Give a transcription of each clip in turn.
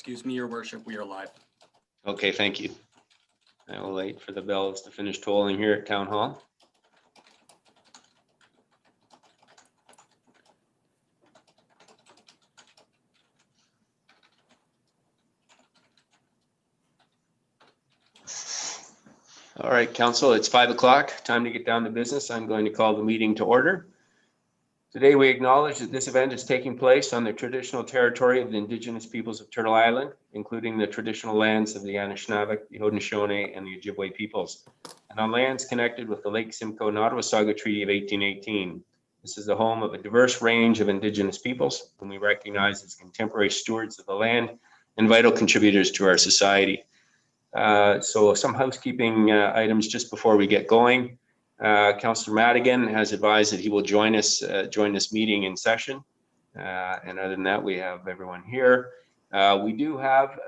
Excuse me, Your Worship, we are live. Okay, thank you. I will wait for the bells to finish tolling here at Town Hall. All right, Council, it's 5 o'clock. Time to get down to business. I'm going to call the meeting to order. Today, we acknowledge that this event is taking place on the traditional territory of the Indigenous peoples of Turtle Island, including the traditional lands of the Anishinaabe, the Haudenosaunee, and the Ojibwe peoples, and on lands connected with the Lake Simcoe-Nottawasaga Treaty of 1818. This is the home of a diverse range of Indigenous peoples, whom we recognize as contemporary stewards of the land and vital contributors to our society. So some housekeeping items just before we get going. Councillor Madigan has advised that he will join this meeting in session. And other than that, we have everyone here. We do have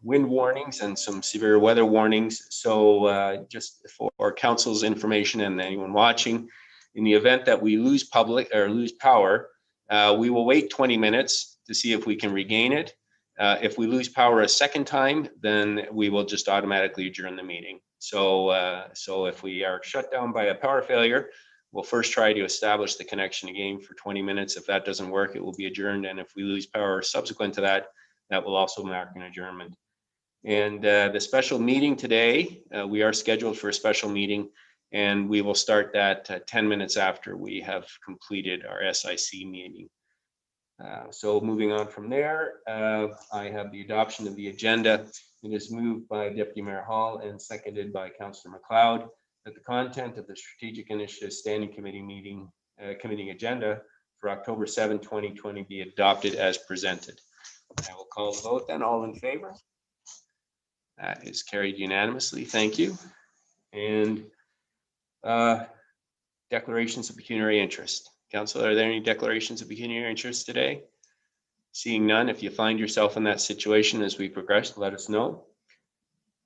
wind warnings and some severe weather warnings. So just for council's information and anyone watching, in the event that we lose power, we will wait 20 minutes to see if we can regain it. If we lose power a second time, then we will just automatically adjourn the meeting. So if we are shut down by a power failure, we'll first try to establish the connection again for 20 minutes. If that doesn't work, it will be adjourned. And if we lose power subsequent to that, that will also mark an adjournment. And the special meeting today, we are scheduled for a special meeting, and we will start that 10 minutes after we have completed our SIC meeting. So moving on from there, I have the adoption of the agenda. It is moved by Deputy Mayor Hall and seconded by Councillor McLeod that the content of the Strategic Initiative Standing Committee meeting committee agenda for October 7, 2020 be adopted as presented. I will call the vote then. All in favor? That is carried unanimously. Thank you. And declarations of pecuniary interest. Council, are there any declarations of pecuniary interest today? Seeing none, if you find yourself in that situation as we progress, let us know.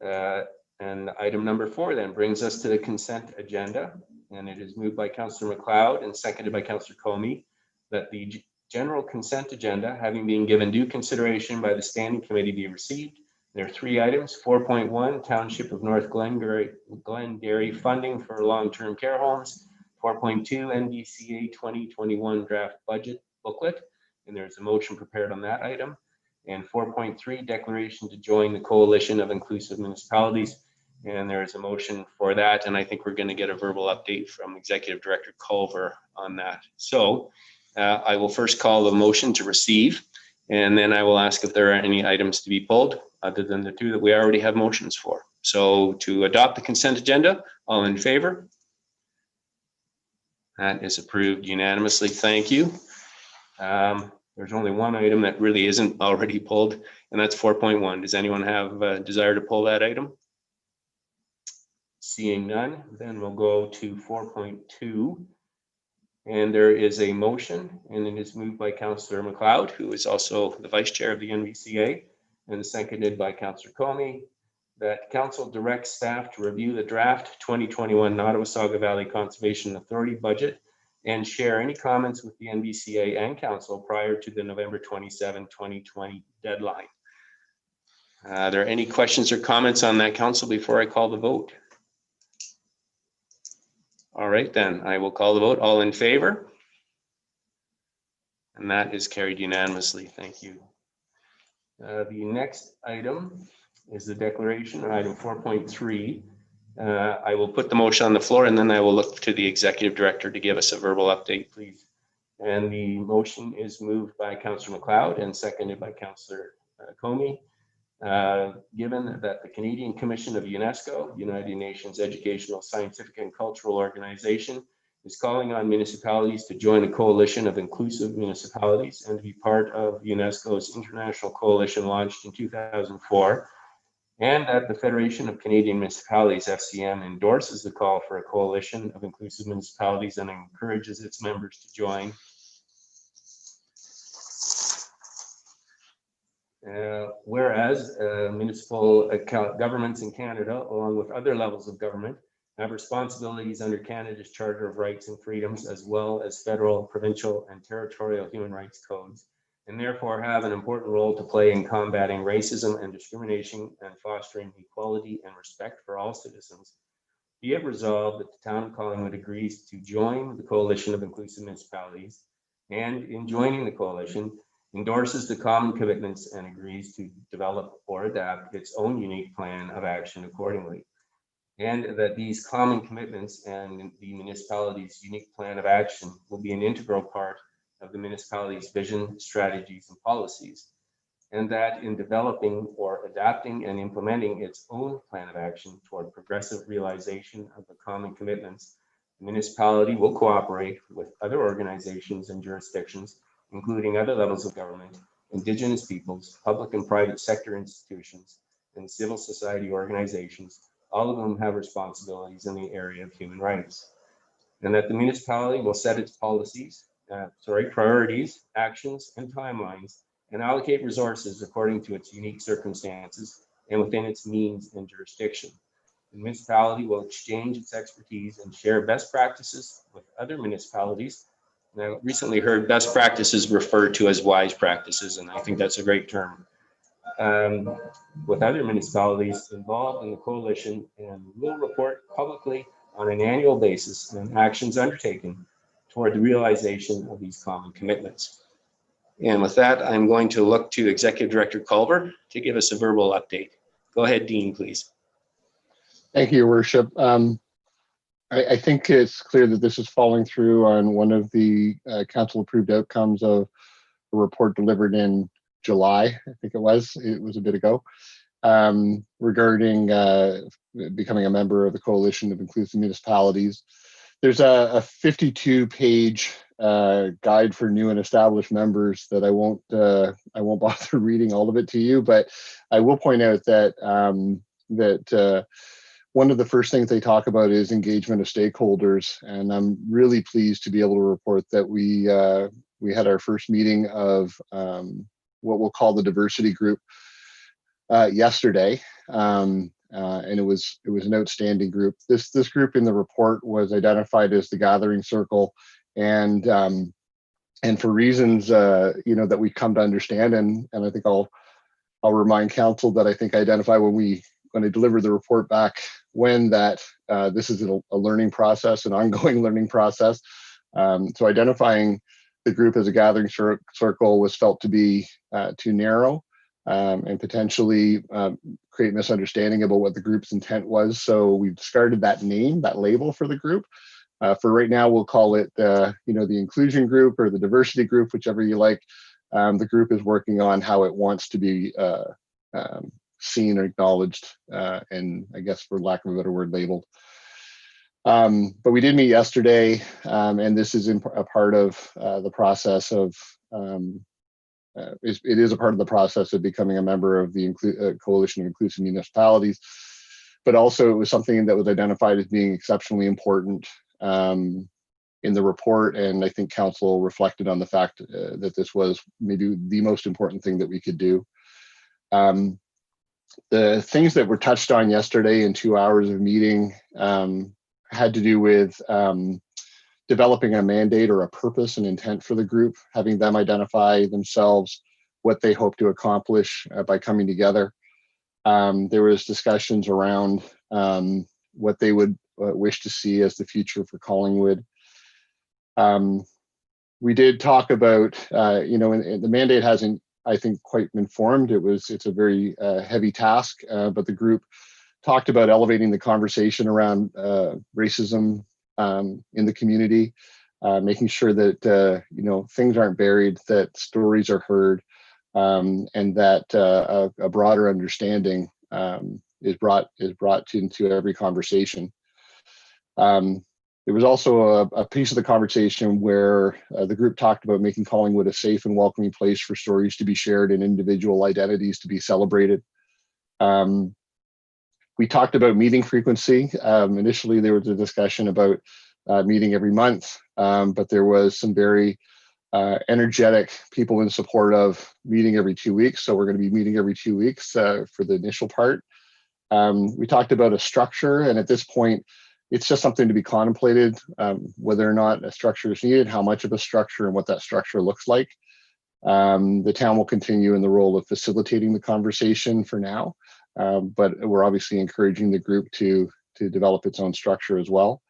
And item number 4 then brings us to the consent agenda, and it is moved by Councillor McLeod and seconded by Councillor Comey that the general consent agenda, having been given due consideration by the Standing Committee, be received. There are 3 items. 4.1, Township of North Glengarry funding for long-term care homes. 4.2, NVCA 2021 Draft Budget Booklet, and there's a motion prepared on that item. And 4.3, declaration to join the Coalition of Inclusive Municipalities, and there is a motion for that, and I think we're going to get a verbal update from Executive Director Culver on that. So I will first call the motion to receive, and then I will ask if there are any items to be pulled other than the 2 that we already have motions for. So to adopt the consent agenda, all in favor? That is approved unanimously. Thank you. There's only one item that really isn't already pulled, and that's 4.1. Does anyone have a desire to pull that item? Seeing none, then we'll go to 4.2. And there is a motion, and it is moved by Councillor McLeod, who is also the Vice Chair of the NVCA, and seconded by Councillor Comey, that Council directs staff to review the draft 2021 Nottawasaga Valley Conservation Authority budget and share any comments with the NVCA and Council prior to the November 27, 2020 deadline. Are there any questions or comments on that, Council, before I call the vote? All right, then I will call the vote. All in favor? And that is carried unanimously. Thank you. The next item is the declaration, item 4.3. I will put the motion on the floor, and then I will look to the Executive Director to give us a verbal update, please. And the motion is moved by Councillor McLeod and seconded by Councillor Comey. Given that the Canadian Commission of UNESCO, United Nations Educational, Scientific and Cultural Organization, is calling on municipalities to join a coalition of inclusive municipalities and to be part of UNESCO's international coalition launched in 2004, and that the Federation of Canadian Municipalities, FCM, endorses the call for a coalition of inclusive municipalities and encourages its members to join. Whereas municipal governments in Canada, along with other levels of government, have responsibilities under Canada's Charter of Rights and Freedoms, as well as federal, provincial, and territorial human rights codes. and therefore have an important role to play in combating racism and discrimination and fostering equality and respect for all citizens. Be it resolved that the town of Collingwood agrees to join the Coalition of Inclusive Municipalities, and in joining the coalition, endorses the common commitments and agrees to develop or adapt its own unique plan of action accordingly. And that these common commitments and the municipality's unique plan of action will be an integral part of the municipality's vision, strategies, and policies. And that in developing or adapting and implementing its own plan of action toward progressive realization of the common commitments, the municipality will cooperate with other organizations and jurisdictions, including other levels of government, Indigenous peoples, public and private sector institutions, and civil society organizations, all of whom have responsibilities in the area of human rights. And that the municipality will set its priorities, actions, and timelines, and allocate resources according to its unique circumstances and within its means and jurisdiction. The municipality will exchange its expertise and share best practices with other municipalities. And I recently heard best practices referred to as wise practices, and I think that's a great term. With other municipalities involved in the coalition, and will report publicly on an annual basis on actions undertaken toward the realization of these common commitments. And with that, I'm going to look to Executive Director Culver to give us a verbal update. Go ahead, Dean, please. Thank you, Your Worship. I think it's clear that this is following through on one of the council-approved outcomes of a report delivered in July, I think it was a bit ago, regarding becoming a member of the Coalition of Inclusive Municipalities. There's a 52-page guide for new and established members that I won't bother reading all of it to you, but I will point out that one of the first things they talk about is engagement of stakeholders, and I'm really pleased to be able to report that we had our first meeting of what we'll call the diversity group yesterday, and it was an outstanding group. This group in the report was identified as the gathering circle, and for reasons that we come to understand, and I think I'll remind council that I think I identified when I delivered the report back that this is a learning process, an ongoing learning process. So identifying the group as a gathering circle was felt to be too narrow and potentially create misunderstanding about what the group's intent was. So we've discarded that name, that label for the group. For right now, we'll call it the inclusion group or the diversity group, whichever you like. The group is working on how it wants to be seen or acknowledged, and I guess, for lack of a better word, labeled. But we did meet yesterday, and this is a part of the process of it is a part of the process of becoming a member of the Coalition of Inclusive Municipalities. But also, it was something that was identified as being exceptionally important in the report, and I think council reflected on the fact that this was maybe the most important thing that we could do. The things that were touched on yesterday in 2 hours of meeting had to do with developing a mandate or a purpose and intent for the group, having them identify themselves what they hope to accomplish by coming together. There was discussions around what they would wish to see as the future for Collingwood. We did talk about, and the mandate hasn't, I think, quite been formed. It's a very heavy task, but the group talked about elevating the conversation around racism in the community, making sure that things aren't buried, that stories are heard, and that a broader understanding is brought into every conversation. There was also a piece of the conversation where the group talked about making Collingwood a safe and welcoming place for stories to be shared and individual identities to be celebrated. We talked about meeting frequency. Initially, there was a discussion about meeting every month, but there was some very energetic people in support of meeting every 2 weeks. So we're going to be meeting every 2 weeks for the initial part. We talked about a structure, and at this point, it's just something to be contemplated, whether or not a structure is needed, how much of a structure, and what that structure looks like. The town will continue in the role of facilitating the conversation for now, but we're obviously encouraging the group to develop its own structure as well.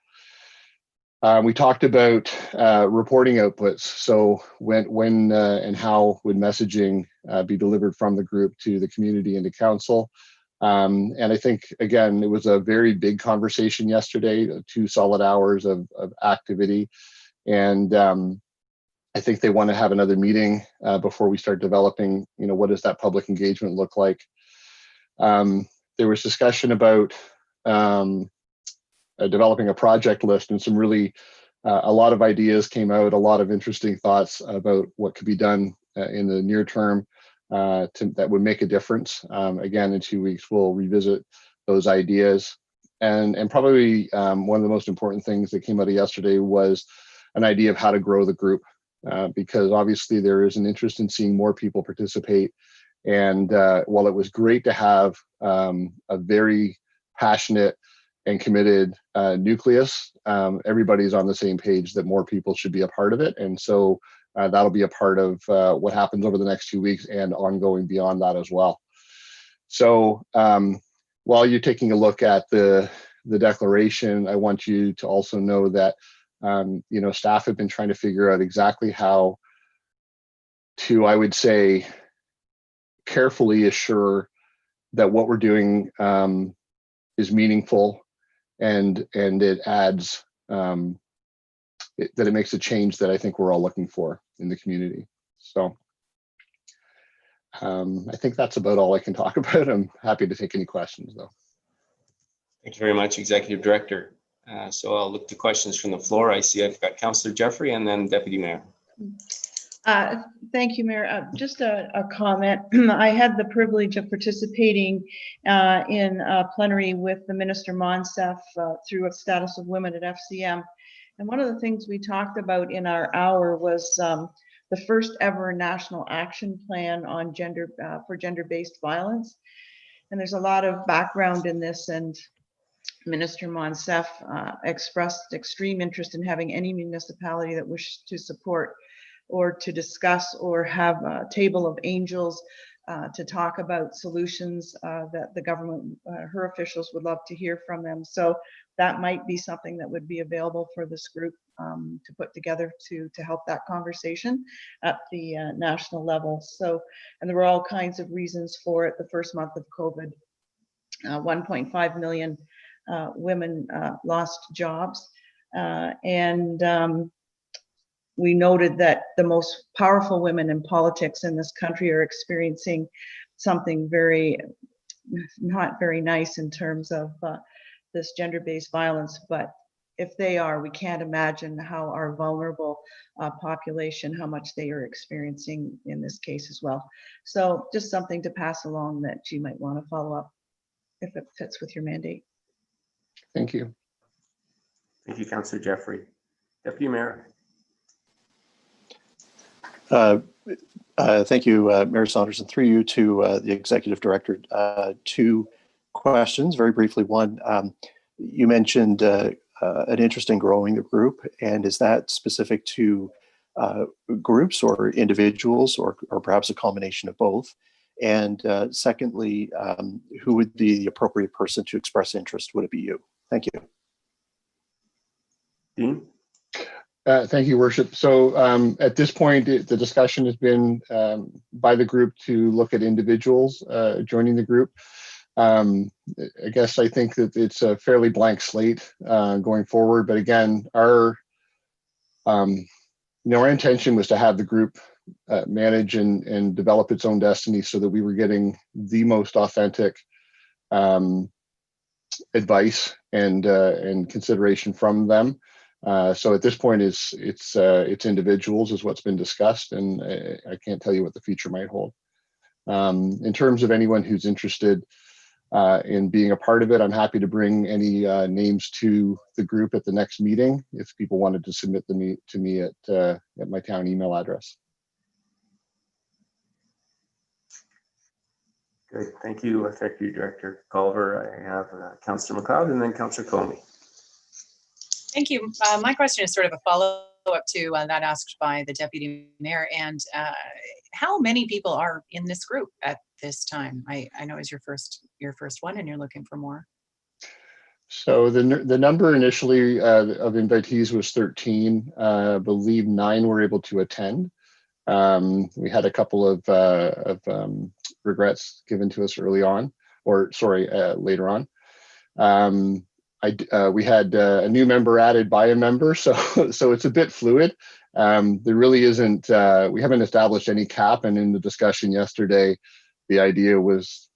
We talked about reporting outputs. So when and how would messaging be delivered from the group to the community and to council? And I think, again, it was a very big conversation yesterday, 2 solid hours of activity. And I think they want to have another meeting before we start developing, what does that public engagement look like? There was discussion about developing a project list, and some really, a lot of ideas came out, a lot of interesting thoughts about what could be done in the near term that would make a difference. Again, in 2 weeks, we'll revisit those ideas. And probably one of the most important things that came out of yesterday was an idea of how to grow the group, because obviously there is an interest in seeing more people participate. And while it was great to have a very passionate and committed nucleus, everybody's on the same page that more people should be a part of it. And so that'll be a part of what happens over the next 2 weeks and ongoing beyond that as well. So while you're taking a look at the declaration, I want you to also know that staff have been trying to figure out exactly how to, I would say, carefully assure that what we're doing is meaningful and it adds, that it makes a change that I think we're all looking for in the community. So I think that's about all I can talk about. I'm happy to take any questions though. Thank you very much, Executive Director. So I'll look to questions from the floor. I see I've got Councillor Jeffrey and then Deputy Mayor. Thank you, Mayor. Just a comment. I had the privilege of participating in plenary with the Minister Monsef through a status of women at FCM. And one of the things we talked about in our hour was the first ever national action plan on for gender-based violence. And there's a lot of background in this, and Minister Monsef expressed extreme interest in having any municipality that wished to support or to discuss or have a table of angels to talk about solutions that the government, her officials would love to hear from them. So that might be something that would be available for this group to put together to help that conversation at the national level. So, and there were all kinds of reasons for it. The first month of COVID, 1.5 million women lost jobs, and we noted that the most powerful women in politics in this country are experiencing something not very nice in terms of this gender-based violence. But if they are, we can't imagine how our vulnerable population, how much they are experiencing in this case as well. So just something to pass along that you might want to follow up if it fits with your mandate. Thank you. Thank you, Councillor Jeffrey. Deputy Mayor. Thank you, Mayor Saunders, and through you to the Executive Director. 2 questions, very briefly. One, you mentioned an interest in growing the group, and is that specific to groups or individuals, or perhaps a combination of both? And secondly, who would be the appropriate person to express interest? Would it be you? Thank you. Dean? Thank you, Worship. So at this point, the discussion has been by the group to look at individuals joining the group. I guess I think that it's a fairly blank slate going forward. But again, our intention was to have the group manage and develop its own destiny so that we were getting the most authentic advice and consideration from them. So at this point, it's individuals is what's been discussed, and I can't tell you what the future might hold. In terms of anyone who's interested in being a part of it, I'm happy to bring any names to the group at the next meeting if people wanted to submit them to me at my town email address. Good, thank you, Executive Director Culver. I have Councillor McLeod and then Councillor Comey. Thank you. My question is sort of a follow-up follow-up to that asked by the Deputy Mayor. And how many people are in this group at this time? I know it's your first one, and you're looking for more. So the number initially of invitees was 13. I believe 9 were able to attend. We had a couple of regrets given to us early on, or sorry, later on. We had a new member added by a member, so it's a bit fluid. There really isn't. We haven't established any cap, and in the discussion yesterday, the idea was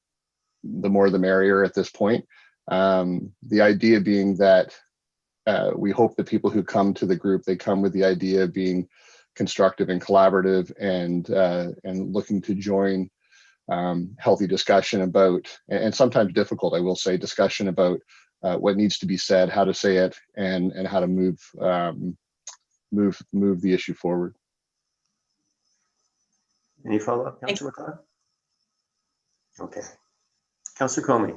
the more the merrier at this point. The idea being that we hope the people who come to the group, they come with the idea of being constructive and collaborative and looking to join healthy discussion about, and sometimes difficult, I will say, discussion about what needs to be said, how to say it, and how to move the issue forward. Any follow-up, Councillor McLeod? Okay. Councillor Comey.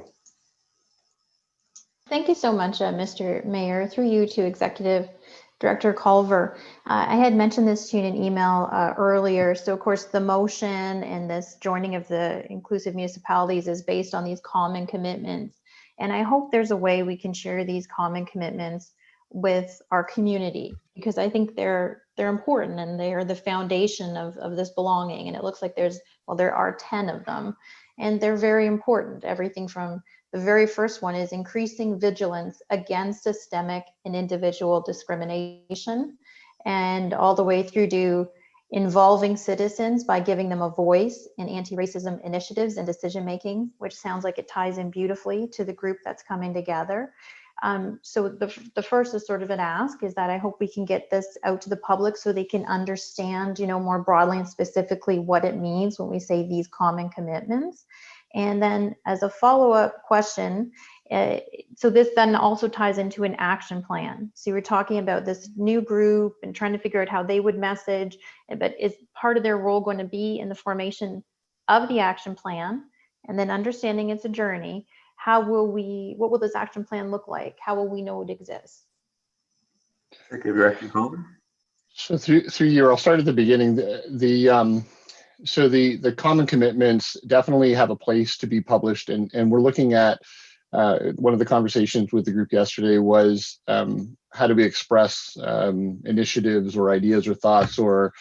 Thank you so much, Mr. Mayor. Through you to Executive Director Culver. I had mentioned this to you in an email earlier. So of course, the motion and this joining of the inclusive municipalities is based on these common commitments. And I hope there's a way we can share these common commitments with our community, because I think they're important and they are the foundation of this belonging. And it looks like there are 10 of them, and they're very important. Everything from the very first one is increasing vigilance against systemic and individual discrimination, and all the way through to involving citizens by giving them a voice in anti-racism initiatives and decision-making, which sounds like it ties in beautifully to the group that's coming together. So the first is sort of an ask, is that I hope we can get this out to the public so they can understand, more broadly and specifically what it means when we say these common commitments. And then as a follow-up question, so this then also ties into an action plan. So you were talking about this new group and trying to figure out how they would message, but is part of their role going to be in the formation of the action plan? And then understanding it's a journey, what will this action plan look like? How will we know it exists? Director Culver. So through you, I'll start at the beginning. So the common commitments definitely have a place to be published, and we're looking at one of the conversations with the group yesterday was how do we express initiatives or ideas or thoughts or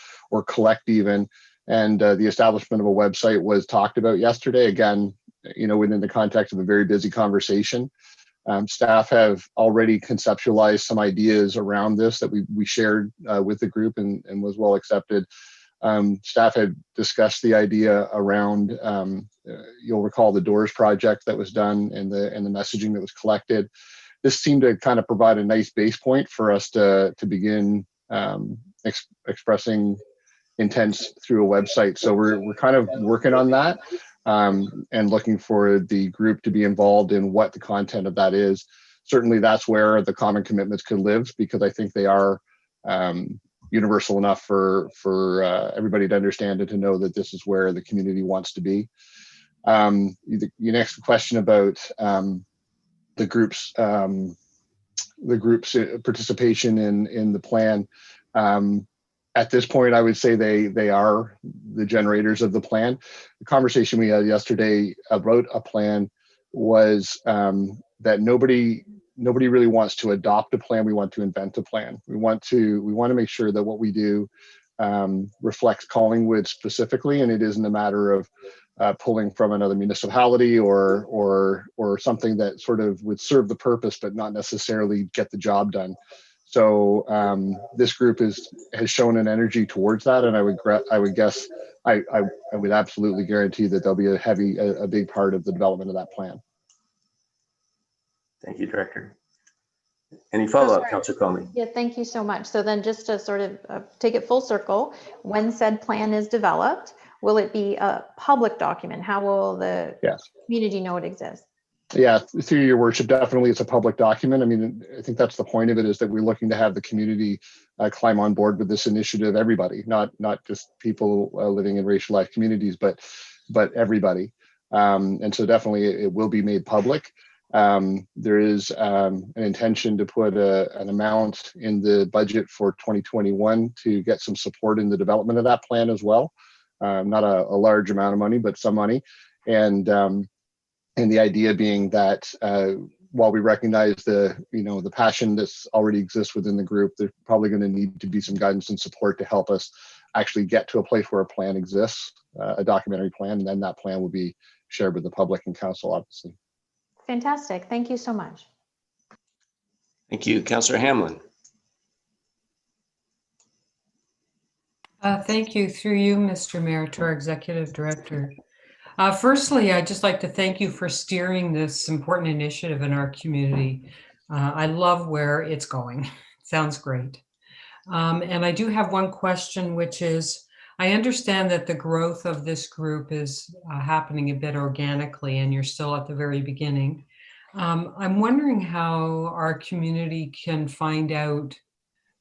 collect even, and the establishment of a website was talked about yesterday, again, within the context of a very busy conversation. Staff have already conceptualized some ideas around this that we shared with the group and was well accepted. Staff had discussed the idea around, you'll recall the Doors project that was done and the messaging that was collected. This seemed to kind of provide a nice base point for us to begin expressing intents through a website. So we're kind of working on that and looking for the group to be involved in what the content of that is. Certainly that's where the common commitments could live, because I think they are universal enough for everybody to understand and to know that this is where the community wants to be. Your next question about the group's participation in the plan. At this point, I would say they are the generators of the plan. The conversation we had yesterday about a plan was that nobody really wants to adopt a plan. We want to invent a plan. We want to make sure that what we do reflects Collingwood specifically, and it isn't a matter of pulling from another municipality or something that sort of would serve the purpose but not necessarily get the job done. So this group has shown an energy towards that, and I would absolutely guarantee that they'll be a big part of the development of that plan. Thank you, Director. Any follow-up, Councillor Comey? Yeah, thank you so much. So then just to sort of take it full circle, when said plan is developed, will it be a public document? How will the community know it exists? Yeah, through your worship, definitely it's a public document. I mean, I think that's the point of it, is that we're looking to have the community climb on board with this initiative, everybody, not just people living in racialized communities, but everybody. And so definitely it will be made public. There is an intention to put an amount in the budget for 2021 to get some support in the development of that plan as well. Not a large amount of money, but some money. And the idea being that while we recognize the passion that's already exists within the group, there's probably going to need to be some guidance and support to help us actually get to a place where a plan exists, a documentary plan, and then that plan will be shared with the public and council, obviously. Fantastic. Thank you so much. Thank you. Councillor Hamlin. Thank you. Through you, Mr. Mayor, to our Executive Director. Firstly, I'd just like to thank you for steering this important initiative in our community. I love where it's going. Sounds great. And I do have one question, which is, I understand that the growth of this group is happening a bit organically, and you're still at the very beginning. I'm wondering how our community can find out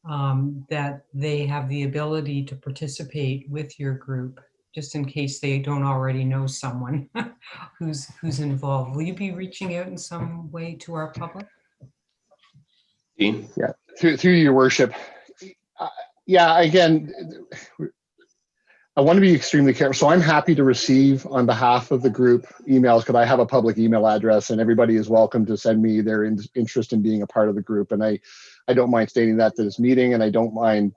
that they have the ability to participate with your group, just in case they don't already know someone who's involved. Will you be reaching out in some way to our public? Dean? Yeah, through your worship. Yeah, again, I want to be extremely careful. So I'm happy to receive on behalf of the group emails, because I have a public email address, and everybody is welcome to send me their interest in being a part of the group. And I don't mind stating that to this meeting, and I don't mind,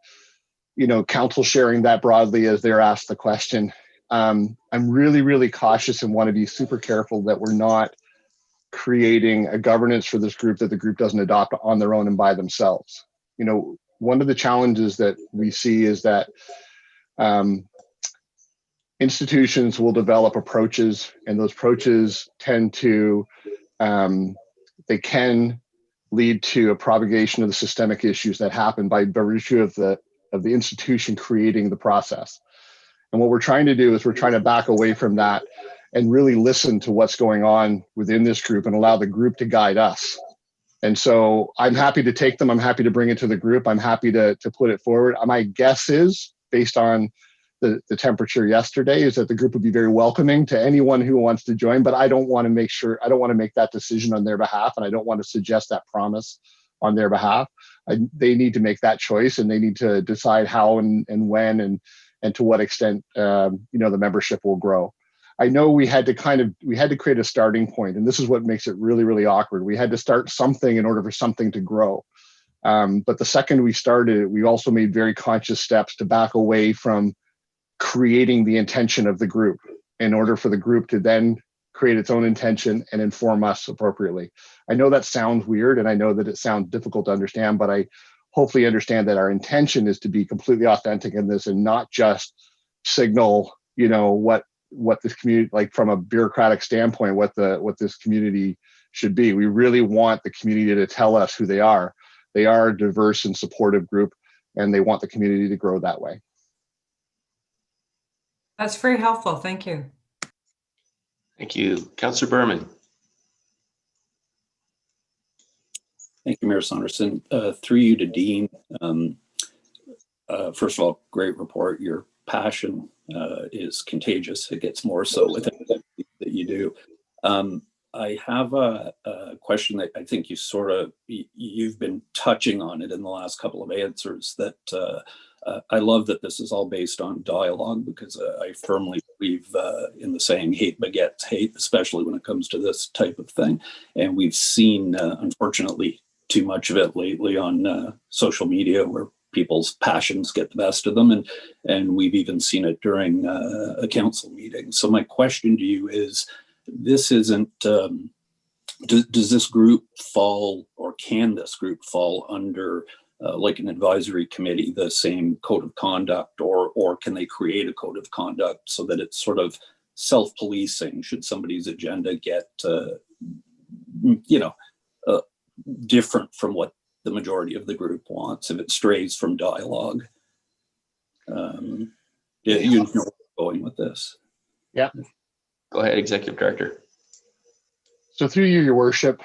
council sharing that broadly as they're asked the question. I'm really, really cautious and want to be super careful that we're not creating a governance for this group that the group doesn't adopt on their own and by themselves. One of the challenges that we see is that institutions will develop approaches, and those approaches tend to, they can lead to a propagation of the systemic issues that happen by virtue of the institution creating the process. And what we're trying to do is we're trying to back away from that and really listen to what's going on within this group and allow the group to guide us. And so I'm happy to take them. I'm happy to bring it to the group. I'm happy to put it forward. My guess is, based on the temperature yesterday, is that the group would be very welcoming to anyone who wants to join, but I don't want to make that decision on their behalf, and I don't want to suggest that promise on their behalf. They need to make that choice, and they need to decide how and when and to what extent the membership will grow. I know we had to create a starting point, and this is what makes it really, really awkward. We had to start something in order for something to grow. But the second we started, we also made very conscious steps to back away from creating the intention of the group in order for the group to then create its own intention and inform us appropriately. I know that sounds weird, and I know that it sounds difficult to understand, but I hopefully understand that our intention is to be completely authentic in this and not just signal, what this community, like from a bureaucratic standpoint, what this community should be. We really want the community to tell us who they are. They are a diverse and supportive group, and they want the community to grow that way. That's very helpful. Thank you. Thank you. Councillor Berman. Thank you, Mayor Saunderson. Through you to Dean. First of all, great report. Your passion is contagious. It gets more so with everything that you do. I have a question that I think you've been touching on it in the last couple of answers, that I love that this is all based on dialogue, because I firmly believe in the saying, hate begets hate, especially when it comes to this type of thing. And we've seen, unfortunately, too much of it lately on social media, where people's passions get the best of them. And we've even seen it during a council meeting. So my question to you is, this isn't, does this group fall, or can this group fall under like an advisory committee, the same code of conduct, or can they create a code of conduct so that it's sort of self-policing should somebody's agenda get, different from what the majority of the group wants, if it strays from dialogue? You know where I'm going with this. Yeah. Go ahead, Executive Director. So through you, Your Worship,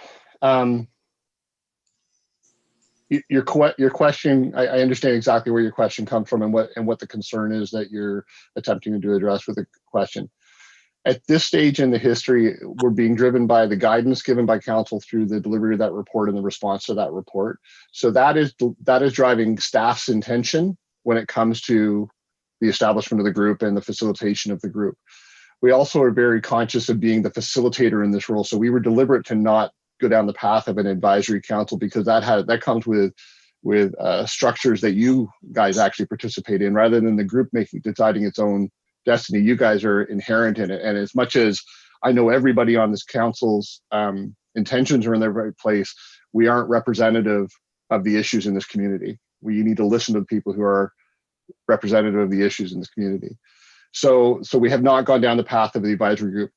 your question, I understand exactly where your question comes from and what the concern is that you're attempting to address with the question. at this stage in the history, we're being driven by the guidance given by council through the delivery of that report and the response to that report. So that is driving staff's intention when it comes to the establishment of the group and the facilitation of the group. We also are very conscious of being the facilitator in this role. So we were deliberate to not go down the path of an advisory council, because that comes with structures that you guys actually participate in, rather than the group deciding its own destiny. You guys are inherent in it. And as much as I know everybody on this council's intentions are in the right place, we aren't representative of the issues in this community. We need to listen to the people who are representative of the issues in this community. So we have not gone down the path of the advisory group.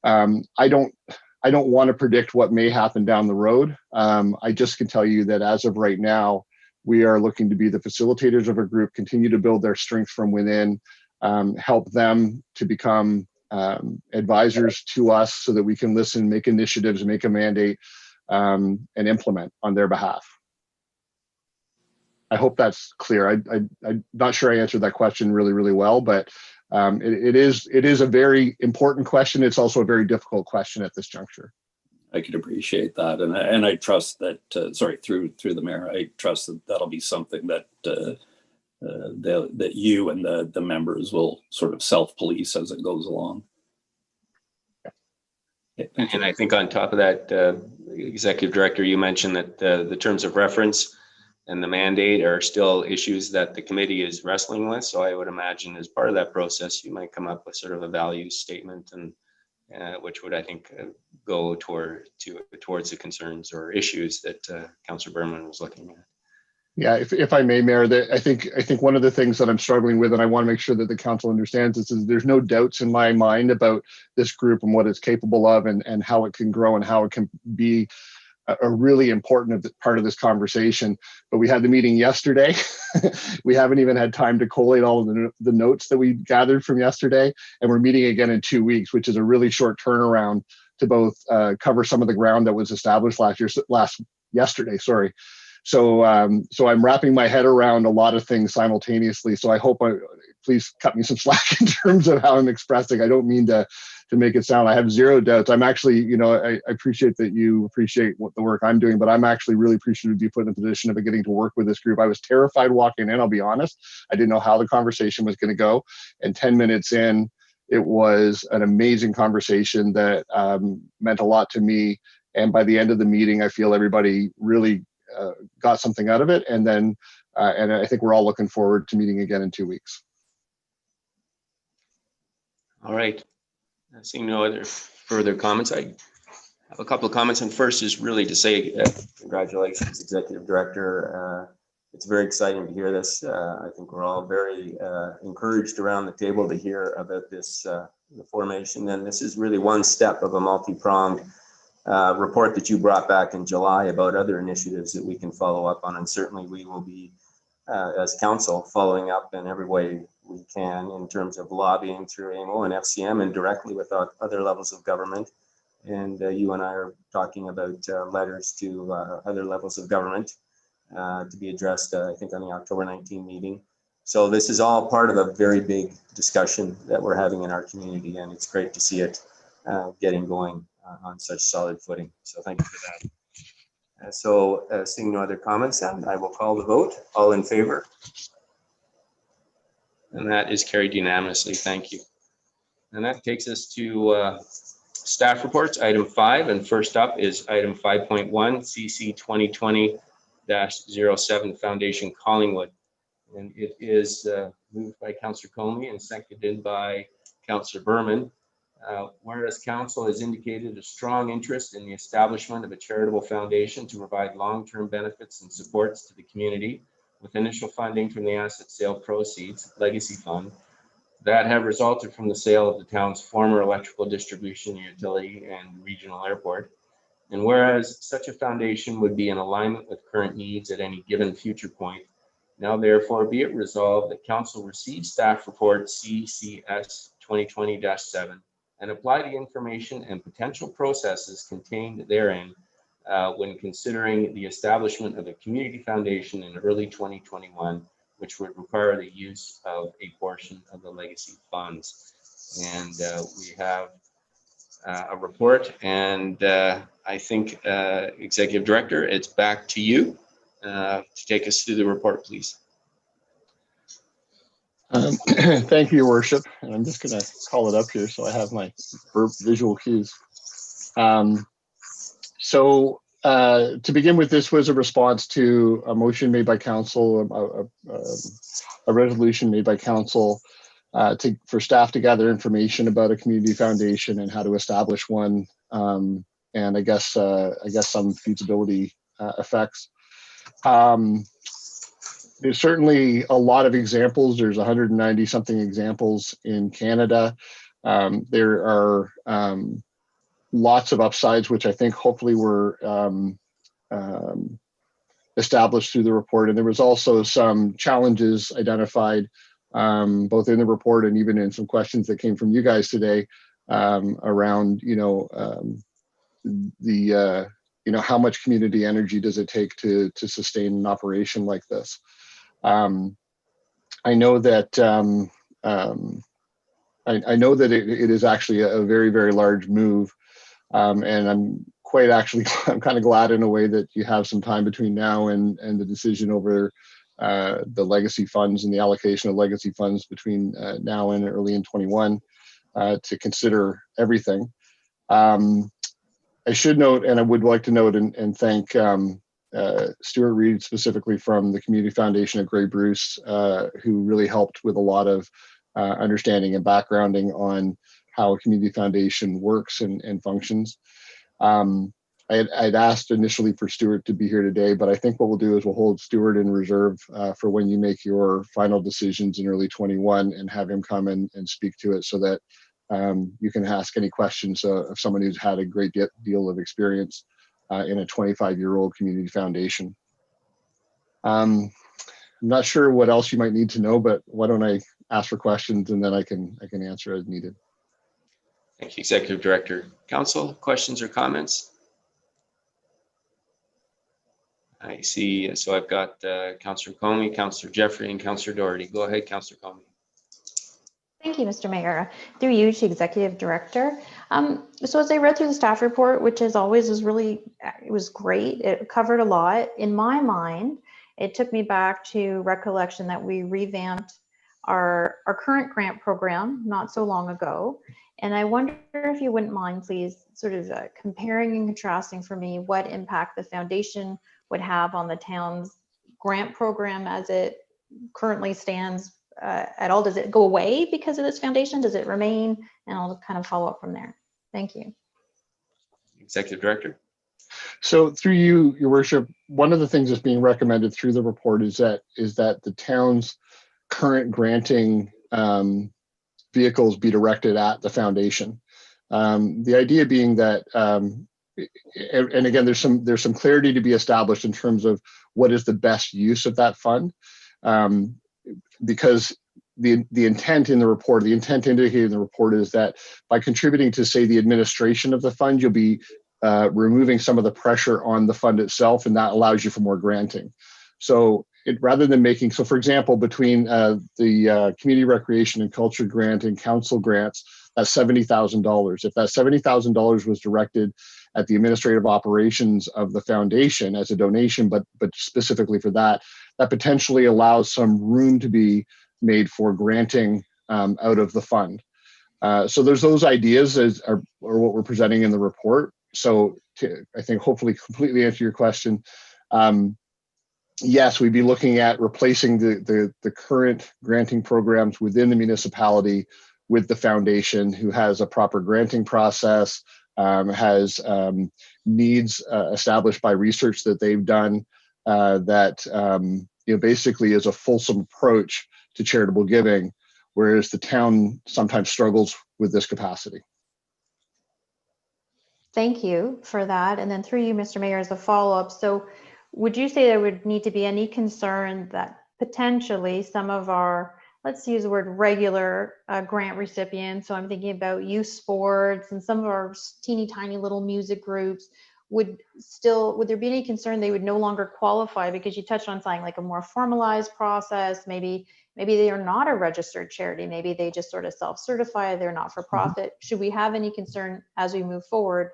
I don't want to predict what may happen down the road. I just can tell you that as of right now, we are looking to be the facilitators of a group, continue to build their strength from within, help them to become advisors to us so that we can listen, make initiatives, make a mandate, and implement on their behalf. I hope that's clear. I'm not sure I answered that question really, really well, but it is a very important question. It's also a very difficult question at this juncture. I could appreciate that, and I trust that. Sorry, through the mayor, I trust that that'll be something that that you and the members will sort of self-police as it goes along. And I think on top of that, Executive Director, you mentioned that the terms of reference and the mandate are still issues that the committee is wrestling with. So I would imagine as part of that process, you might come up with sort of a values statement, and which would, I think, go towards the concerns or issues that Councillor Berman was looking at. Yeah, if I may, Mayor, I think one of the things that I'm struggling with, and I want to make sure that the council understands this, is there's no doubts in my mind about this group and what it's capable of, and how it can grow and how it can be a really important part of this conversation. But we had the meeting yesterday. We haven't even had time to collate all of the notes that we gathered from yesterday, and we're meeting again in 2 weeks, which is a really short turnaround to both cover some of the ground that was established yesterday. Sorry. So I'm wrapping my head around a lot of things simultaneously. So I hope please cut me some slack in terms of how I'm expressing. I don't mean to make it sound, I have zero doubts. I'm actually, I appreciate that you appreciate the work I'm doing, but I'm actually really appreciative to be put in a position of getting to work with this group. I was terrified walking in, I'll be honest. I didn't know how the conversation was going to go. And 10 minutes in, it was an amazing conversation that meant a lot to me. And by the end of the meeting, I feel everybody really got something out of it. And then, and I think we're all looking forward to meeting again in 2 weeks. All right. Seeing no other further comments, I have a couple of comments. And first is really to say congratulations, Executive Director. It's very exciting to hear this. I think we're all very encouraged around the table to hear about this the formation. And this is really one step of a multi-pronged report that you brought back in July about other initiatives that we can follow up on. And certainly we will be, as council, following up in every way we can in terms of lobbying through AMO and FCM and directly with other levels of government. And you and I are talking about letters to other levels of government to be addressed, I think, on the October 19 meeting. So this is all part of a very big discussion that we're having in our community, and it's great to see it getting going on such solid footing. So thank you for that. So seeing no other comments, then I will call the vote. All in favor? And that is carried unanimously. Thank you. And that takes us to staff reports, item 5. And first up is item 5.1, CC 2020-07 Foundation Collingwood. And it is moved by Councillor Comey and seconded by Councillor Berman. Whereas council has indicated a strong interest in the establishment of a charitable foundation to provide long-term benefits and supports to the community with initial funding from the asset sale proceeds, legacy fund, that have resulted from the sale of the town's former electrical distribution utility and regional airport. And whereas such a foundation would be in alignment with current needs at any given future point, now therefore be it resolved that council receive staff report CCS 2020-7 and apply the information and potential processes contained therein when considering the establishment of a community foundation in early 2021, which would require the use of a portion of the legacy funds. And we have a report, and I think, Executive Director, it's back to you to take us through the report, please. Thank you, Your Worship. And I'm just going to call it up here so I have my visual cues. To begin with, this was a response to a motion made by council, a resolution made by council for staff to gather information about a community foundation and how to establish one, and I guess some feasibility effects. There's certainly a lot of examples. There's 190 something examples in Canada. There are lots of upsides, which I think hopefully were established through the report. And there was also some challenges identified both in the report and even in some questions that came from you guys today around, how much community energy does it take to sustain an operation like this? I know that I know that it is actually a very, very large move, and I'm kind of glad in a way that you have some time between now and the decision over the legacy funds and the allocation of legacy funds between now and early in 21 to consider everything. I should note, and I would like to note and thank Stuart Reed specifically from the Community Foundation of Grey Bruce, who really helped with a lot of understanding and backgrounding on how a community foundation works and functions. I'd asked initially for Stuart to be here today, but I think what we'll do is we'll hold Stuart in reserve for when you make your final decisions in early 21 and have him come and speak to it so that you can ask any questions of someone who's had a great deal of experience in a 25-year-old community foundation. I'm not sure what else you might need to know, but why don't I ask for questions and then I can answer as needed. Thank you, Executive Director. Council, questions or comments? I see. So I've got Councillor Comey, Councillor Jeffrey, and Councillor Doherty. Go ahead, Councillor Comey. Thank you, Mr. Mayor. Through you to Executive Director. So as I read through the staff report, which as always it was great. It covered a lot. In my mind, it took me back to recollection that we revamped our current grant program not so long ago. And I wonder if you wouldn't mind, please, sort of comparing and contrasting for me what impact the foundation would have on the town's grant program as it currently stands at all. Does it go away because of this foundation? Does it remain? And I'll kind of follow up from there. Thank you. Executive Director. So through you, Your Worship, one of the things that's being recommended through the report is that the town's current granting vehicles be directed at the foundation. The idea being that, and again, there's some clarity to be established in terms of what is the best use of that fund, because the intent in the report, the intent indicated in the report is that by contributing to, say, the administration of the fund, you'll be removing some of the pressure on the fund itself, and that allows you for more granting. So rather than making, so for example, between the Community Recreation and Culture Grant and Council grants, that's $70,000. If that $70,000 was directed at the administrative operations of the foundation as a donation, but specifically for that potentially allows some room to be made for granting out of the fund. So there's those ideas are what we're presenting in the report. So I think hopefully completely answer your question. Yes, we'd be looking at replacing the current granting programs within the municipality with the foundation, who has a proper granting process, has needs established by research that they've done that basically is a fulsome approach to charitable giving, whereas the town sometimes struggles with this capacity. Thank you for that. And then through you, Mr. Mayor, as a follow-up, so would you say there would need to be any concern that potentially some of our, let's use the word regular grant recipients, so I'm thinking about youth sports and some of our teeny tiny little music groups, would there be any concern they would no longer qualify? Because you touched on something like a more formalized process. Maybe they are not a registered charity. Maybe they just sort of self-certify, they're not for profit. Should we have any concern as we move forward,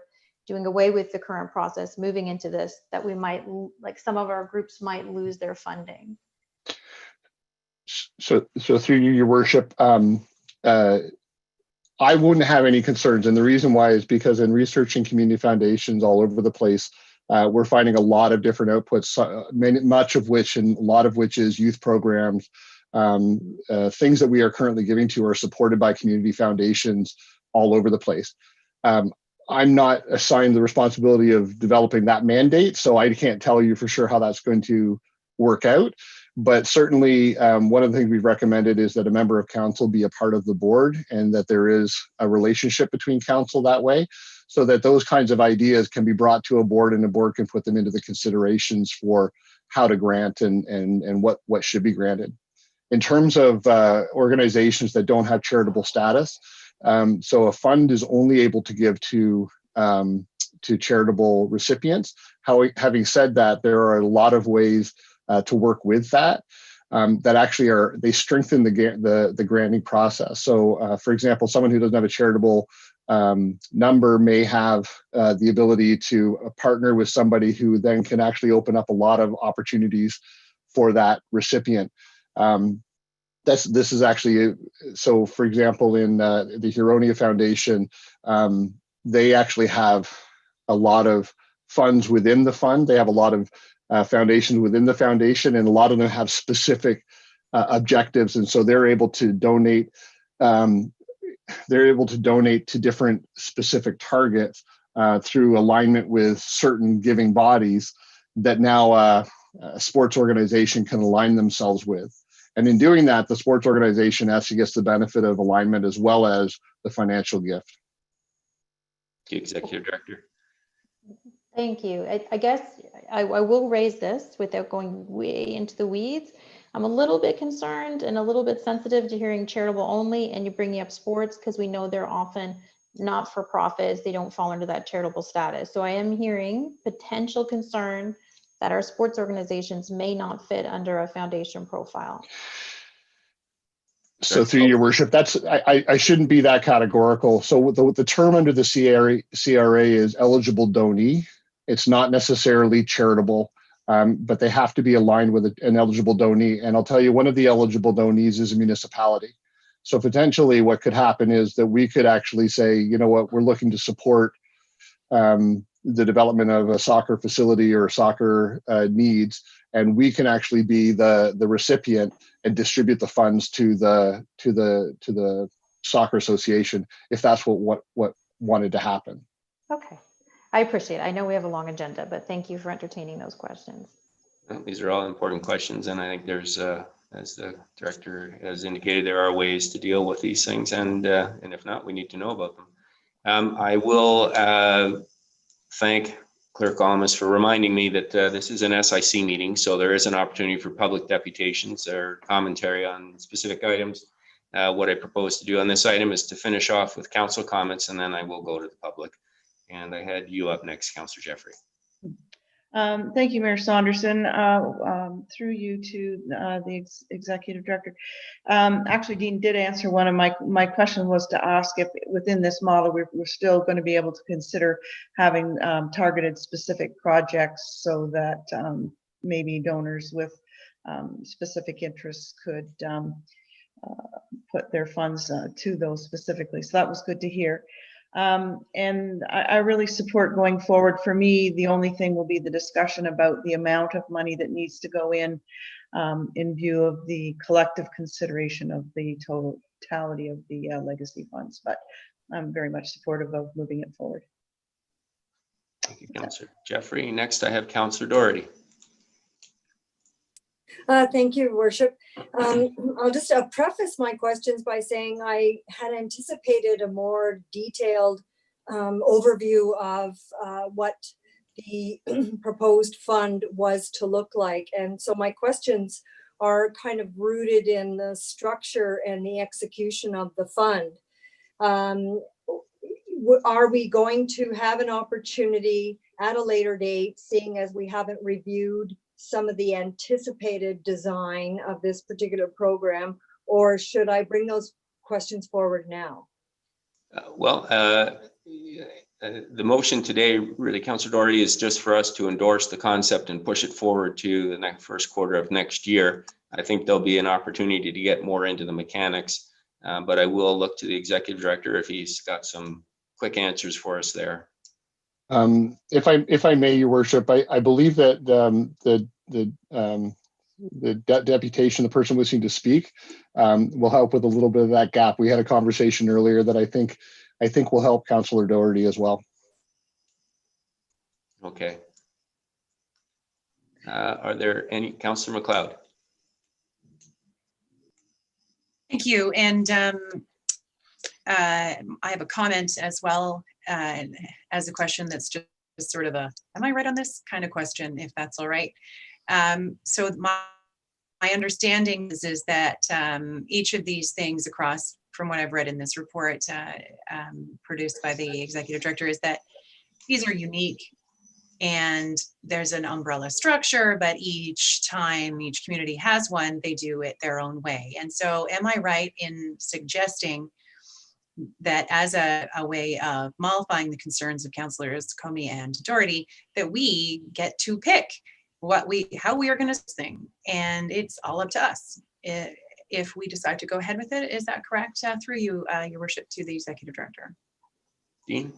doing away with the current process, moving into this, that we might, like some of our groups might lose their funding? So through you, your worship, I wouldn't have any concerns. And the reason why is because in researching community foundations all over the place, we're finding a lot of different outputs, much of which and a lot of which is youth programs. Things that we are currently giving to are supported by community foundations all over the place. I'm not assigned the responsibility of developing that mandate, so I can't tell you for sure how that's going to work out. But certainly, one of the things we've recommended is that a member of council be a part of the board, and that there is a relationship between council that way, so that those kinds of ideas can be brought to a board, and the board can put them into the considerations for how to grant and what should be granted. In terms of organizations that don't have charitable status, so a fund is only able to give to charitable recipients. Having said that, there are a lot of ways to work with that that actually they strengthen the granting process. So, for example, someone who doesn't have a charitable number may have the ability to partner with somebody who then can actually open up a lot of opportunities for that recipient. This is actually, so for example, in the Huronia Foundation, they actually have a lot of funds within the fund. They have a lot of foundations within the foundation, and a lot of them have specific objectives, and so they're able to donate. They're able to donate to different specific targets through alignment with certain giving bodies that now a sports organization can align themselves with. And in doing that, the sports organization actually gets the benefit of alignment as well as the financial gift. The Executive Director. Thank you. I guess I will raise this without going way into the weeds. I'm a little bit concerned and a little bit sensitive to hearing charitable only, and you bringing up sports because we know they're often not for profits. They don't fall under that charitable status. So I am hearing potential concern that our sports organizations may not fit under a foundation profile. So through your worship, I shouldn't be that categorical. So the term under the CRA is eligible donee. It's not necessarily charitable, but they have to be aligned with an eligible donee. And I'll tell you, one of the eligible donees is a municipality. So potentially what could happen is that we could actually say, you know what, we're looking to support the development of a soccer facility or soccer needs, and we can actually be the recipient and distribute the funds to the soccer association if that's what wanted to happen. Okay, I appreciate it. I know we have a long agenda, but thank you for entertaining those questions. These are all important questions, and I think there's, as the director has indicated, there are ways to deal with these things, and if not, we need to know about them. I will thank Clerk Almus for reminding me that this is an SIC meeting, so there is an opportunity for public deputations or commentary on specific items. What I propose to do on this item is to finish off with council comments, and then I will go to the public. And I had you up next, Councillor Jeffrey. Thank you, Mayor Saunderson. Through you to the Executive Director. Actually, Dean did answer one of my question was to ask if within this model we're still going to be able to consider having targeted specific projects so that maybe donors with specific interests could put their funds to those specifically. So that was good to hear. And I really support going forward. For me, the only thing will be the discussion about the amount of money that needs to go in view of the collective consideration of the totality of the legacy funds. But I'm very much supportive of moving it forward. Thank you, Councillor Jeffrey. Next, I have Councillor Doherty. Thank you, Worship. I'll just preface my questions by saying I had anticipated a more detailed overview of what the proposed fund was to look like. And so my questions are kind of rooted in the structure and the execution of the fund. Are we going to have an opportunity at a later date, seeing as we haven't reviewed some of the anticipated design of this particular program, or should I bring those questions forward now? The motion today, really, Councillor Doherty, is just for us to endorse the concept and push it forward to the first quarter of next year. I think there'll be an opportunity to get more into the mechanics, but I will look to the executive director if he's got some quick answers for us there. If I may, Your Worship, I believe that the deputation, the person wishing to speak, will help with a little bit of that gap. We had a conversation earlier that I think will help Councillor Doherty as well. Okay. Are there any, Councillor McLeod? Thank you. And I have a comment as well as a question that's just sort of a, am I right on this kind of question, if that's all right? So my understanding is that each of these things across, from what I've read in this report produced by the executive director, is that these are unique and there's an umbrella structure, but each time each community has one, they do it their own way. And so am I right in suggesting that as a way of mollifying the concerns of Councillors Comey and Doherty, that we get to pick how we are going to sing, and it's all up to us if we decide to go ahead with it? Is that correct? Through you, Your Worship, to the executive director. Dean?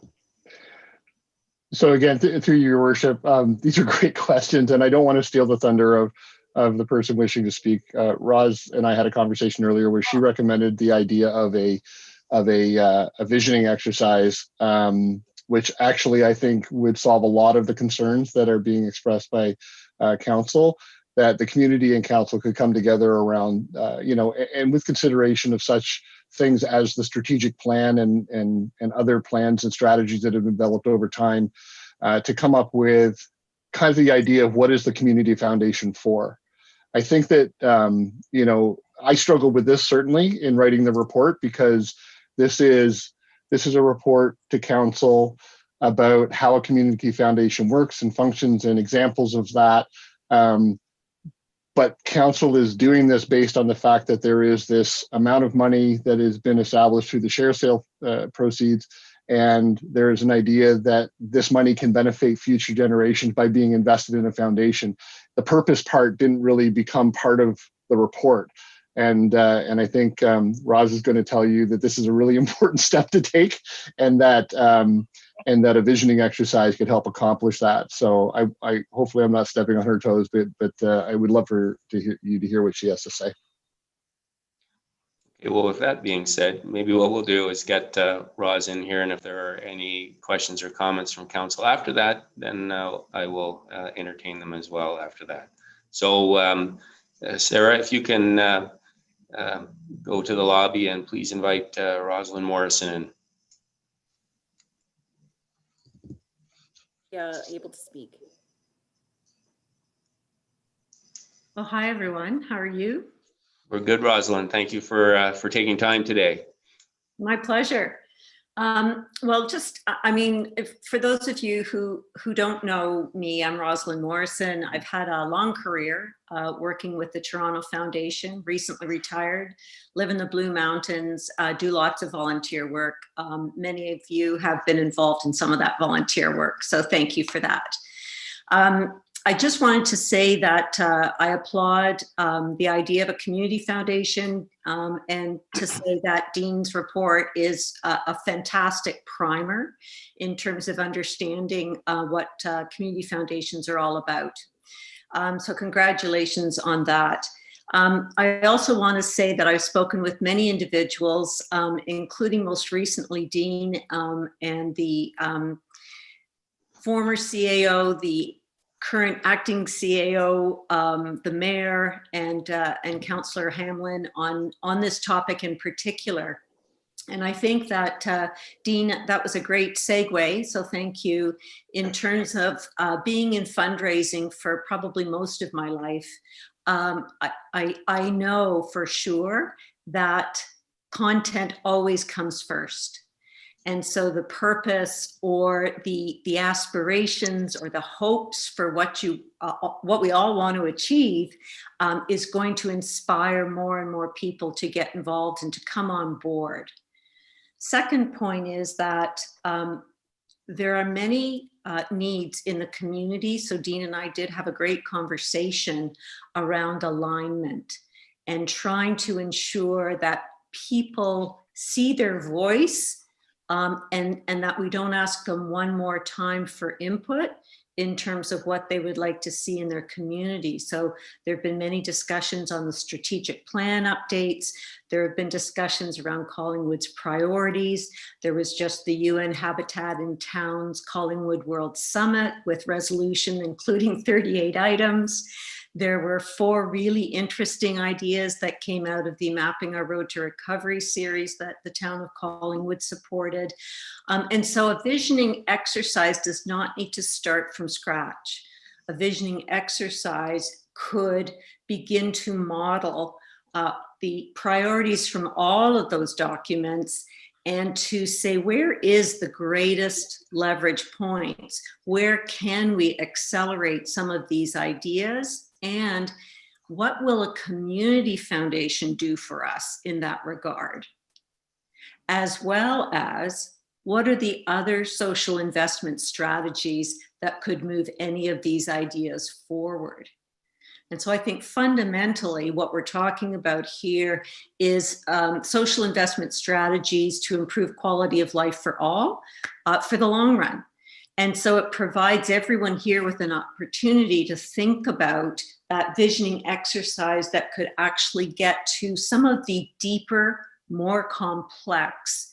So again, through Your Worship, these are great questions, and I don't want to steal the thunder of the person wishing to speak. Roz and I had a conversation earlier where she recommended the idea of a visioning exercise, which actually I think would solve a lot of the concerns that are being expressed by council, that the community and council could come together around, and with consideration of such things as the strategic plan and other plans and strategies that have developed over time, to come up with kind of the idea of what is the community foundation for. I think that, I struggled with this certainly in writing the report, because this is a report to council about how a community foundation works and functions and examples of that. But council is doing this based on the fact that there is this amount of money that has been established through the share sale proceeds. And there is an idea that this money can benefit future generations by being invested in a foundation. The purpose part didn't really become part of the report. And I think Roz is going to tell you that this is a really important step to take, and that a visioning exercise could help accomplish that. So I hopefully I'm not stepping on her toes, but I would love for you to hear what she has to say. Okay, well, with that being said, maybe what we'll do is get Roz in here, and if there are any questions or comments from council after that, then I will entertain them as well after that. So Sarah, if you can go to the lobby and please invite Rosalind Morrison in. Yeah, able to speak. Well, hi everyone. How are you? We're good, Rosalind. Thank you for taking time today. My pleasure. Well, for those of you who don't know me, I'm Rosalind Morrison. I've had a long career working with the Toronto Foundation, recently retired, live in the Blue Mountains, do lots of volunteer work. Many of you have been involved in some of that volunteer work, so thank you for that. I just wanted to say that I applaud the idea of a community foundation, and to say that Dean's report is a fantastic primer in terms of understanding what community foundations are all about. So congratulations on that. I also want to say that I've spoken with many individuals, including most recently Dean and the former CAO, the current acting CAO, the mayor, and Councillor Hamlin on this topic in particular. And I think that, Dean, that was a great segue, so thank you. In terms of being in fundraising for probably most of my life, I know for sure that content always comes first. And so the purpose or the aspirations or the hopes for what we all want to achieve is going to inspire more and more people to get involved and to come on board. Second point is that there are many needs in the community. So Dean and I did have a great conversation around alignment and trying to ensure that people see their voice and that we don't ask them one more time for input in terms of what they would like to see in their community. So there have been many discussions on the strategic plan updates. There have been discussions around Collingwood's priorities. There was just the UN Habitat in Towns Collingwood World Summit with resolution including 38 items. There were 4 really interesting ideas that came out of the Mapping Our Road to Recovery series that the town of Collingwood supported. And so a visioning exercise does not need to start from scratch. A visioning exercise could begin to model the priorities from all of those documents and to say, where is the greatest leverage points? Where can we accelerate some of these ideas? And what will a community foundation do for us in that regard? As well as, what are the other social investment strategies that could move any of these ideas forward? And so I think fundamentally what we're talking about here is social investment strategies to improve quality of life for all for the long run. And so it provides everyone here with an opportunity to think about that visioning exercise that could actually get to some of the deeper, more complex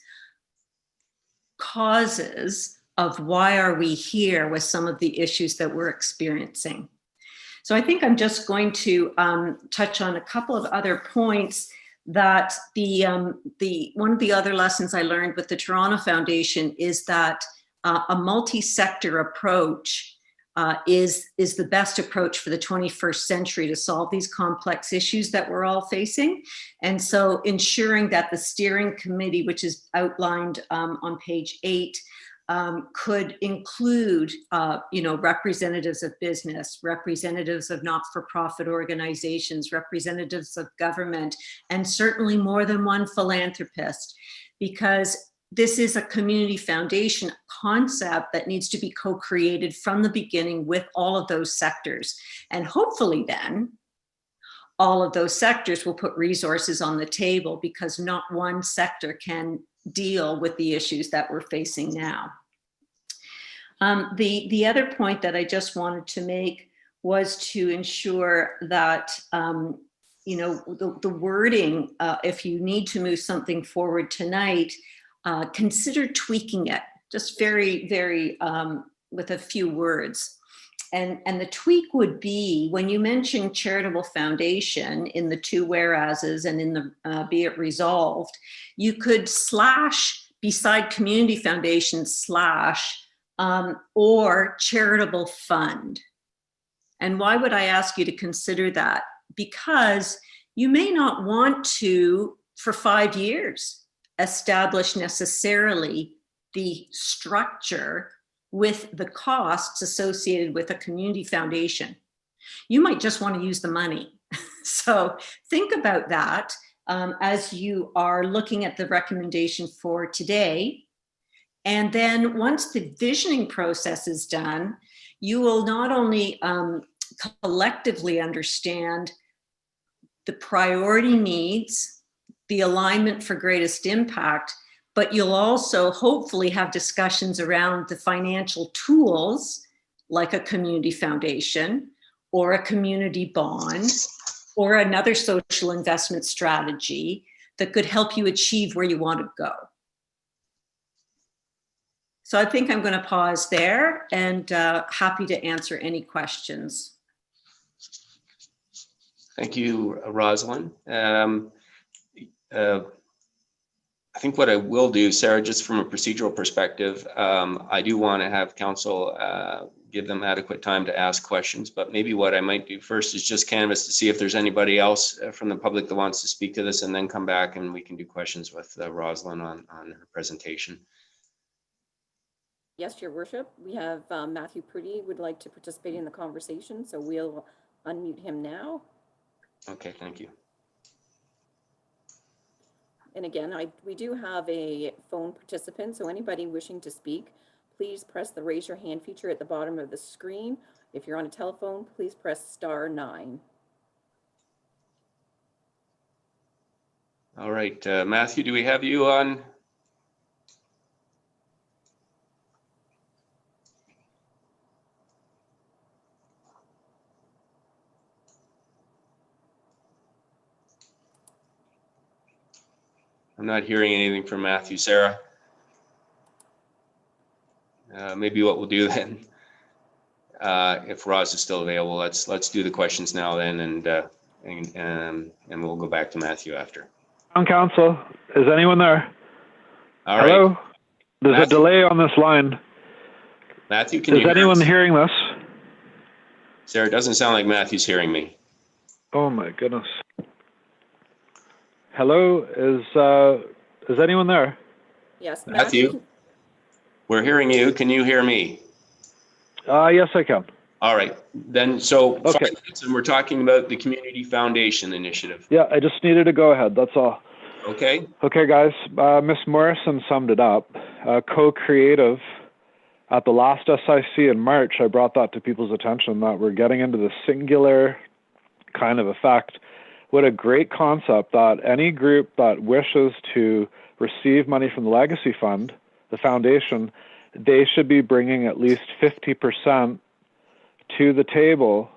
causes of why are we here with some of the issues that we're experiencing. So I think I'm just going to touch on a couple of other points that one of the other lessons I learned with the Toronto Foundation is that a multi-sector approach is the best approach for the 21st century to solve these complex issues that we're all facing. And so ensuring that the steering committee, which is outlined on page 8, could include, representatives of business, representatives of not-for-profit organizations, representatives of government, and certainly more than one philanthropist, because this is a community foundation concept that needs to be co-created from the beginning with all of those sectors. And hopefully then, all of those sectors will put resources on the table because not one sector can deal with the issues that we're facing now. The other point that I just wanted to make was to ensure that, the wording, if you need to move something forward tonight, consider tweaking it, just very, very, with a few words. And the tweak would be, when you mention charitable foundation in the 2 whereases and in the be it resolved, you could slash beside community foundation slash or charitable fund. And why would I ask you to consider that? Because you may not want to, for 5 years, establish necessarily the structure with the costs associated with a community foundation. You might just want to use the money. So think about that as you are looking at the recommendation for today. And then once the visioning process is done, you will not only collectively understand the priority needs, the alignment for greatest impact, but you'll also hopefully have discussions around the financial tools like a community foundation or a community bond or another social investment strategy that could help you achieve where you want to go. So I think I'm going to pause there and happy to answer any questions. Thank you, Rosalind. I think what I will do, Sarah, just from a procedural perspective, I do want to have council give them adequate time to ask questions, but maybe what I might do first is just canvass to see if there's anybody else from the public that wants to speak to this, and then come back and we can do questions with Rosalind on her presentation. Yes, Your Worship. We have Matthew Prudy would like to participate in the conversation, so we'll unmute him now. Okay, thank you. And again, we do have a phone participant, so anybody wishing to speak, please press the raise your hand feature at the bottom of the screen. If you're on a telephone, please press *9. All right, Matthew, do we have you on? I'm not hearing anything from Matthew. Sarah? Maybe what we'll do then, if Roz is still available, let's do the questions now then, and we'll go back to Matthew after. On council, is anyone there? All right. Hello? There's Matthew? a delay on this line. Matthew, can you Is hear anyone us? hearing this? Sarah, it doesn't sound like Matthew's hearing me. Oh my goodness. Hello, is anyone there? Yes, Matthew, we're hearing you. Can you hear me? Yes, I can. All right, then, so Okay. 5 minutes and we're talking about the Community Foundation Initiative. Yeah, I just needed to go ahead, that's all. Okay, Okay, guys, Miss Morrison summed it up. Co-creative. At the last SIC in March, I brought that to people's attention that we're getting into the singular kind of effect. What a great concept that any group that wishes to receive money from the Legacy Fund, the foundation, they should be bringing at least 50% to the table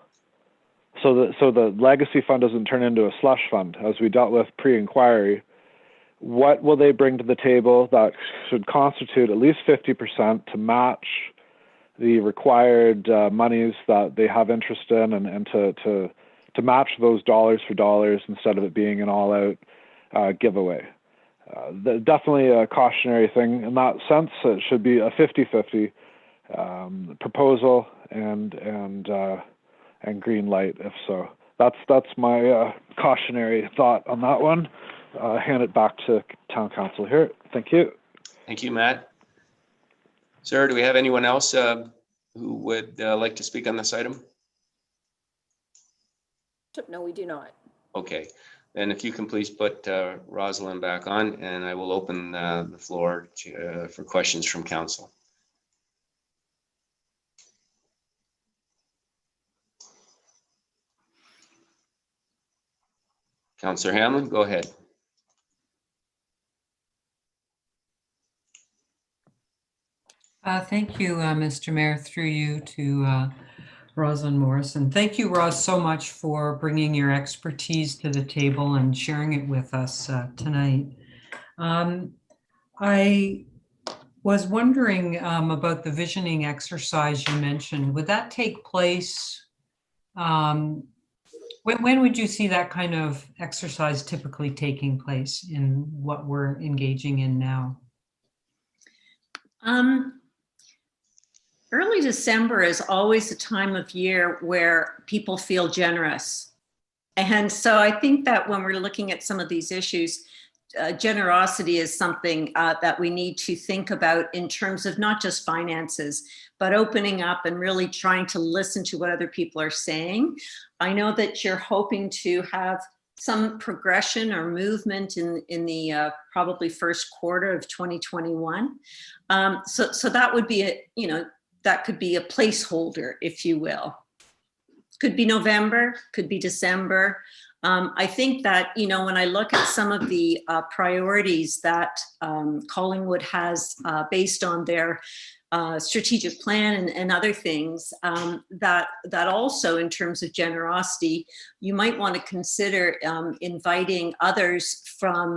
so the Legacy Fund doesn't turn into a slush fund, as we dealt with pre-inquiry. What will they bring to the table that should constitute at least 50% to match the required monies that they have interest in, and to match those dollars for dollars instead of it being an all-out giveaway. Definitely a cautionary thing in that sense. It should be a 50-50 proposal and green light if so. That's my cautionary thought on that one. Hand it back to Town Council here. Thank you. thank you, Matt. Sarah, do we have anyone else who would like to speak on this item? No, we do not. Okay, then if you can please put Rosalind back on, and I will open the floor for questions from council. Councillor Hamlin, go ahead. Thank you, Mr. Mayor, through you to Rosalind Morrison. Thank you, Roz, so much for bringing your expertise to the table and sharing it with us tonight. I was wondering about the visioning exercise you mentioned. Would that take place? When would you see that kind of exercise typically taking place in what we're engaging in now? Early December is always a time of year where people feel generous. And so I think that when we're looking at some of these issues, generosity is something that we need to think about in terms of not just finances, but opening up and really trying to listen to what other people are saying. I know that you're hoping to have some progression or movement in the probably first quarter of 2021. So that would be that could be a placeholder, if you will. Could be November, could be December. I think that, when I look at some of the priorities that Collingwood has based on their strategic plan and other things, that also in terms of generosity, you might want to consider inviting others from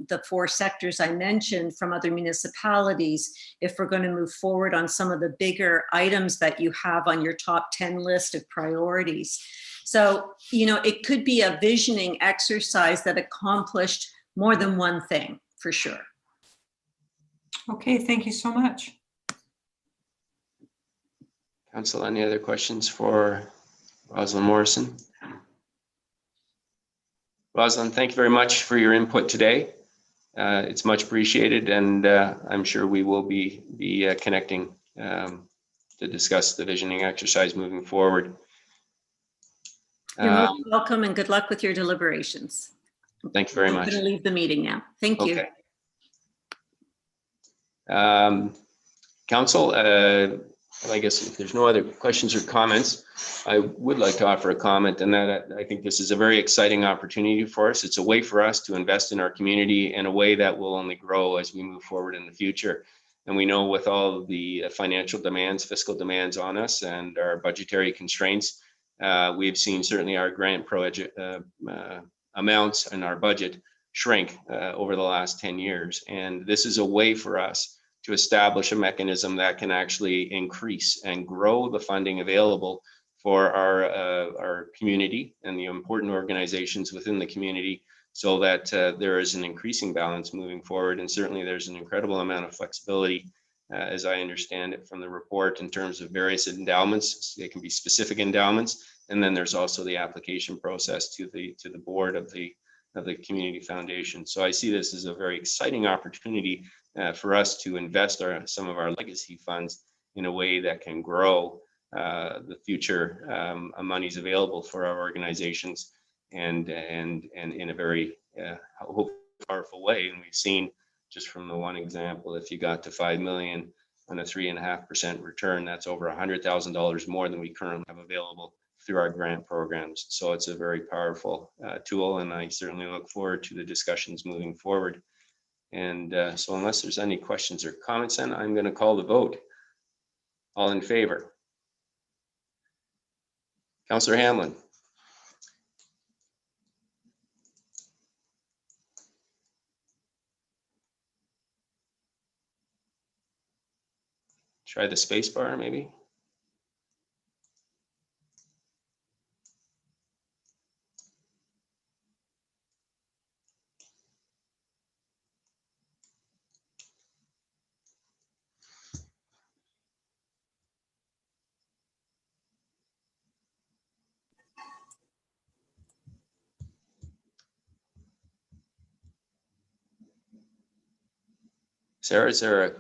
the 4 sectors I mentioned, from other municipalities, if we're going to move forward on some of the bigger items that you have on your top 10 list of priorities. So, it could be a visioning exercise that accomplished more than one thing, for sure. Okay, thank you so much. Council, any other questions for Rosalind Morrison? Rosalind, thank you very much for your input today. It's much appreciated, and I'm sure we will be connecting to discuss the visioning exercise moving forward. You're most welcome, and good luck with your deliberations. Thank you very much. I'm going to leave the meeting now. Thank you. Okay. Council, I guess if there's no other questions or comments, I would like to offer a comment, and that I think this is a very exciting opportunity for us. It's a way for us to invest in our community in a way that will only grow as we move forward in the future. And we know with all the financial demands, fiscal demands on us and our budgetary constraints, we've seen certainly our grant project amounts and our budget shrink over the last 10 years. And this is a way for us to establish a mechanism that can actually increase and grow the funding available for our community and the important organizations within the community, so that there is an increasing balance moving forward. And certainly there's an incredible amount of flexibility, as I understand it from the report, in terms of various endowments. They can be specific endowments, and then there's also the application process to the board of the community foundation. So I see this as a very exciting opportunity for us to invest some of our legacy funds in a way that can grow the future monies available for our organizations, and in a very hopefully powerful way. And we've seen, just from the one example, if you got to 5 million on a 3.5% return, that's over $100,000 more than we currently have available through our grant programs. So it's a very powerful tool, and I certainly look forward to the discussions moving forward. And so unless there's any questions or comments, then I'm going to call the vote. All in favor? Councillor Hamlin. Try the space bar, maybe. Sarah, is there a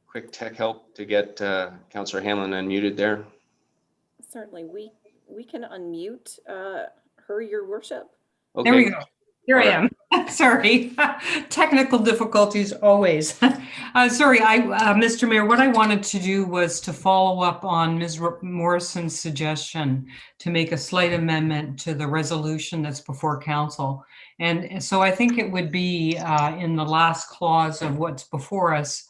quick tech help to get Councillor Hamlin unmuted there? Certainly, we can unmute her, your worship. Okay. There we go. Here I am. Sorry, technical difficulties always. Sorry, Mr. Mayor, what I wanted to do was to follow up on Ms. Morrison's suggestion to make a slight amendment to the resolution that's before council. And so I think it would be in the last clause of what's before us,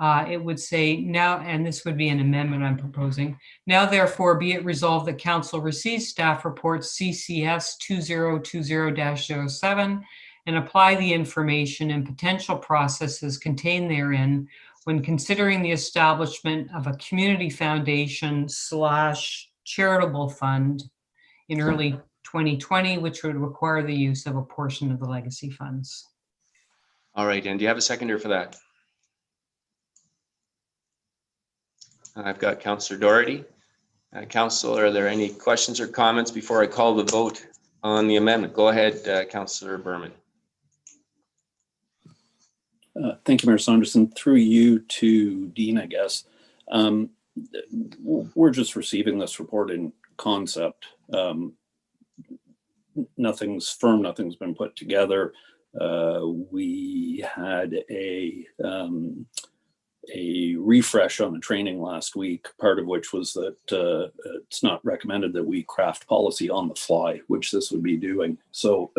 it would say now, and this would be an amendment I'm proposing, now therefore be it resolved that council receives staff reports CCS 2020-07 and apply the information and potential processes contained therein when considering the establishment of a community foundation / charitable fund in early 2020, which would require the use of a portion of the legacy funds. All right, and do you have a seconder for that? I've got Councillor Doherty. Council, are there any questions or comments before I call the vote on the amendment? Go ahead, Councillor Berman. Thank you, Mayor Saunderson. Through you to Dean, I guess. We're just receiving this report in concept. Nothing's firm, nothing's been put together. We had a refresh on the training last week, part of which was that it's not recommended that we craft policy on the fly, which this would be doing. So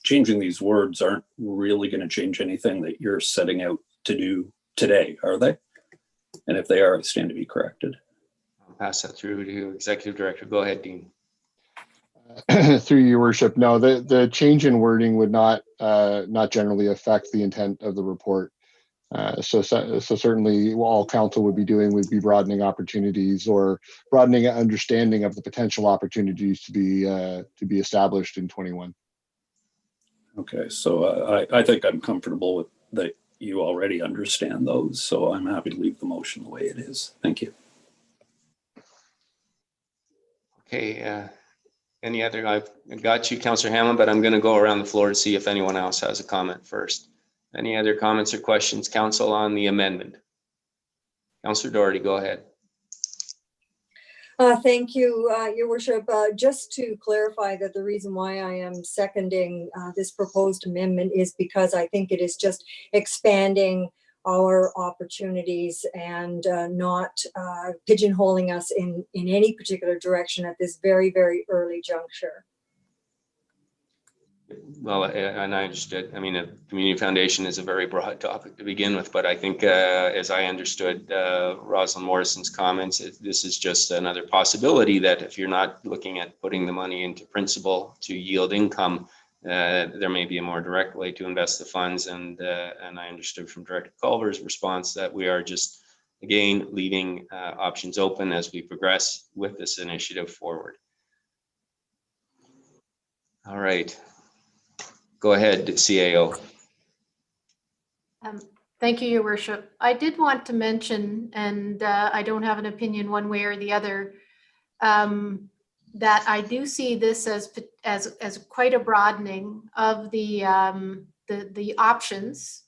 changing these words aren't really going to change anything that you're setting out to do today, are they? And if they are, I stand to be corrected. I'll pass that through to Executive Director. Go ahead, Dean. Through your worship, no, the change in wording would not generally affect the intent of the report. So certainly all council would be doing would be broadening opportunities or broadening understanding of the potential opportunities to be established in 21. Okay, so I think I'm comfortable with that. You already understand those, so I'm happy to leave the motion the way it is. Thank you. Okay, Any other, I've got you, Councillor Hamlin, but I'm going to go around the floor to see if anyone else has a comment first. Any other comments or questions, Council, on the amendment? Councillor Doherty, go ahead. Thank you, Your Worship. Just to clarify that the reason why I am seconding this proposed amendment is because I think it is just expanding our opportunities and not pigeonholing us in any particular direction at this very, very early juncture. Well, and I understood. I mean, a community foundation is a very broad topic to begin with, but I think, as I understood Rosalind Morrison's comments, this is just another possibility that if you're not looking at putting the money into principal to yield income, there may be a more direct way to invest the funds. And I understood from Director Culver's response that we are just, again, leaving options open as we progress with this initiative forward. All right. Go ahead, CAO. Thank you, Your Worship. I did want to mention, and I don't have an opinion one way or the other, that I do see this as quite a broadening of the options,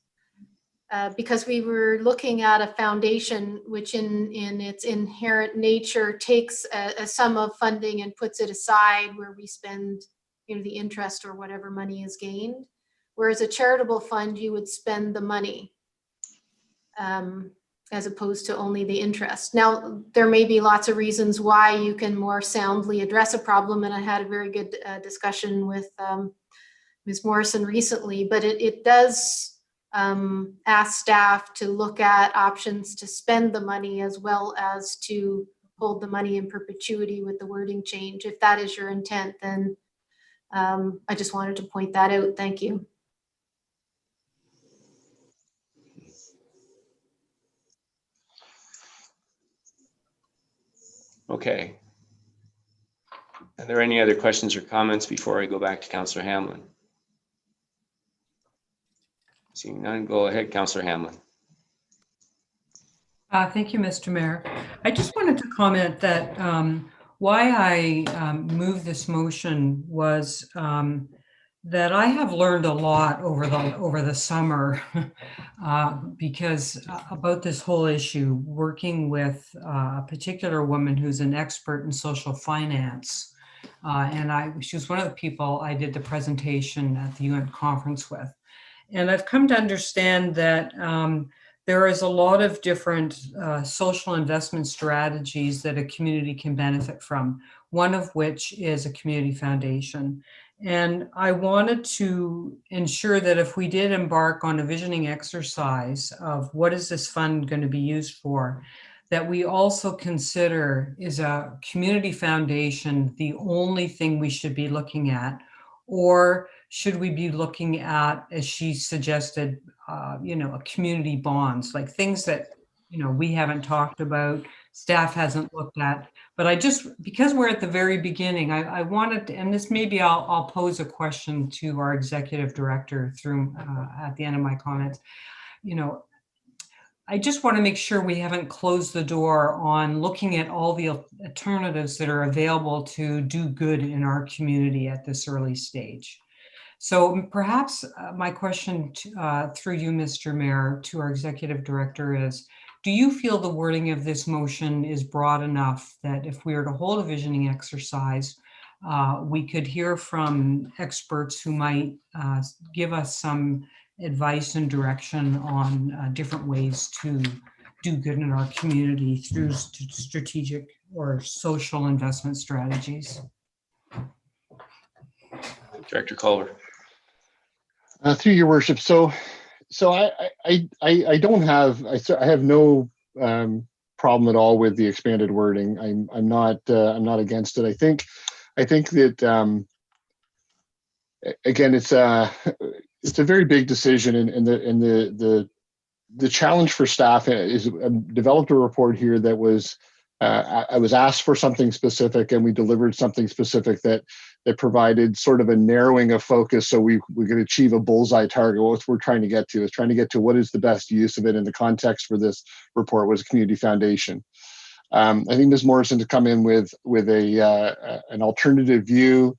because we were looking at a foundation which in its inherent nature takes a sum of funding and puts it aside where we spend the interest or whatever money is gained. Whereas a charitable fund, you would spend the money as opposed to only the interest. Now, there may be lots of reasons why you can more soundly address a problem, and I had a very good discussion with Ms. Morrison recently, but it does ask staff to look at options to spend the money as well as to hold the money in perpetuity with the wording change. If that is your intent, then I just wanted to point that out. Thank you. Okay. Are there any other questions or comments before I go back to Councillor Hamlin? Seeing none, go ahead, Councillor Hamlin. Thank you, Mr. Mayor. I just wanted to comment that why I moved this motion was that I have learned a lot over the summer because about this whole issue, working with a particular woman who's an expert in social finance. And she was one of the people I did the presentation at the UN conference with. And I've come to understand that there is a lot of different social investment strategies that a community can benefit from, one of which is a community foundation. And I wanted to ensure that if we did embark on a visioning exercise of what is this fund going to be used for, that we also consider, is a community foundation the only thing we should be looking at? Or should we be looking at, as she suggested, a community bonds, like things that, we haven't talked about, staff hasn't looked at. But because we're at the very beginning, I wanted to, and this maybe I'll pose a question to our executive director through at the end of my comments. I just want to make sure we haven't closed the door on looking at all the alternatives that are available to do good in our community at this early stage. So perhaps my question through you, Mr. Mayor, to our executive director is, do you feel the wording of this motion is broad enough that if we were to hold a visioning exercise, we could hear from experts who might give us some advice and direction on different ways to do good in our community through strategic or social investment strategies? Director Culver. Through your worship, so I don't have, I have no problem at all with the expanded wording. I'm not against it. I think that again, it's a very big decision, and the challenge for staff is developed a report here that was I was asked for something specific, and we delivered something specific that provided sort of a narrowing of focus, so we could achieve a bullseye target. What we're trying to get to what is the best use of it, in the context for this report was a community foundation. I think Ms. Morrison to come in with an alternative view.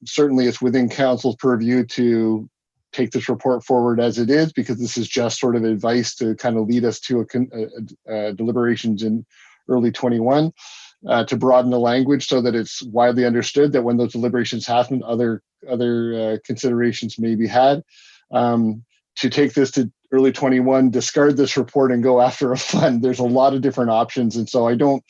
Certainly it's within council's purview to take this report forward as it is, because this is just sort of advice to kind of lead us to deliberations in early 21, to broaden the language so that it's widely understood that when those deliberations happen, other considerations may be had. To take this to early 21, discard this report and go after a fund. There's a lot of different options. And so I don't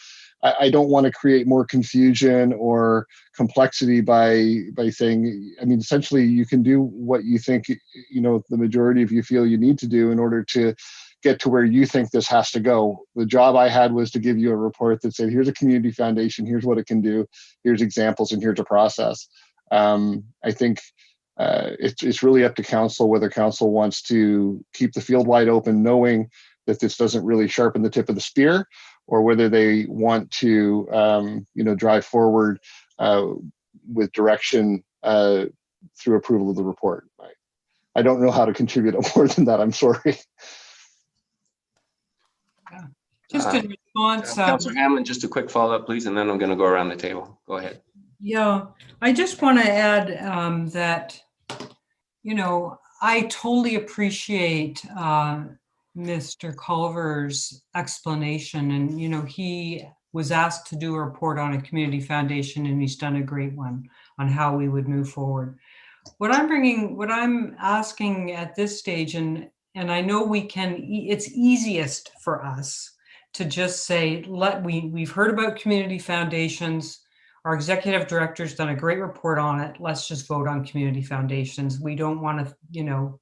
want to create more confusion or complexity by saying, I mean, essentially you can do what you think, the majority of you feel you need to do in order to get to where you think this has to go. The job I had was to give you a report that said, here's a community foundation, here's what it can do, here's examples, and here's a process. I think it's really up to council whether council wants to keep the field wide open, knowing that this doesn't really sharpen the tip of the spear, or whether they want to, drive forward with direction through approval of the report. I don't know how to contribute more than that. I'm sorry. Just in response, Councillor Hamlin, just a quick follow-up, please, and then I'm going to go around the table. Go ahead. Yeah, I just want to add that, I totally appreciate Mr. Culver's explanation, and he was asked to do a report on a community foundation, and he's done a great one on how we would move forward. What I'm asking at this stage, and I know it's easiest for us to just say, we've heard about community foundations. Our executive director's done a great report on it. Let's just vote on community foundations. We don't want to,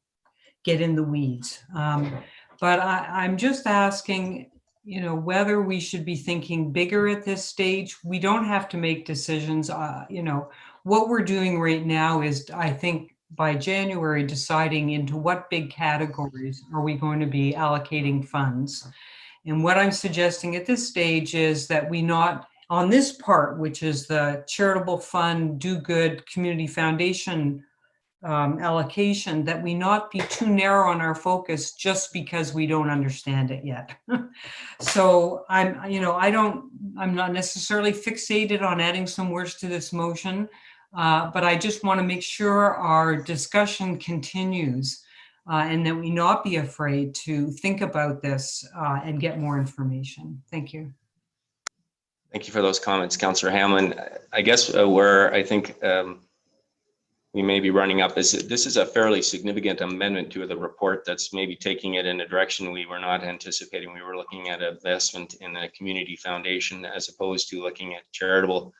get in the weeds. But I'm just asking, whether we should be thinking bigger at this stage. We don't have to make decisions. What we're doing right now is, I think, by January, deciding into what big categories are we going to be allocating funds. And what I'm suggesting at this stage is that we not, on this part, which is the charitable fund, do good community foundation allocation, that we not be too narrow on our focus just because we don't understand it yet. So I'm not necessarily fixated on adding some words to this motion, but I just want to make sure our discussion continues. And that we not be afraid to think about this and get more information. Thank you. Thank you for those comments, Councillor Hamlin. I guess where I think we may be running up is this is a fairly significant amendment to the report that's maybe taking it in a direction we were not anticipating. We were looking at investment in a community foundation as opposed to looking at charitable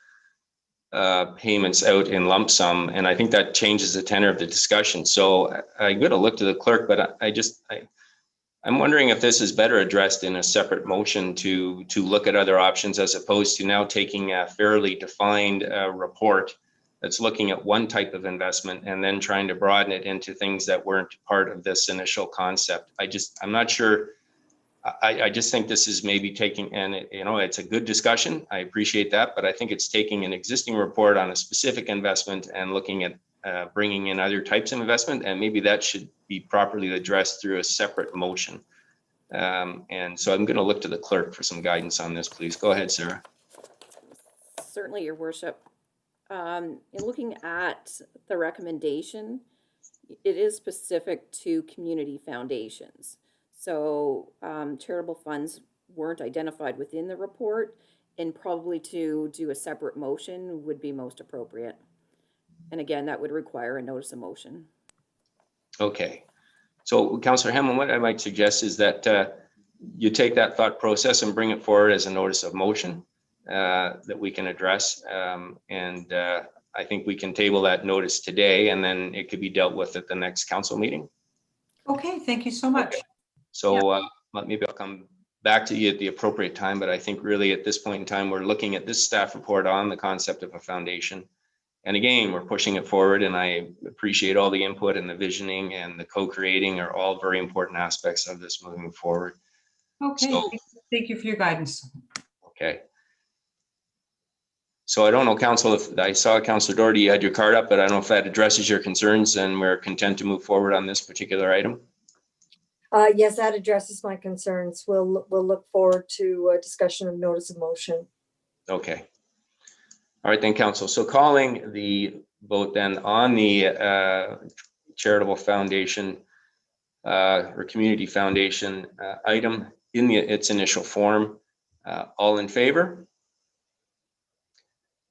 payments out in lump sum, and I think that changes the tenor of the discussion. So I'm going to look to the clerk, but I'm wondering if this is better addressed in a separate motion to look at other options, as opposed to now taking a fairly defined report that's looking at one type of investment and then trying to broaden it into things that weren't part of this initial concept. I'm not sure. I just think this is maybe taking, and it's a good discussion. I appreciate that, but I think it's taking an existing report on a specific investment and looking at bringing in other types of investment, and maybe that should be properly addressed through a separate motion. And so I'm going to look to the clerk for some guidance on this, please. Go ahead, Sarah. Certainly, Your Worship. In looking at the recommendation, it is specific to community foundations. So charitable funds weren't identified within the report, and probably to do a separate motion would be most appropriate. And again, that would require a notice of motion. Okay. So Councillor Hamlin, what I might suggest is that you take that thought process and bring it forward as a notice of motion that we can address. I think we can table that notice today, and then it could be dealt with at the next council meeting. Okay, thank you so much. Okay. So maybe I'll come back to you at the appropriate time, but I think really at this point in time, we're looking at this staff report on the concept of a foundation. And again, we're pushing it forward, and I appreciate all the input and the visioning and the co-creating are all very important aspects of this moving forward. Okay, so, thank you for your guidance. Okay. So I don't know, Council, if I saw Councillor Doherty, you had your card up, but I don't know if that addresses your concerns and we're content to move forward on this particular item. Yes, that addresses my concerns. We'll look forward to a discussion of notice of motion. Okay. All right then, council. So calling the vote then on the charitable foundation or community foundation item in its initial form. All in favor?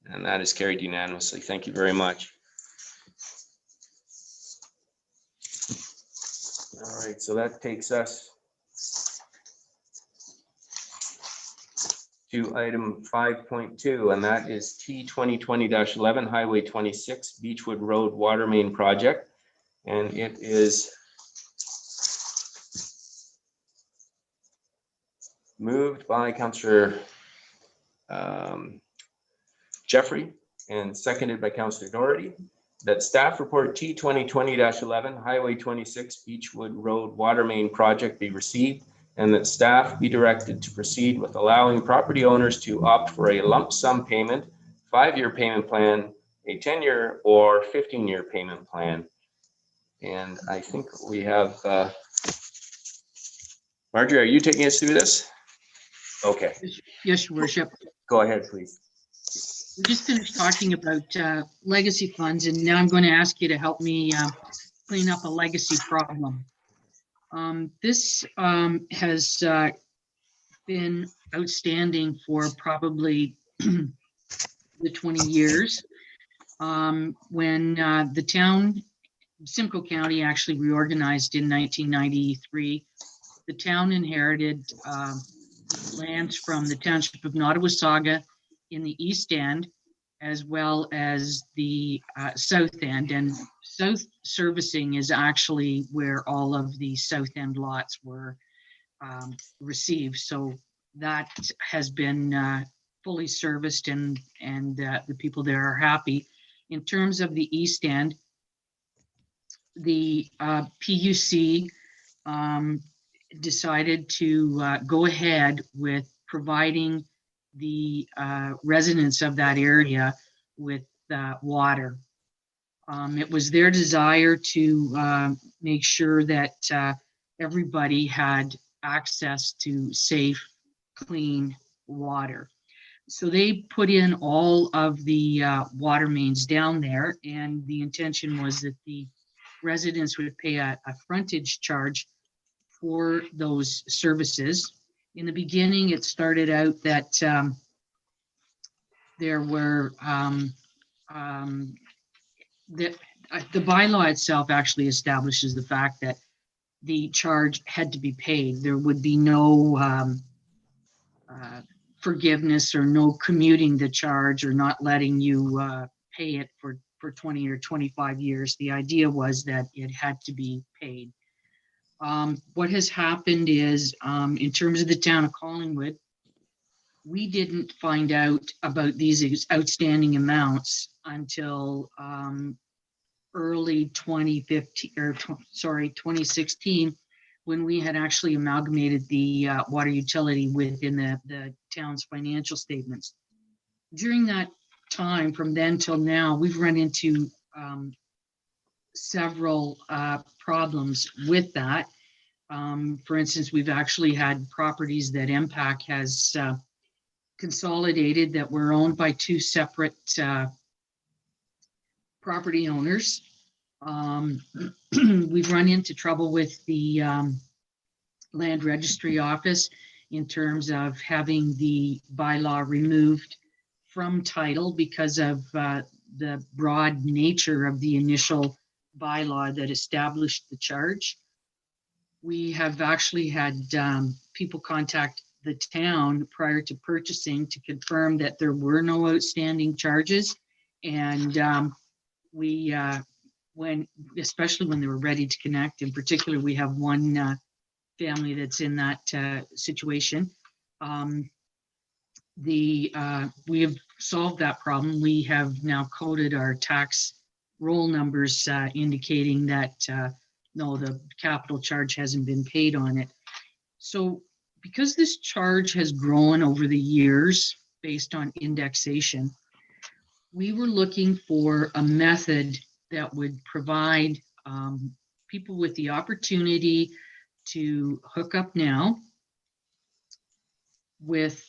And that is carried unanimously. Thank you very much. All right, so that takes us to item 5.2, and that is T 2020-11 Highway 26 Beachwood Road Water Main Project. And it is moved by Councillor Jeffrey and seconded by Councillor Doherty that staff report T 2020-11 Highway 26 Beachwood Road Water Main Project be received, and that staff be directed to proceed with allowing property owners to opt for a lump sum payment, 5-year payment plan, a 10-year or 15-year payment plan. And I think we have, Marjorie, are you taking us through this? Okay. Yes, Your Worship. Go ahead, please. We just finished talking about legacy funds, and now I'm going to ask you to help me clean up a legacy problem. This has been outstanding for probably the 20 years. When the town, Simcoe County, actually reorganized in 1993, the town inherited lands from the Township of Nottawasaga in the east end, as well as the south end. And south servicing is actually where all of the south end lots were received. So that has been fully serviced, and the people there are happy. In terms of the east end, the PUC decided to go ahead with providing the residents of that area with water. It was their desire to make sure that everybody had access to safe, clean water. So they put in all of the water mains down there, and the intention was that the residents would pay a frontage charge for those services. In the beginning, it started out that there were the bylaw itself actually establishes the fact that the charge had to be paid. There would be no forgiveness or no commuting the charge or not letting you pay it for 20 or 25 years. The idea was that it had to be paid. What has happened is, in terms of the town of Collingwood, we didn't find out about these outstanding amounts until early 2016, when we had actually amalgamated the water utility within the town's financial statements. During that time, from then till now, we've run into several problems with that. For instance, we've actually had properties that MPAC has consolidated that were owned by two separate property owners. We've run into trouble with the land registry office in terms of having the bylaw removed from title because of the broad nature of the initial bylaw that established the charge. We have actually had people contact the town prior to purchasing to confirm that there were no outstanding charges. And especially when they were ready to connect, in particular, we have one family that's in that situation. We have solved that problem. We have now coded our tax roll numbers indicating that no, the capital charge hasn't been paid on it. So because this charge has grown over the years based on indexation, we were looking for a method that would provide people with the opportunity to hook up now with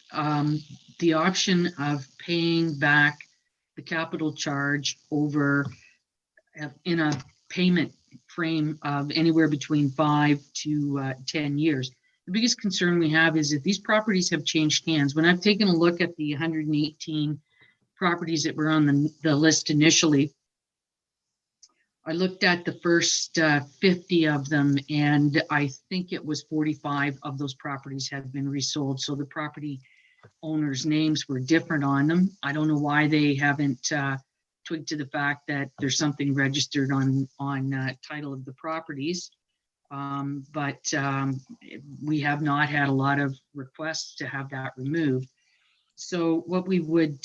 the option of paying back the capital charge over in a payment frame of anywhere between 5 to 10 years. The biggest concern we have is that these properties have changed hands. When I've taken a look at the 118 properties that were on the list initially, I looked at the first 50 of them, and I think it was 45 of those properties had been resold. So the property owners' names were different on them. I don't know why they haven't twigged to the fact that there's something registered on title of the properties. But we have not had a lot of requests to have that removed. So what we would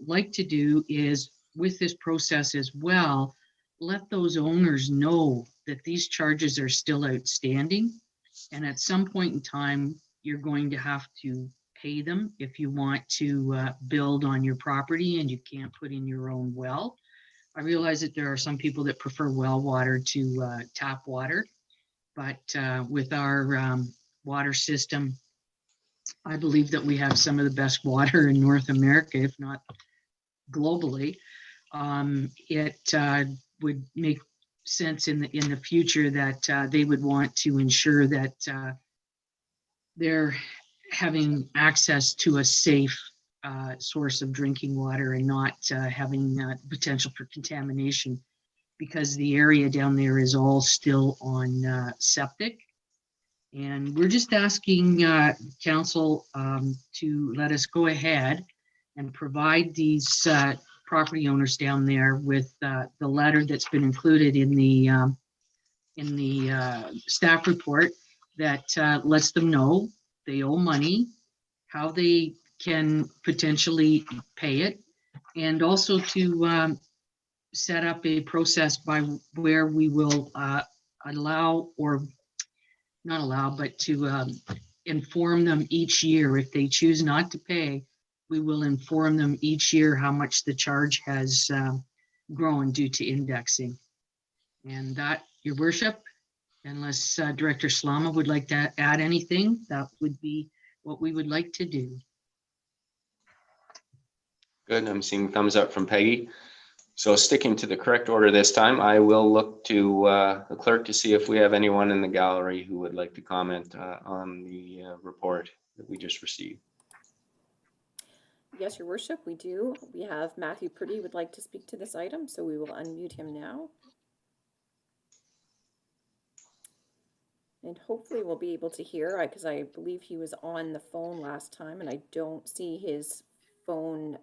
like to do is, with this process as well, let those owners know that these charges are still outstanding. And at some point in time, you're going to have to pay them if you want to build on your property and you can't put in your own well. I realize that there are some people that prefer well water to tap water, but with our water system, I believe that we have some of the best water in North America, if not globally. It would make sense in the future that they would want to ensure that they're having access to a safe source of drinking water and not having potential for contamination, because the area down there is all still on septic. And we're just asking council to let us go ahead and provide these property owners down there with the letter that's been included in the staff report that lets them know they owe money, how they can potentially pay it, and also to set up a process by where we will allow, or not allow, but to inform them each year. If they choose not to pay, we will inform them each year how much the charge has grown due to indexing. And that, Your Worship, unless Director Slama would like to add anything, that would be what we would like to do. Good. I'm seeing thumbs up from Peggy. So sticking to the correct order this time, I will look to the clerk to see if we have anyone in the gallery who would like to comment on the report that we just received. Yes, Your Worship, we do. We have Matthew Purdy would like to speak to this item, so we will unmute him now. And hopefully we'll be able to hear, because I believe he was on the phone last time and I don't see his phone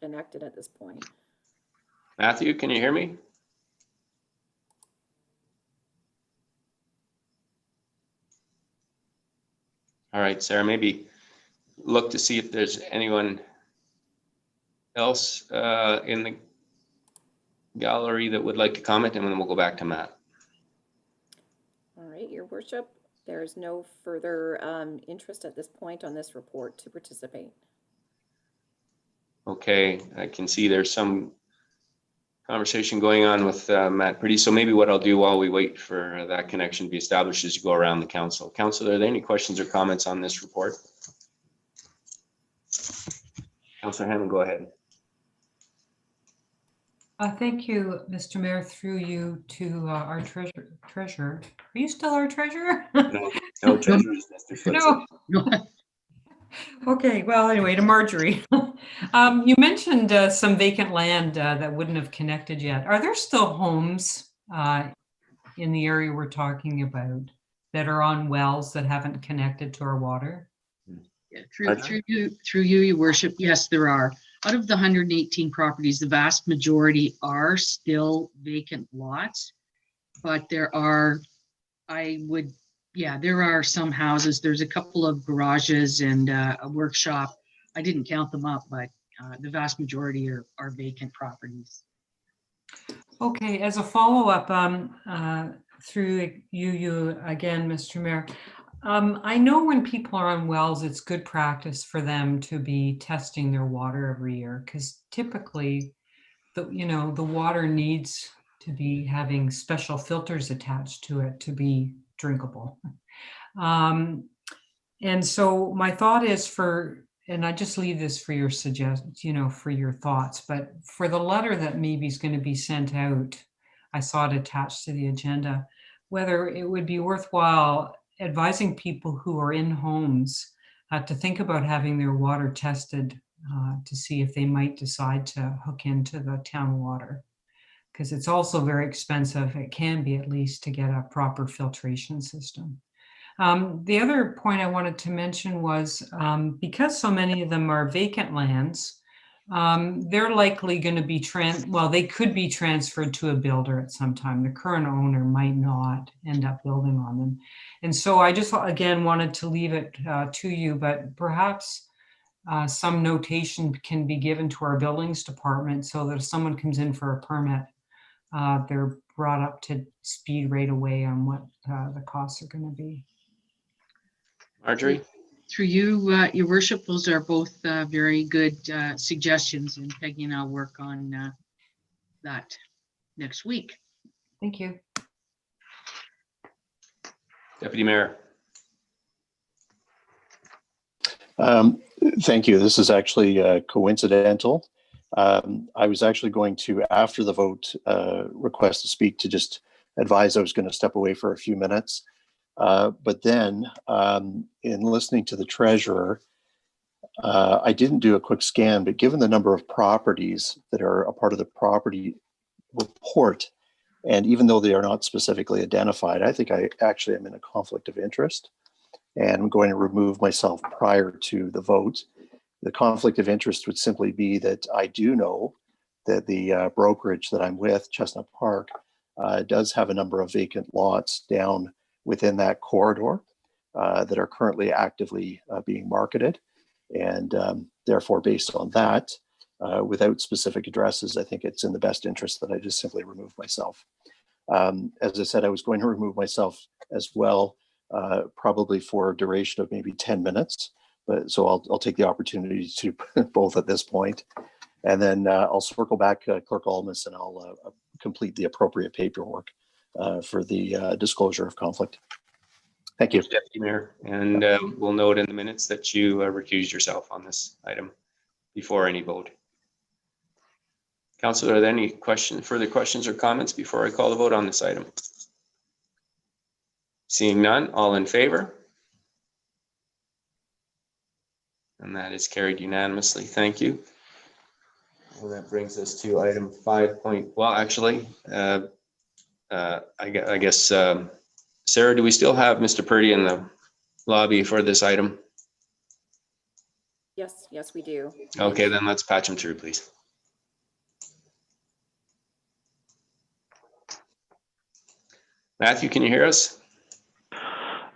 connected at this point. Matthew, can you hear me? All right, Sarah, maybe look to see if there's anyone else in the gallery that would like to comment, and then we'll go back to Matt. All right, Your Worship, there's no further interest at this point on this report to participate. Okay, I can see there's some conversation going on with Matt Purdy. So maybe what I'll do while we wait for that connection to be established is go around the council. Council, are there any questions or comments on this report? Councillor Hammond, go ahead. Thank you, Mr. Mayor, through you to our treasurer. Are you still our treasurer? No treasurer is Mr. Foote. No. Okay, well, anyway, to Marjorie. You mentioned some vacant land that wouldn't have connected yet. Are there still homes in the area we're talking about that are on wells that haven't connected to our water? Yeah, through you, Your Worship, yes, there are. Out of the 118 properties, the vast majority are still vacant lots, but there are, there are some houses. There's a couple of garages and a workshop. I didn't count them up, but the vast majority are vacant properties. Okay, as a follow-up, through you again, Mr. Mayor, I know when people are on wells, it's good practice for them to be testing their water every year, because typically, the water needs to be having special filters attached to it to be drinkable. And so my thought is and I just leave this for your for your thoughts, but for the letter that maybe is going to be sent out, I saw it attached to the agenda, whether it would be worthwhile advising people who are in homes to think about having their water tested to see if they might decide to hook into the town water. Because it's also very expensive, it can be at least, to get a proper filtration system. The other point I wanted to mention was because so many of them are vacant lands, they're likely going to be they could be transferred to a builder at some time. The current owner might not end up building on them. And so I just, again, wanted to leave it to you, but perhaps some notation can be given to our buildings department so that if someone comes in for a permit, they're brought up to speed right away on what the costs are going to be. Marjorie? Through you, Your Worship, those are both very good suggestions, and Peggy and I'll work on that next week. Thank you. Deputy Mayor. Thank you. This is actually coincidental. I was actually going to, after the vote, request to speak to just advise I was going to step away for a few minutes. But then in listening to the treasurer, I didn't do a quick scan, but given the number of properties that are a part of the property report, and even though they are not specifically identified, I think I actually am in a conflict of interest, and I'm going to remove myself prior to the vote. The conflict of interest would simply be that I do know that the brokerage that I'm with, Chestnut Park, does have a number of vacant lots down within that corridor that are currently actively being marketed. And therefore, based on that, without specific addresses, I think it's in the best interest that I just simply remove myself. As I said, I was going to remove myself as well, probably for a duration of maybe 10 minutes. But so I'll take the opportunity to both at this point. And then I'll circle back, Clerk Almas, and I'll complete the appropriate paperwork for the disclosure of conflict. Thank you. Deputy Mayor. And we'll note in the minutes that you recused yourself on this item before any vote. Councilor, are there any further questions or comments before I call the vote on this item? Seeing none, all in favor? And that is carried unanimously. Thank you. Well, that brings us to item 5. Well, actually, I guess, Sarah, do we still have Mr. Purdy in the lobby for this item? Yes, we do. Okay, then let's patch him through, please. Matthew, can you hear us?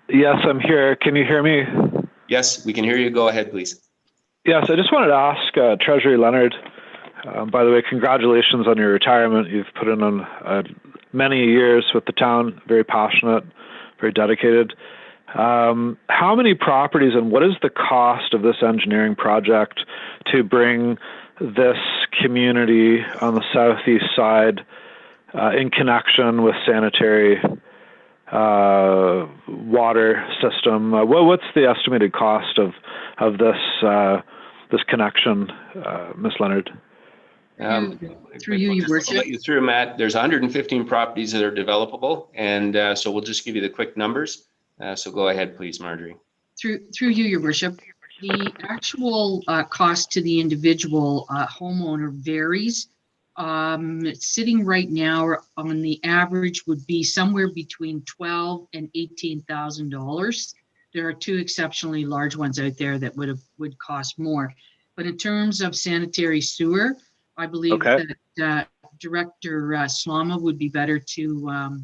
Yes, I'm here. Can you hear me? Yes, we can hear you. Go ahead, please. Yes, I just wanted to ask Treasury Leonard, by the way, congratulations on your retirement. You've put in on many years with the town, very passionate, very dedicated. How many properties and what is the cost of this engineering project to bring this community on the southeast side in connection with sanitary water system? What's the estimated cost of this connection, Ms. Leonard? Through you, Your Worship. I'll let you through, Matt. There's 115 properties that are developable, and so we'll just give you the quick numbers. So go ahead, please, Marjorie. Through you, Your Worship. The actual cost to the individual homeowner varies. It's sitting right now on the average would be somewhere between $12,000 and $18,000. There are two exceptionally large ones out there that would cost more. But in terms of sanitary sewer, I believe that Director Slama would be better to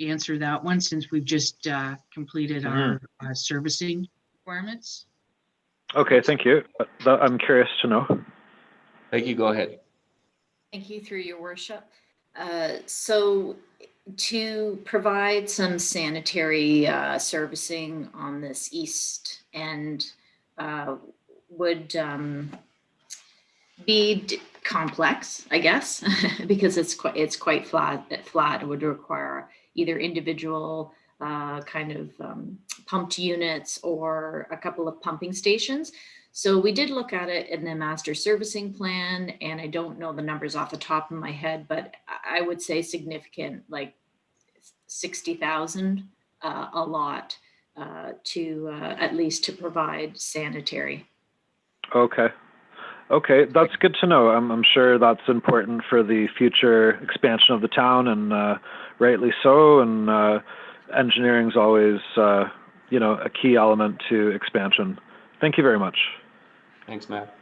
answer that one, since we've just completed our servicing requirements. Okay, thank you. I'm curious to know. Thank you. Go ahead. Thank you, through your worship. So to provide some sanitary servicing on this east end would be complex, I guess, because it's quite flat. It would require either individual kind of pumped units or a couple of pumping stations. So we did look at it in the master servicing plan, and I don't know the numbers off the top of my head, but I would say significant, like 60,000 a lot to at least to provide sanitary. Okay. Okay, that's good to know. I'm sure that's important for the future expansion of the town, and rightly so. And engineering is always, you know, a key element to expansion. Thank you very much. Thanks, Matt.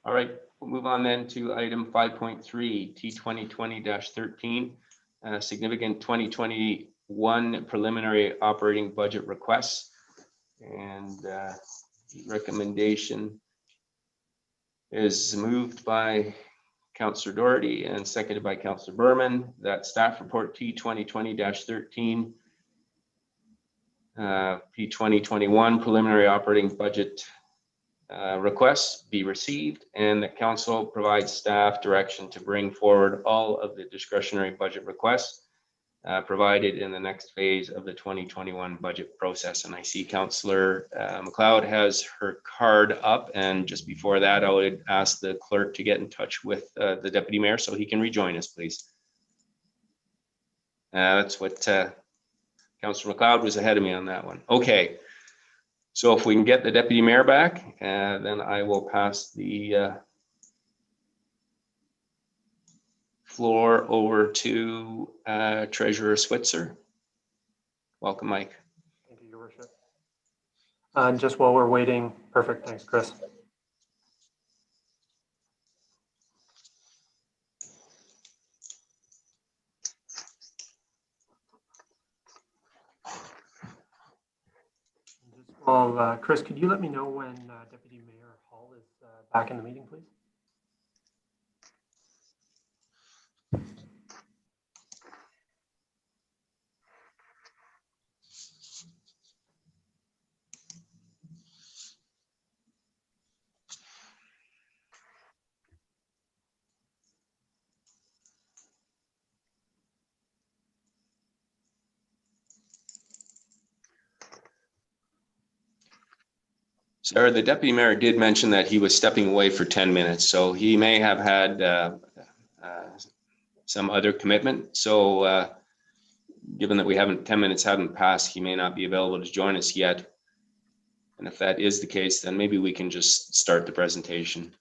All right, we'll move on then to item 5.3, T2020-13, significant 2021 preliminary operating budget requests. And recommendation is moved by Councillor Doherty and seconded by Councillor Berman that staff report T2020-13, P2021 preliminary operating budget requests be received, and that council provides staff direction to bring forward all of the discretionary budget requests provided in the next phase of the 2021 budget process. And I see Councillor McLeod has her card up, and just before that I would ask the clerk to get in touch with the deputy mayor so he can rejoin us, please. That's what Councillor McLeod was ahead of me on that one. Okay, so if we can get the deputy mayor back, then I will pass the floor over to Treasurer Switzer. Welcome, Mike. Thank you, Your Worship. And just while we're waiting, perfect, thanks, Chris. Well, Chris, could you let me know when Deputy Mayor Hall is back in the meeting, please? Sarah, the deputy mayor did mention that he was stepping away for 10 minutes, so he may have had some other commitment. So given that we haven't, 10 minutes haven't passed, he may not be available to join us yet. And if that is the case, then maybe we can just start the presentation.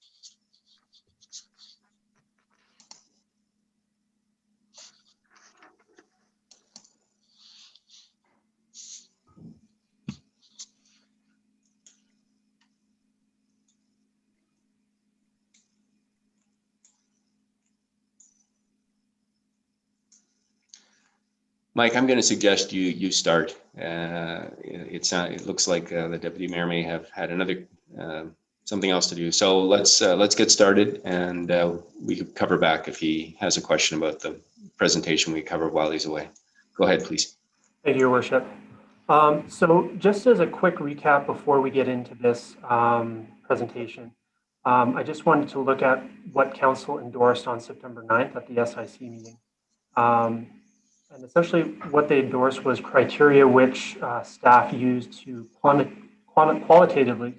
Mike, I'm going to suggest you start. It looks like the deputy mayor may have had another something else to do. So let's get started, and we can cover back if he has a question about the presentation we covered while he's away. Go ahead, please. Thank you, Your Worship. So just as a quick recap before we get into this presentation, I just wanted to look at what Council endorsed on September 9th at the SIC meeting. And essentially what they endorsed was criteria which staff used to qualitatively,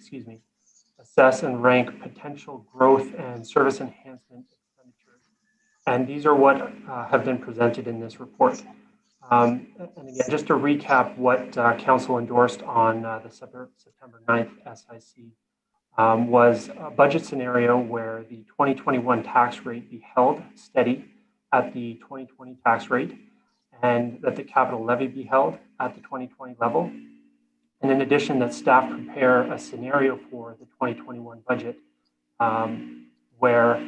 assess and rank potential growth and service enhancement expenditures. And these are what have been presented in this report. And again, just to recap what Council endorsed on the September 9th SIC was a budget scenario where the 2021 tax rate be held steady at the 2020 tax rate, and that the capital levy be held at the 2020 level. And in addition, that staff prepare a scenario for the 2021 budget where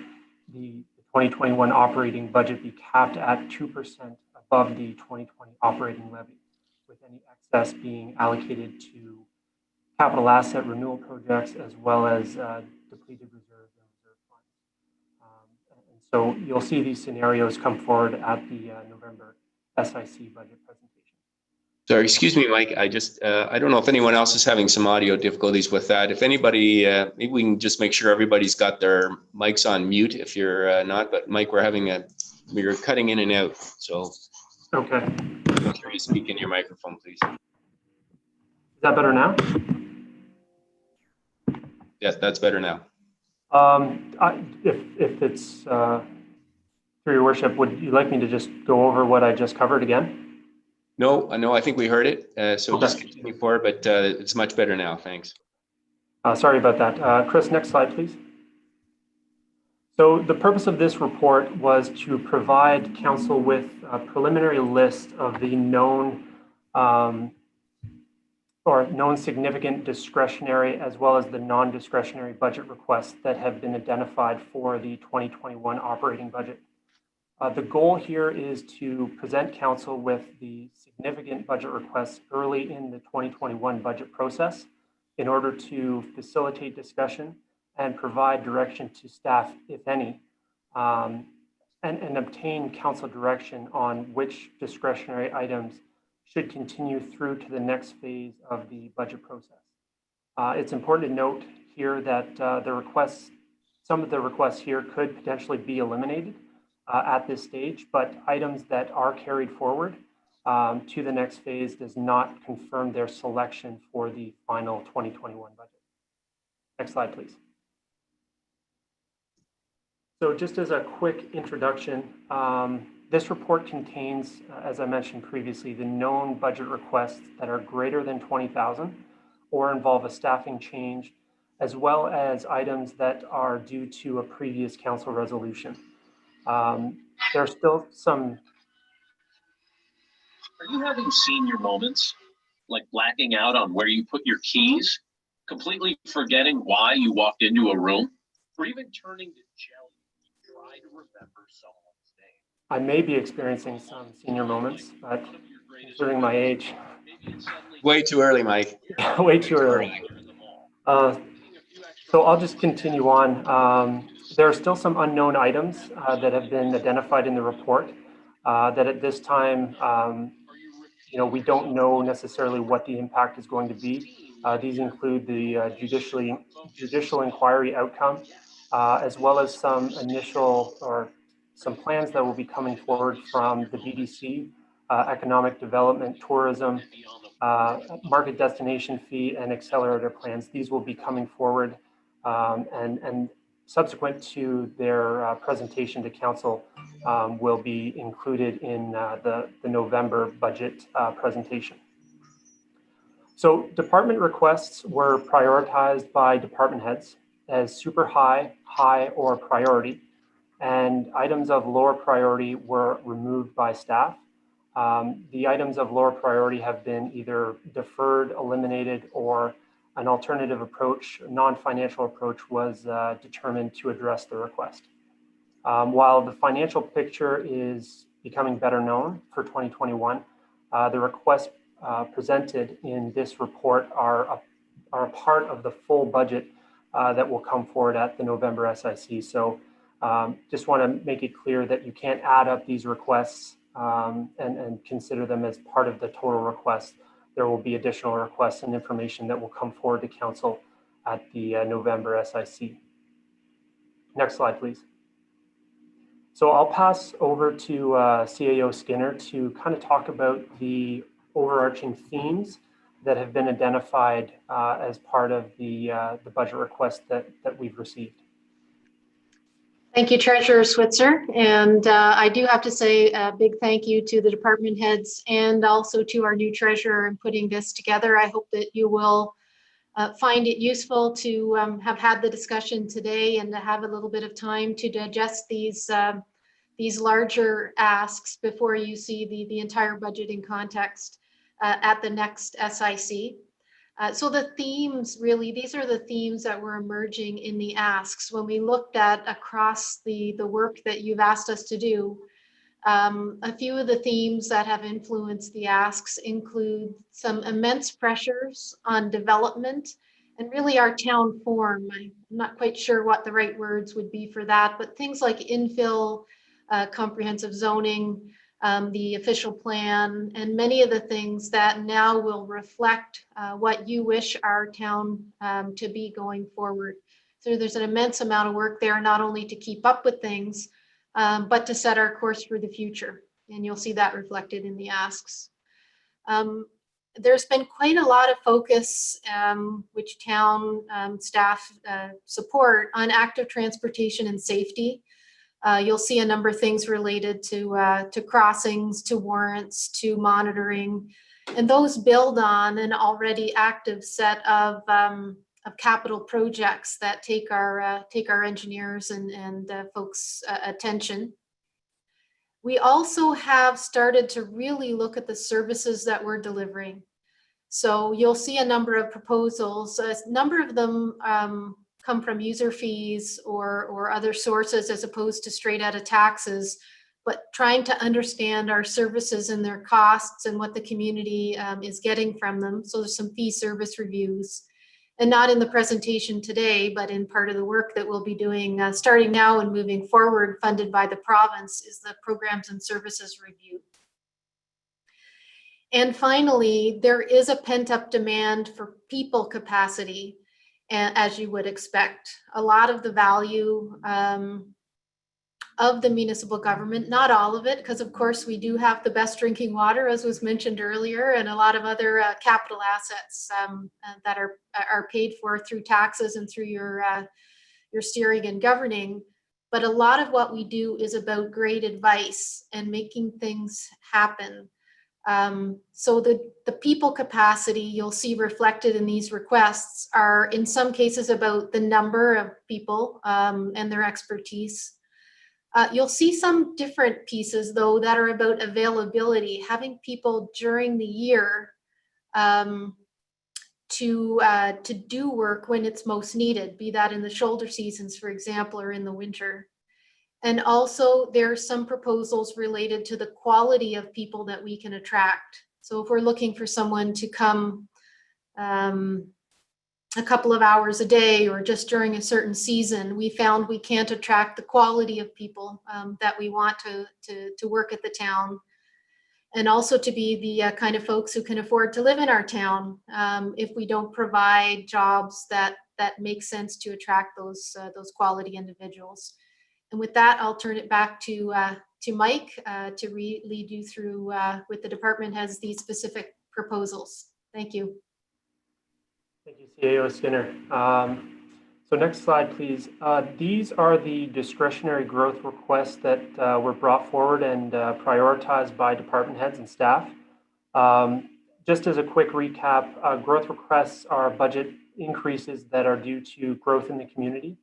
the 2021 operating budget be capped at 2% above the 2020 operating levy, with any excess being allocated to capital asset renewal projects as well as depleted reserves and reserve funds. And so you'll see these scenarios come forward at the November SIC budget presentation. Sorry, excuse me, Mike. I don't know if anyone else is having some audio difficulties with that. If anybody, maybe we can just make sure everybody's got their mics on mute if you're not. But Mike, we're cutting in and out. So. Okay. Secretary, speak in your microphone, please. Is that better now? Yes, that's better now. If it's through your worship, would you like me to just go over what I just covered again? No, I think we heard it. So Okay. just continue forward, but it's much better now. Thanks. Sorry about that. Chris, next slide, please. So the purpose of this report was to provide council with a preliminary list of the known significant discretionary as well as the non-discretionary budget requests that have been identified for the 2021 operating budget. The goal here is to present council with the significant budget requests early in the 2021 budget process in order to facilitate discussion and provide direction to staff, if any, and obtain council direction on which discretionary items should continue through to the next phase of the budget process. It's important to note here that some of the requests here could potentially be eliminated at this stage, but items that are carried forward to the next phase does not confirm their selection for the final 2021 budget. Next slide, please. So just as a quick introduction, this report contains, as I mentioned previously, the known budget requests that are greater than 20,000 or involve a staffing change, as well as items that are due to a previous council resolution. There are still some. Are you having senior moments, like blacking out on where you put your keys, completely forgetting why you walked into a room, or even turning to jelly when you try to remember someone's name? I may be experiencing some senior moments, but considering my age. Way too early, Mike. Way too early. So I'll just continue on. There are still some unknown items that have been identified in the report that at this time, we don't know necessarily what the impact is going to be. These include the judicial inquiry outcome, as well as some initial or some plans that will be coming forward from the BDC, economic development, tourism, market destination fee, and accelerator plans. These will be coming forward and subsequent to their presentation to council will be included in the November budget presentation. So department requests were prioritized by department heads as super high, high, or priority, and items of lower priority were removed by staff. The items of lower priority have been either deferred, eliminated, or an alternative approach, non-financial approach, was determined to address the request. While the financial picture is becoming better known for 2021, the requests presented in this report are a part of the full budget that will come forward at the November SIC. So just want to make it clear that you can't add up these requests and consider them as part of the total request. There will be additional requests and information that will come forward to council at the November SIC. Next slide, please. So I'll pass over to CAO Skinner to kind of talk about the overarching themes that have been identified as part of the budget request that we've received. Thank you, Treasurer Switzer. And I do have to say a big thank you to the department heads and also to our new treasurer in putting this together. I hope that you will find it useful to have had the discussion today and to have a little bit of time to digest these larger asks before you see the entire budget in context at the next SIC. So the themes, really, these are the themes that were emerging in the asks. When we looked at across the work that you've asked us to do, a few of the themes that have influenced the asks include some immense pressures on development and really our town form. I'm not quite sure what the right words would be for that, but things like infill, comprehensive zoning, the official plan, and many of the things that now will reflect what you wish our town to be going forward. So there's an immense amount of work there, not only to keep up with things, but to set our course for the future. and you'll see that reflected in the asks. There's been quite a lot of focus, which town staff support, on active transportation and safety. You'll see a number of things related to crossings, to warrants, to monitoring, and those build on an already active set of capital projects that take our engineers and folks' attention. We also have started to really look at the services that we're delivering. So you'll see a number of proposals. A number of them come from user fees or other sources as opposed to straight out of taxes, but trying to understand our services and their costs and what the community is getting from them. So there's some fee service reviews. And not in the presentation today, but in part of the work that we'll be doing starting now and moving forward, funded by the province, is the programs and services review. And finally, there is a pent-up demand for people capacity, as you would expect. A lot of the value of the municipal government, not all of it, because of course we do have the best drinking water, as was mentioned earlier, and a lot of other capital assets that are paid for through taxes and through your steering and governing. But a lot of what we do is about great advice and making things happen. So the people capacity you'll see reflected in these requests are in some cases about the number of people and their expertise. You'll see some different pieces, though, that are about availability, having people during the year to do work when it's most needed, be that in the shoulder seasons, for example, or in the winter. And also there are some proposals related to the quality of people that we can attract. So if we're looking for someone to come a couple of hours a day or just during a certain season, we found we can't attract the quality of people that we want to work at the town, and also to be the kind of folks who can afford to live in our town if we don't provide jobs that make sense to attract those quality individuals. And with that, I'll turn it back to Mike to lead you through with the department heads these specific proposals. Thank you. Thank you, CAO Skinner. So next slide, please. These are the discretionary growth requests that were brought forward and prioritized by department heads and staff. Just as a quick recap, growth requests are budget increases that are due to growth in the community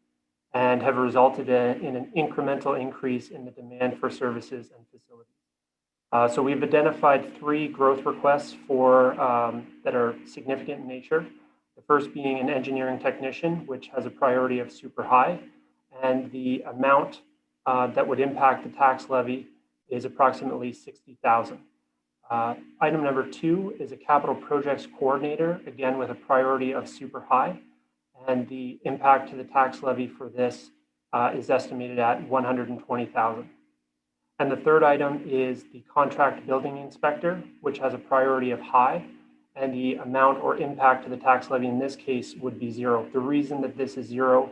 and have resulted in an incremental increase in the demand for services and facilities. So we've identified 3 growth requests for that are significant in nature. The first being an engineering technician, which has a priority of super high, and the amount that would impact the tax levy is approximately $60,000. Item number 2 is a capital projects coordinator, again with a priority of super high, and the impact to the tax levy for this is estimated at $120,000. And the third item is the contract building inspector, which has a priority of high, and the amount or impact to the tax levy in this case would be 0. The reason that this is 0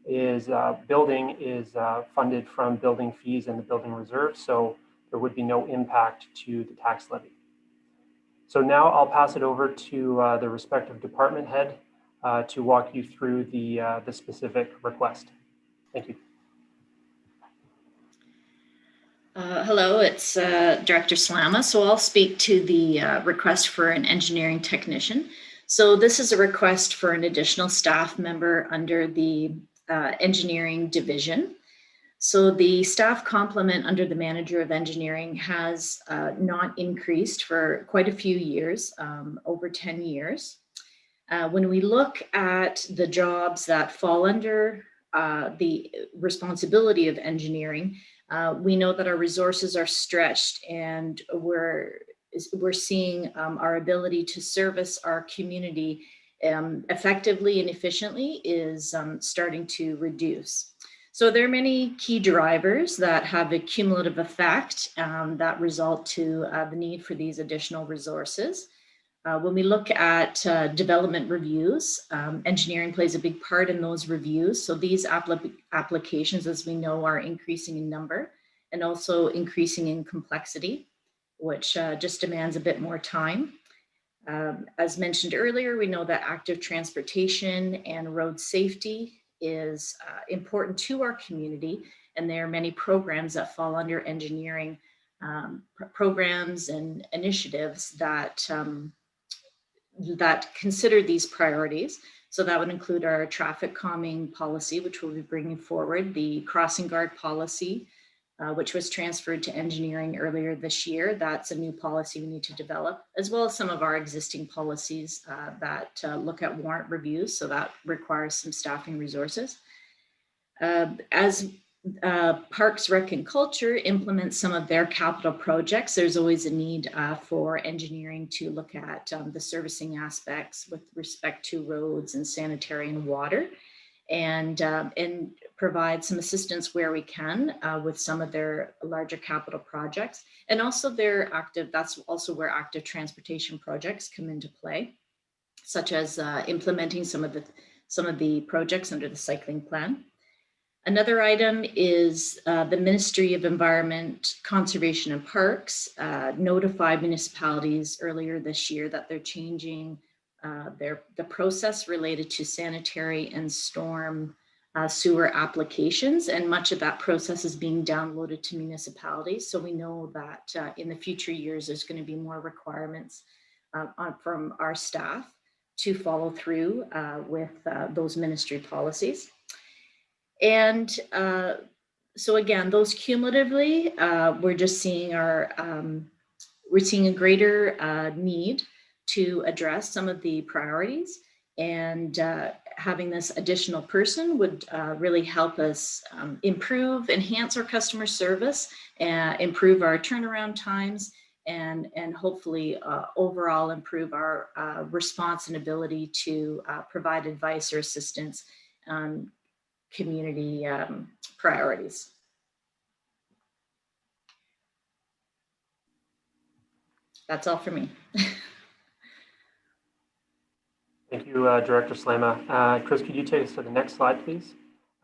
is building is funded from building fees and the building reserve, so there would be no impact to the tax levy. So now I'll pass it over to the respective department head to walk you through the specific request. Thank you. Hello, it's Director Slama. So I'll speak to the request for an engineering technician. So this is a request for an additional staff member under the engineering division. So the staff complement under the manager of engineering has not increased for quite a few years, over 10 years. When we look at the jobs that fall under the responsibility of engineering, we know that our resources are stretched, and we're seeing our ability to service our community effectively and efficiently is starting to reduce. So there are many key drivers that have a cumulative effect that result to the need for these additional resources. When we look at development reviews, engineering plays a big part in those reviews. So these applications, as we know, are increasing in number, and also increasing in complexity, which just demands a bit more time. As mentioned earlier, we know that active transportation and road safety is important to our community, and there are many programs that fall under engineering programs and initiatives that that consider these priorities. So that would include our traffic calming policy, which we'll be bringing forward, the crossing guard policy, which was transferred to engineering earlier this year. That's a new policy we need to develop, as well as some of our existing policies that look at warrant reviews. So that requires some staffing resources. As Parks, Rec and Culture implements some of their capital projects, there's always a need for engineering to look at the servicing aspects with respect to roads and sanitary and water, and provide some assistance where we can with some of their larger capital projects. And also their active, that's also where active transportation projects come into play, such as implementing some of the projects under the cycling plan. Another item is the Ministry of Environment, Conservation and Parks notified municipalities earlier this year that they're changing the process related to sanitary and storm sewer applications, and much of that process is being downloaded to municipalities. So we know that in the future years, there's going to be more requirements from our staff to follow through with those ministry policies. And so again, those cumulatively, we're just seeing we're seeing a greater need to address some of the priorities, and having this additional person would really help us enhance our customer service, improve our turnaround times, and hopefully overall improve our response and ability to provide advice or assistance on community priorities. That's all for me. Thank you, Director Slama. Chris, could you take us to the next slide, please?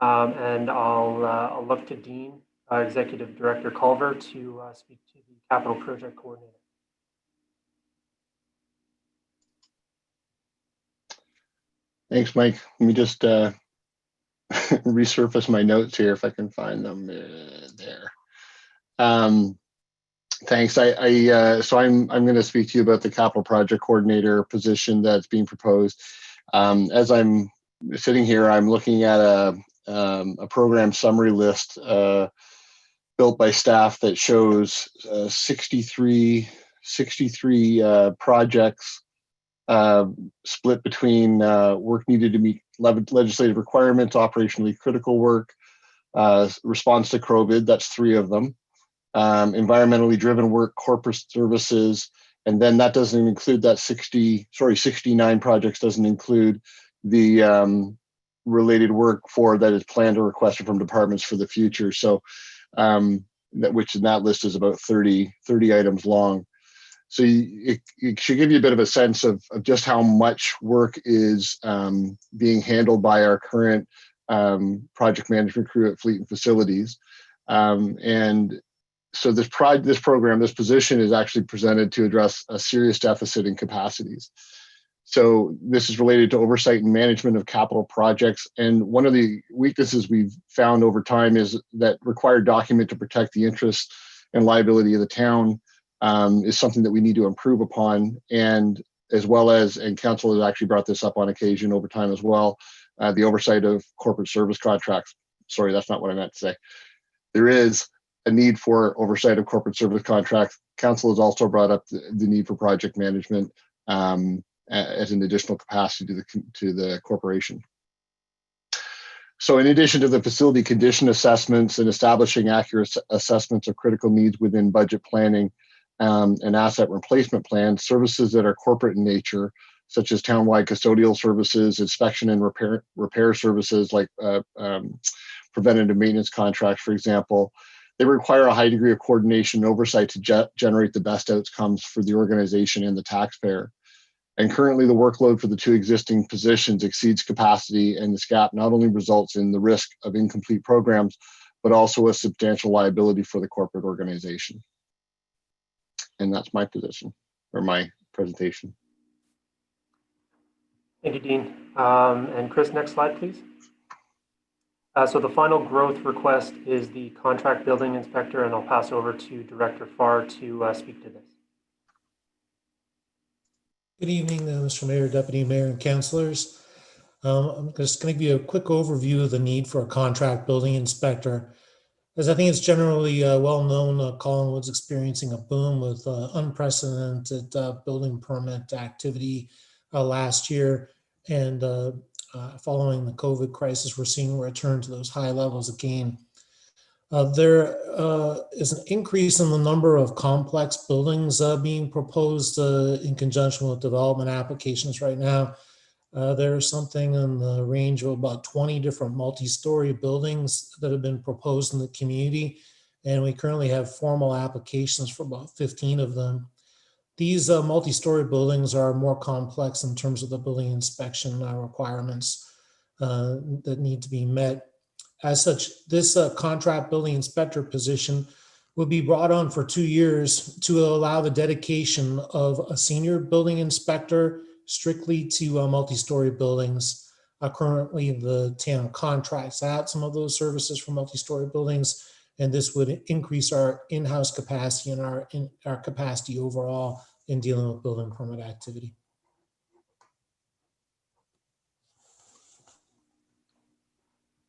And I'll look to Dean, Executive Director Culver, to speak to the Capital Project Coordinator. Thanks, Mike. Let me just resurface my notes here if I can find them there. Thanks. So I'm going to speak to you about the Capital Project Coordinator position that's being proposed. As I'm sitting here, I'm looking at a program summary list built by staff that shows 63 projects split between work needed to meet legislative requirements, operationally critical work, response to COVID, that's 3 of them, environmentally driven work, corporate services, and then that doesn't include that 69 projects doesn't include the related work that is planned or requested from departments for the future. So which in that list is about 30 items long. So it should give you a bit of a sense of just how much work is being handled by our current project management crew at Fleet and Facilities. And so this position is actually presented to address a serious deficit in capacities. So this is related to oversight and management of capital projects. And one of the weaknesses we've found over time is that required document to protect the interests and liability of the town is something that we need to improve upon, and as well as, and council has actually brought this up on occasion over time as well, the oversight of corporate service contracts. Sorry, that's not what I meant to say. There is a need for oversight of corporate service contracts. Council has also brought up the need for project management as an additional capacity to the corporation. So in addition to the facility condition assessments and establishing accurate assessments of critical needs within budget planning, and asset replacement plans, services that are corporate in nature, such as townwide custodial services, inspection and repair services like preventative maintenance contracts, for example, they require a high degree of coordination and oversight to generate the best outcomes for the organization and the taxpayer. And currently the workload for the 2 existing positions exceeds capacity, and this gap not only results in the risk of incomplete programs, but also a substantial liability for the corporate organization. And that's my position or my presentation. Thank you, Dean. And Chris, next slide, please. So the final growth request is the contract building inspector, and I'll pass over to Director Farr to speak to this. Good evening, Mr. Mayor, Deputy Mayor, and councillors. I'm just going to give you a quick overview of the need for a contract building inspector. As I think it's generally well known, Collingwood's experiencing a boom with unprecedented building permit activity last year. And following the COVID crisis, we're seeing a return to those high levels again. There is an increase in the number of complex buildings being proposed in conjunction with development applications right now. There's something in the range of about 20 different multi-story buildings that have been proposed in the community, and we currently have formal applications for about 15 of them. These multi-story buildings are more complex in terms of the building inspection requirements that need to be met. As such, this contract building inspector position will be brought on for 2 years to allow the dedication of a senior building inspector strictly to multi-story buildings. Currently, the town contracts out some of those services for multi-story buildings, and this would increase our in-house capacity and our capacity overall in dealing with building permit activity.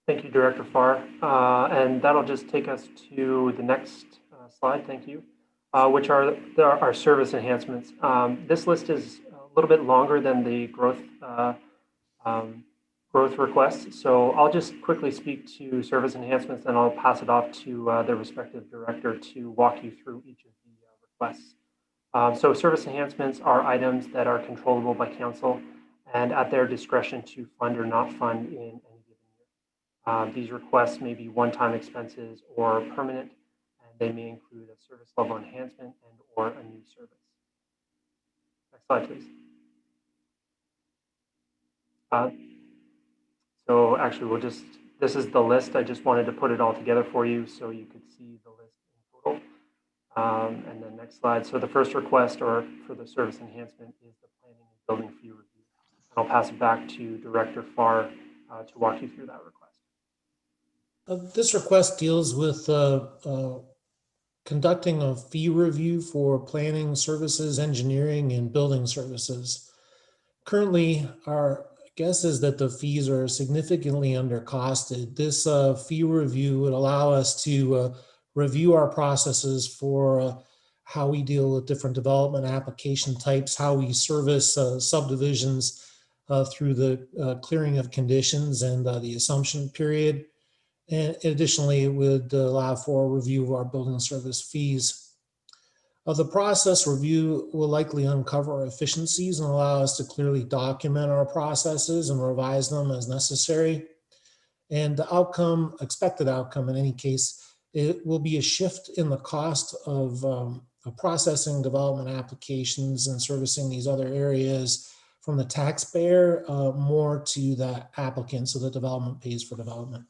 Thank you, Director Farr. And that'll just take us to the next slide, thank you, which are our service enhancements. This list is a little bit longer than the growth requests. So I'll just quickly speak to service enhancements, and I'll pass it off to the respective director to walk you through each of the requests. So service enhancements are items that are controllable by council and at their discretion to fund or not fund in any given year. These requests may be one-time expenses or permanent, and they may include a service level enhancement and or a new service. Next slide, please. So actually, this is the list. I just wanted to put it all together for you so you could see the list in total. And then next slide. So the first request or for the service enhancement is the planning and building fee review. And I'll pass it back to Director Farr to walk you through that request. This request deals with conducting a fee review for planning services, engineering, and building services. Currently, our guess is that the fees are significantly undercosted. This fee review would allow us to review our processes for how we deal with different development application types, how we service subdivisions through the clearing of conditions and the assumption period. And additionally, it would allow for a review of our building service fees. The process review will likely uncover efficiencies and allow us to clearly document our processes and revise them as necessary. And the expected outcome in any case, it will be a shift in the cost of processing development applications and servicing these other areas from the taxpayer more to the applicant, so the development pays for development.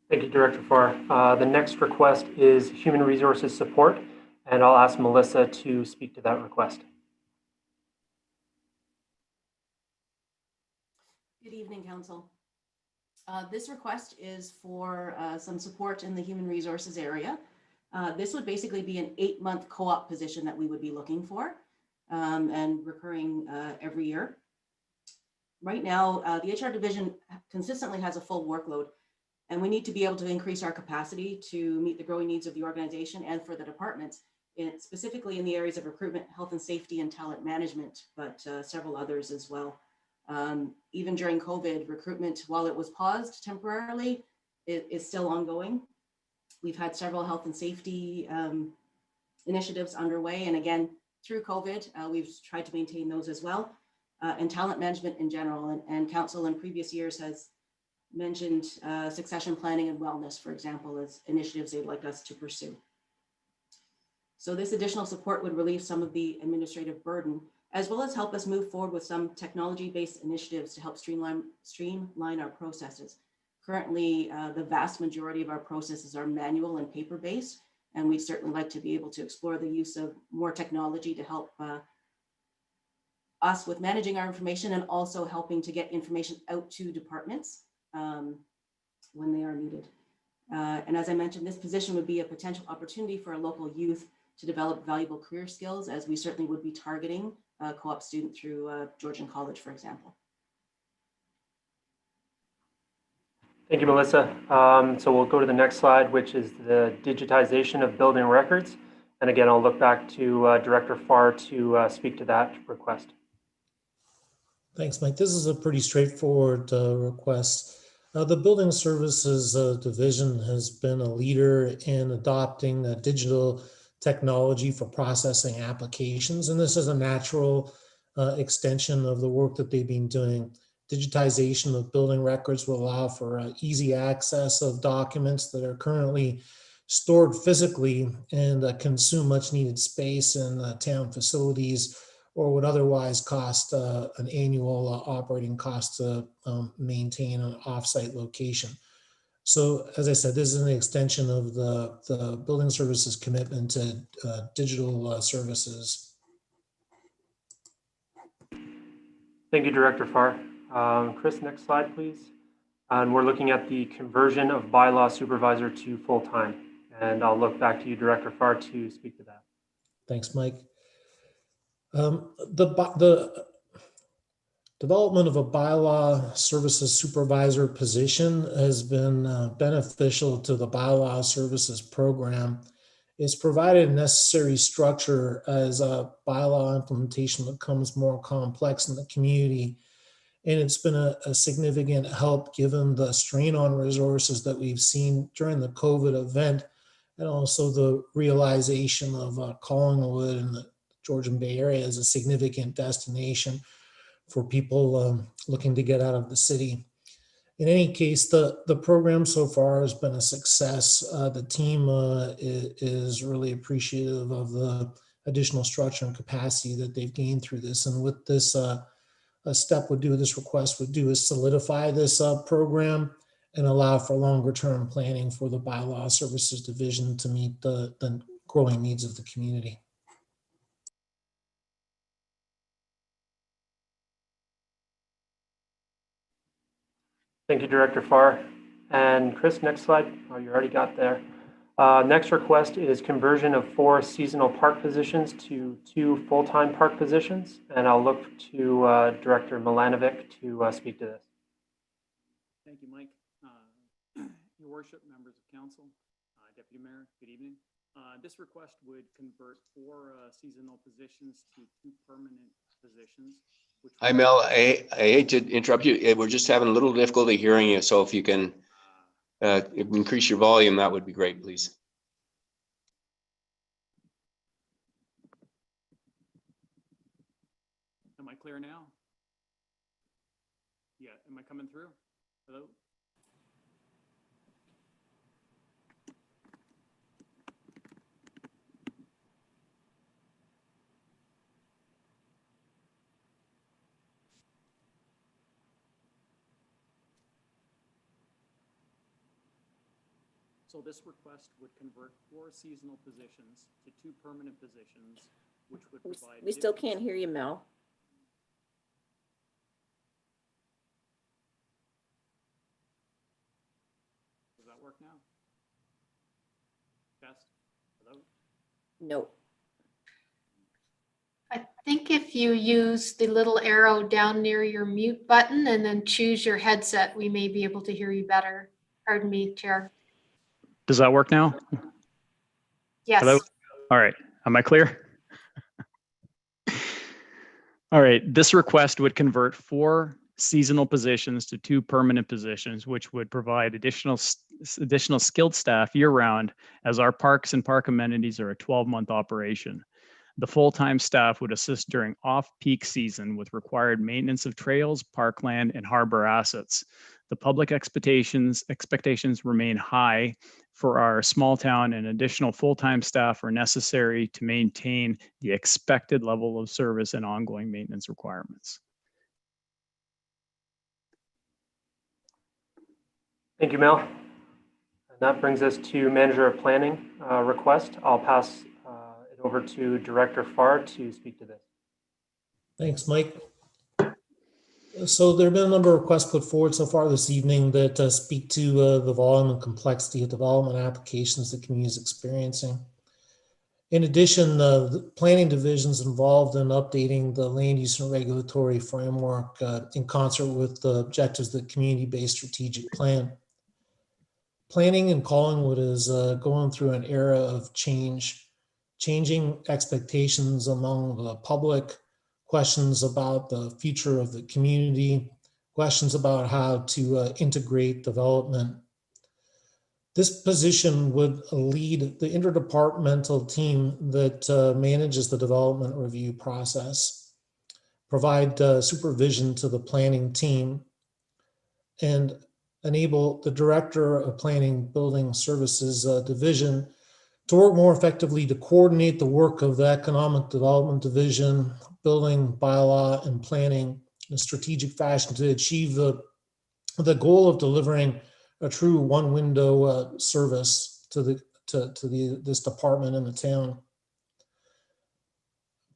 Thank you, Director Farr. The next request is human resources support, and I'll ask Melissa to speak to that request. Good evening, Council. This request is for some support in the human resources area. This would basically be an 8-month co-op position that we would be looking for and recurring every year. Right now, the HR division consistently has a full workload, and we need to be able to increase our capacity to meet the growing needs of the organization and for the departments, specifically in the areas of recruitment, health and safety, and talent management, but several others as well. Even during COVID, recruitment, while it was paused temporarily, it is still ongoing. We've had several health and safety initiatives underway. And again, through COVID, we've tried to maintain those as well. And talent management in general, and council in previous years has mentioned succession planning and wellness, for example, as initiatives they'd like us to pursue. So this additional support would relieve some of the administrative burden, as well as help us move forward with some technology-based initiatives to help streamline our processes. Currently, the vast majority of our processes are manual and paper-based, and we'd certainly like to be able to explore the use of more technology to help us with managing our information and also helping to get information out to departments when they are needed. And as I mentioned, this position would be a potential opportunity for a local youth to develop valuable career skills, as we certainly would be targeting a co-op student through Georgian College, for example. Thank you, Melissa. So we'll go to the next slide, which is the digitization of building records. And again, I'll look back to Director Farr to speak to that request. Thanks, Mike. This is a pretty straightforward request. The Building Services Division has been a leader in adopting digital technology for processing applications, and this is a natural extension of the work that they've been doing. Digitization of building records will allow for easy access of documents that are currently stored physically and consume much needed space in town facilities, or would otherwise cost an annual operating cost to maintain an offsite location. So as I said, this is an extension of the Building Services commitment to digital services. Thank you, Director Farr. Chris, next slide, please. And we're looking at the conversion of bylaw supervisor to full-time. And I'll look back to you, Director Farr, to speak to that. Thanks, Mike. The development of a bylaw services supervisor position has been beneficial to the bylaw services program. It's provided necessary structure as bylaw implementation becomes more complex in the community. And it's been a significant help given the strain on resources that we've seen during the COVID event, and also the realization of Collingwood and the Georgian Bay Area as a significant destination for people looking to get out of the city. In any case, the program so far has been a success. The team is really appreciative of the additional structure and capacity that they've gained through this. And with this this request would do is solidify this program and allow for longer term planning for the bylaw services division to meet the growing needs of the community. Thank you, Director Farr. And Chris, next slide. Oh, you already got there. Next request is conversion of 4 seasonal park positions to 2 full-time park positions. And I'll look to Director Milanovic to speak to this. Thank you, Mike. Your Worship, members of council, Deputy Mayor, good evening. This request would convert 4 seasonal positions to 2 permanent positions. Hi, Mel. I hate to interrupt you. We're just having a little difficulty hearing you. So if you can increase your volume, that would be great, please. Am I clear now? Yeah, am I coming through? Hello? So this request would convert 4 seasonal positions to 2 permanent positions, which would provide... We still can't hear you, Mel. Does that work now? Test? Hello? No. I think if you use the little arrow down near your mute button and then choose your headset, we may be able to hear you better. Pardon me, Chair. Does that work now? Yes. Hello? All right. Am I clear? All right. This request would convert 4 seasonal positions to 2 permanent positions, which would provide additional skilled staff year-round, as our parks and park amenities are a 12-month operation. The full-time staff would assist during off-peak season with required maintenance of trails, parkland, and harbor assets. The public expectations remain high for our small town, and additional full-time staff are necessary to maintain the expected level of service and ongoing maintenance requirements. Thank you, Mel. And that brings us to Manager of Planning request. I'll pass it over to Director Farr to speak to this. Thanks, Mike. So there have been a number of requests put forward so far this evening that speak to the volume and complexity of development applications the community is experiencing. In addition, the planning divisions involved in updating the land use and regulatory framework in concert with the objectives of the community-based strategic plan. Planning in Collingwood is going through an era of change, changing expectations among the public, questions about the future of the community, questions about how to integrate development. This position would lead the interdepartmental team that manages the development review process, provide supervision to the planning team, and enable the Director of Planning Building Services Division to work more effectively to coordinate the work of the Economic Development Division, Building, Bylaw, and Planning in a strategic fashion to achieve the goal of delivering a true one-window service to this department in the town.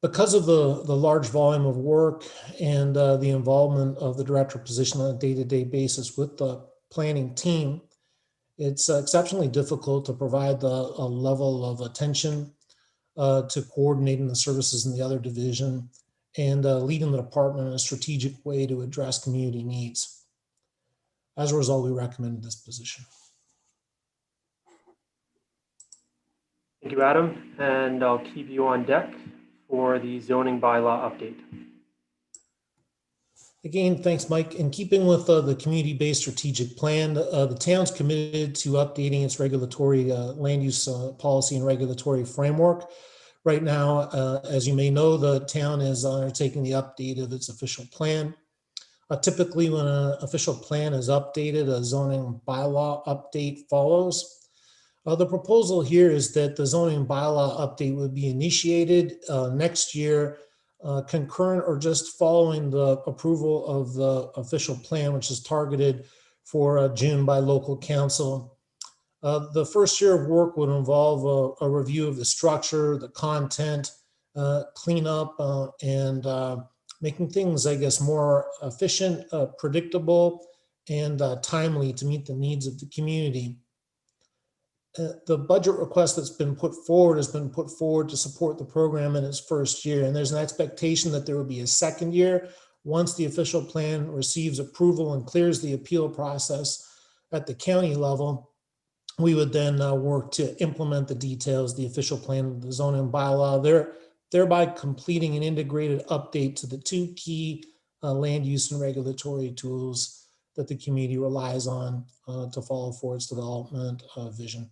Because of the large volume of work and the involvement of the director position on a day-to-day basis with the planning team, it's exceptionally difficult to provide a level of attention to coordinating the services in the other division and leading the department in a strategic way to address community needs. As a result, we recommend this position. Thank you, Adam. And I'll keep you on deck for the zoning bylaw update. Again, thanks, Mike. In keeping with the community-based strategic plan, the town's committed to updating its regulatory land use policy and regulatory framework. Right now, as you may know, the town is undertaking the update of its official plan. Typically, when an official plan is updated, a zoning bylaw update follows. The proposal here is that the zoning bylaw update would be initiated next year, concurrent or just following the approval of the official plan, which is targeted for June by local council. The first year of work would involve a review of the structure, the content, cleanup, and making things, I guess, more efficient, predictable, and timely to meet the needs of the community. The budget request that's been put forward has been put forward to support the program in its first year, and there's an expectation that there will be a second year once the official plan receives approval and clears the appeal process at the county level. We would then work to implement the details, the official plan, the zoning bylaw, thereby completing an integrated update to the two key land use and regulatory tools that the community relies on to follow for its development vision.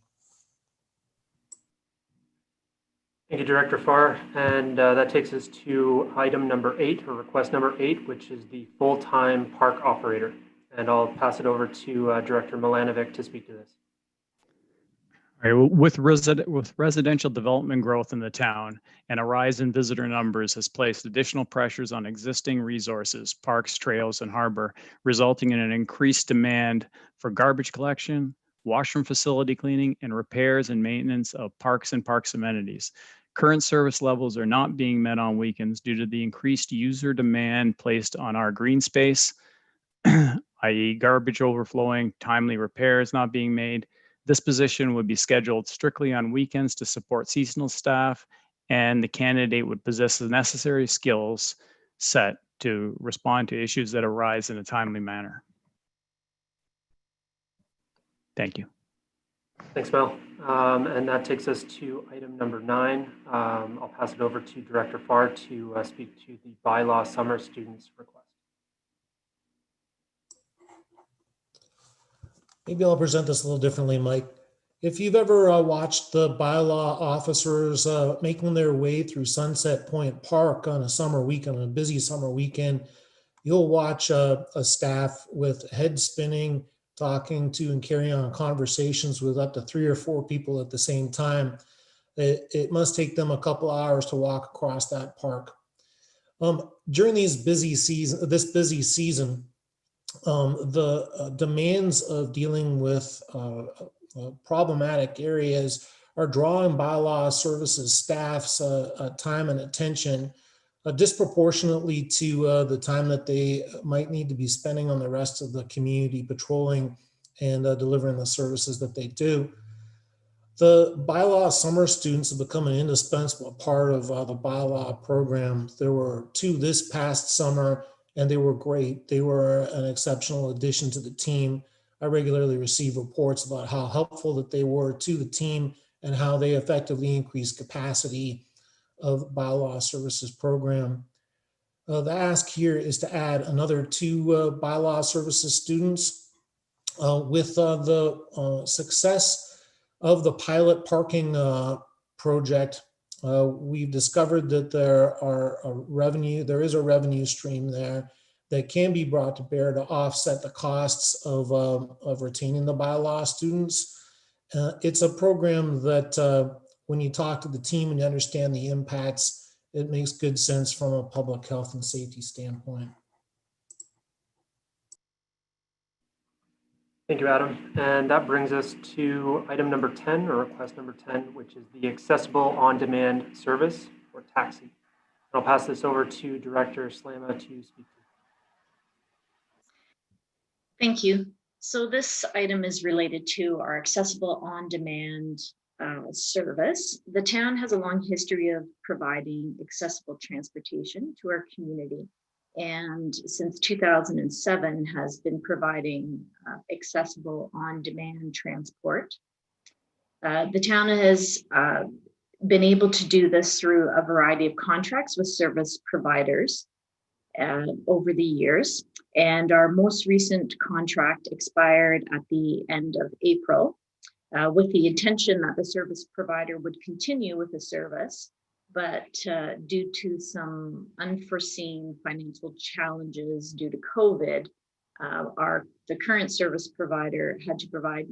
Thank you, Director Farr. And that takes us to item number 8, or request number 8, which is the full-time park operator. And I'll pass it over to Director Milanovic to speak to this. All right, with residential development growth in the town and a rise in visitor numbers has placed additional pressures on existing resources, parks, trails, and harbor, resulting in an increased demand for garbage collection, washroom facility cleaning, and repairs and maintenance of parks and parks amenities. Current service levels are not being met on weekends due to the increased user demand placed on our green space, i.e. garbage overflowing, timely repairs not being made. This position would be scheduled strictly on weekends to support seasonal staff, and the candidate would possess the necessary skills set to respond to issues that arise in a timely manner. Thank you. Thanks, Mel. And that takes us to item number 9. I'll pass it over to Director Farr to speak to the bylaw summer students request. Maybe I'll present this a little differently, Mike. If you've ever watched the bylaw officers making their way through Sunset Point Park on a summer weekend, on a busy summer weekend, you'll watch a staff with head spinning, talking to and carrying on conversations with up to 3 or 4 people at the same time. It must take them a couple hours to walk across that park. During this busy season, the demands of dealing with problematic areas are drawing bylaw services staff's time and attention disproportionately to the time that they might need to be spending on the rest of the community patrolling and delivering the services that they do. The bylaw summer students have become an indispensable part of the bylaw program. There were 2 this past summer, and they were great. They were an exceptional addition to the team. I regularly receive reports about how helpful that they were to the team and how they effectively increased capacity of bylaw services program. The ask here is to add another 2 bylaw services students. With the success of the pilot parking project, we've discovered that there is a revenue stream there that can be brought to bear to offset the costs of retaining the bylaw students. It's a program that when you talk to the team and you understand the impacts, it makes good sense from a public health and safety standpoint. Thank you, Adam. And that brings us to item number 10, or request number 10, which is the accessible on-demand service or taxi. And I'll pass this over to Director Slama to speak to. Thank you. So this item is related to our accessible on-demand service. The town has a long history of providing accessible transportation to our community, and since 2007 has been providing accessible on-demand transport. The town has been able to do this through a variety of contracts with service providers over the years, and our most recent contract expired at the end of April with the intention that the service provider would continue with the service, but due to some unforeseen financial challenges due to COVID, the current service provider had to provide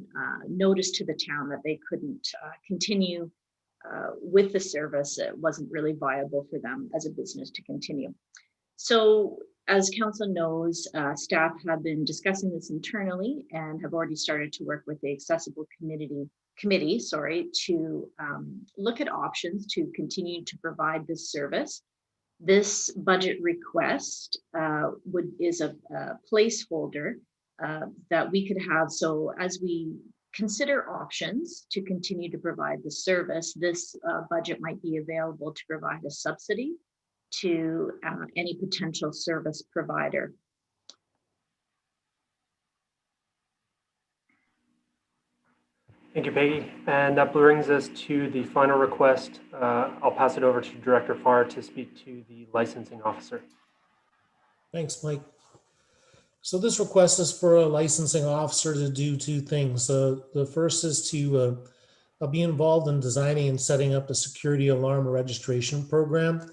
notice to the town that they couldn't continue with the service. It wasn't really viable for them as a business to continue. So as council knows, staff have been discussing this internally and have already started to work with the accessible committee to look at options to continue to provide this service. This budget request is a placeholder that we could have. So as we consider options to continue to provide the service, this budget might be available to provide a subsidy to any potential service provider. Thank you, Peggy. And that brings us to the final request. I'll pass it over to Director Farr to speak to the licensing officer. Thanks, Mike. So this request is for a licensing officer to do 2 things. The first is to be involved in designing and setting up a security alarm registration program.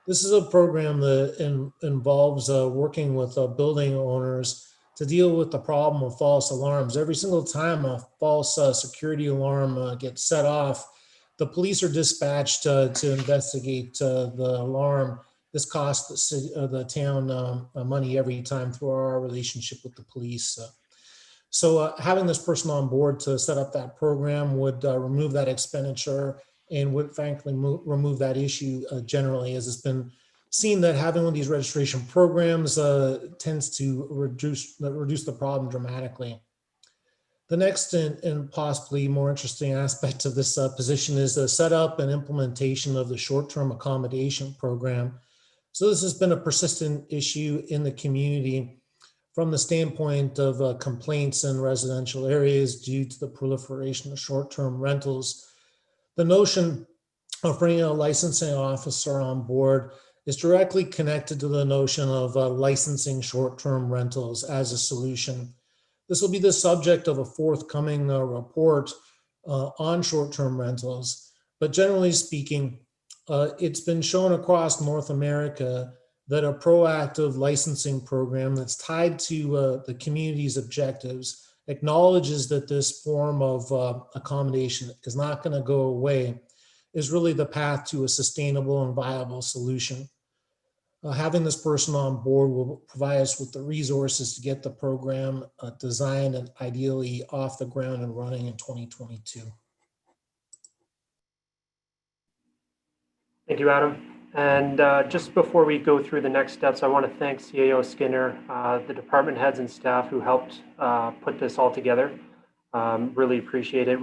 This is a program that involves working with building owners to deal with the problem of false alarms. Every single time a false security alarm gets set off, the police are dispatched to investigate the alarm. This costs the town money every time through our relationship with the police. So having this person on board to set up that program would remove that expenditure and would frankly remove that issue generally, as it's been seen that having one of these registration programs tends to reduce the problem dramatically. The next and possibly more interesting aspect of this position is the setup and implementation of the short-term accommodation program. So this has been a persistent issue in the community from the standpoint of complaints in residential areas due to the proliferation of short-term rentals. The notion of bringing a licensing officer on board is directly connected to the notion of licensing short-term rentals as a solution. This will be the subject of a forthcoming report on short-term rentals. But generally speaking, it's been shown across North America that a proactive licensing program that's tied to the community's objectives acknowledges that this form of accommodation is not going to go away, is really the path to a sustainable and viable solution. Having this person on board will provide us with the resources to get the program designed and ideally off the ground and running in 2022. Thank you, Adam. And just before we go through the next steps, I want to thank CAO Skinner, the department heads and staff who helped put this all together. Really appreciate it.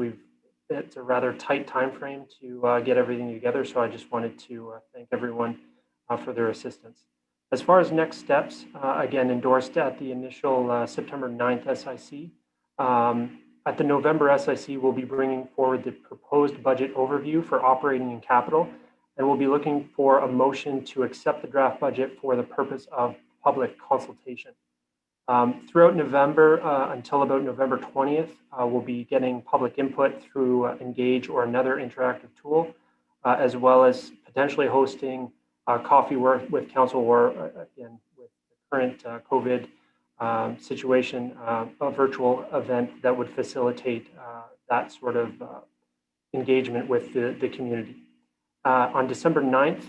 It's a rather tight time frame to get everything together, so I just wanted to thank everyone for their assistance. As far as next steps, again, endorsed at the initial September 9th SIC. At the November SIC, we'll be bringing forward the proposed budget overview for operating and capital, and we'll be looking for a motion to accept the draft budget for the purpose of public consultation. Throughout November until about November 20th, we'll be getting public input through Engage or another interactive tool, as well as potentially hosting coffee with council, or again, with the current COVID situation, a virtual event that would facilitate that sort of engagement with the community. On December 9th,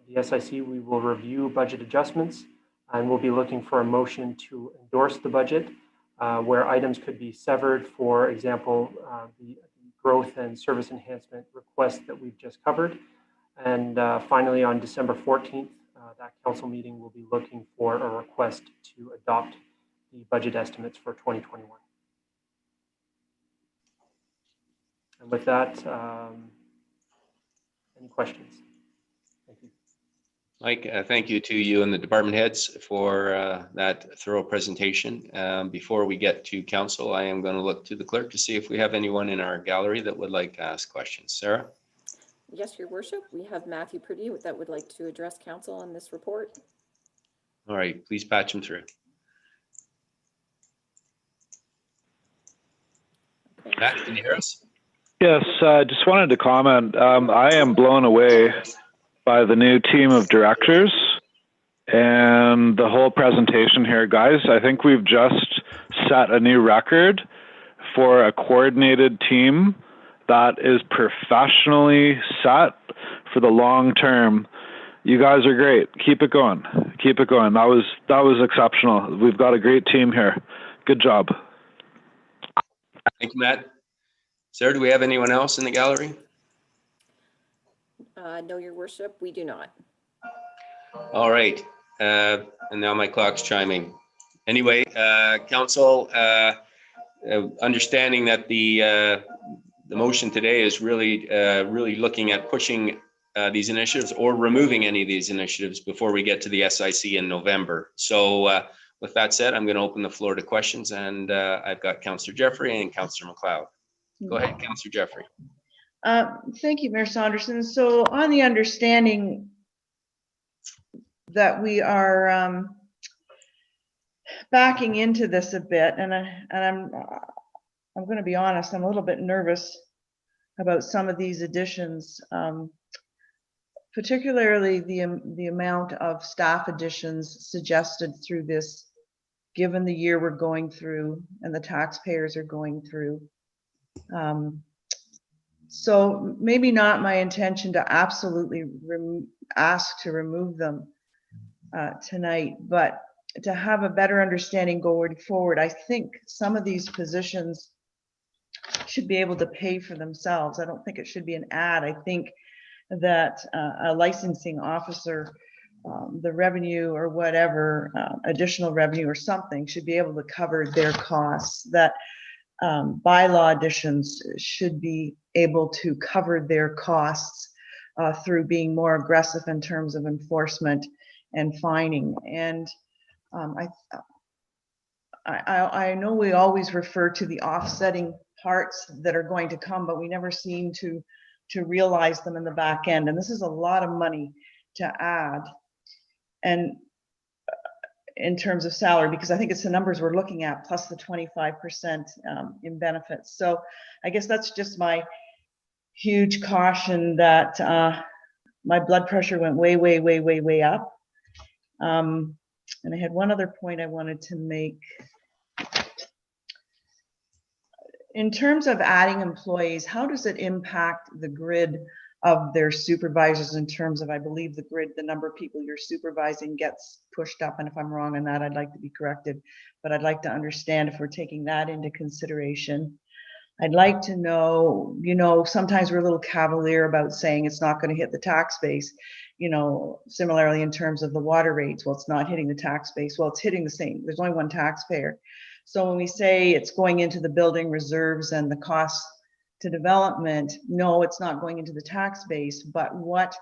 the SIC, we will review budget adjustments, and we'll be looking for a motion to endorse the budget where items could be severed, for example, the growth and service enhancement requests that we've just covered. And finally, on December 14th, that council meeting will be looking for a request to adopt the budget estimates for 2021. And with that, any questions? Thank you. Mike, thank you to you and the department heads for that thorough presentation. Before we get to council, I am going to look to the clerk to see if we have anyone in our gallery that would like to ask questions. Sarah? Yes, Your Worship. We have Matthew Purdie that would like to address council on this report. All right, please patch him through. Okay. Matt, can you hear us? Yes, just wanted to comment. I am blown away by the new team of directors and the whole presentation here, guys. I think we've just set a new record for a coordinated team that is professionally set for the long term. You guys are great. Keep it going. Keep it going. That was exceptional. We've got a great team here. Good job. Thank you, Matt. Sarah, do we have anyone else in the gallery? No, Your Worship, we do not. All right. And now my clock's chiming. Anyway, council, understanding that the motion today is really looking at pushing these initiatives or removing any of these initiatives before we get to the SIC in November. So with that said, I'm going to open the floor to questions, and I've got Councillor Jeffrey and Councillor McLeod. Go ahead, Councillor Jeffrey. Thank you, Mayor Saunderson. So on the understanding that we are backing into this a bit, and I'm going to be honest, I'm a little bit nervous about some of these additions, particularly the amount of staff additions suggested through this, given the year we're going through and the taxpayers are going through. So maybe not my intention to absolutely ask to remove them tonight, but to have a better understanding going forward. I think some of these positions should be able to pay for themselves. I don't think it should be an ad. I think that a licensing officer, the revenue or whatever, additional revenue or something, should be able to cover their costs. That bylaw additions should be able to cover their costs through being more aggressive in terms of enforcement and fining. And I know we always refer to the offsetting parts that are going to come, but we never seem to realize them in the back end. And this is a lot of money to add. And in terms of salary, because I think it's the numbers we're looking at, plus the 25% in benefits. So I guess that's just my huge caution that my blood pressure went way up. And I had one other point I wanted to make. In terms of adding employees, how does it impact the grid of their supervisors in terms of, I believe the grid, the number of people you're supervising gets pushed up. And if I'm wrong on that, I'd like to be corrected, but I'd like to understand if we're taking that into consideration. I'd like to know, sometimes we're a little cavalier about saying it's not going to hit the tax base, similarly in terms of the water rates. Well, it's not hitting the tax base. Well, it's hitting the same. There's only one taxpayer. So when we say it's going into the building reserves and the costs to development, no, it's not going into the tax base, but what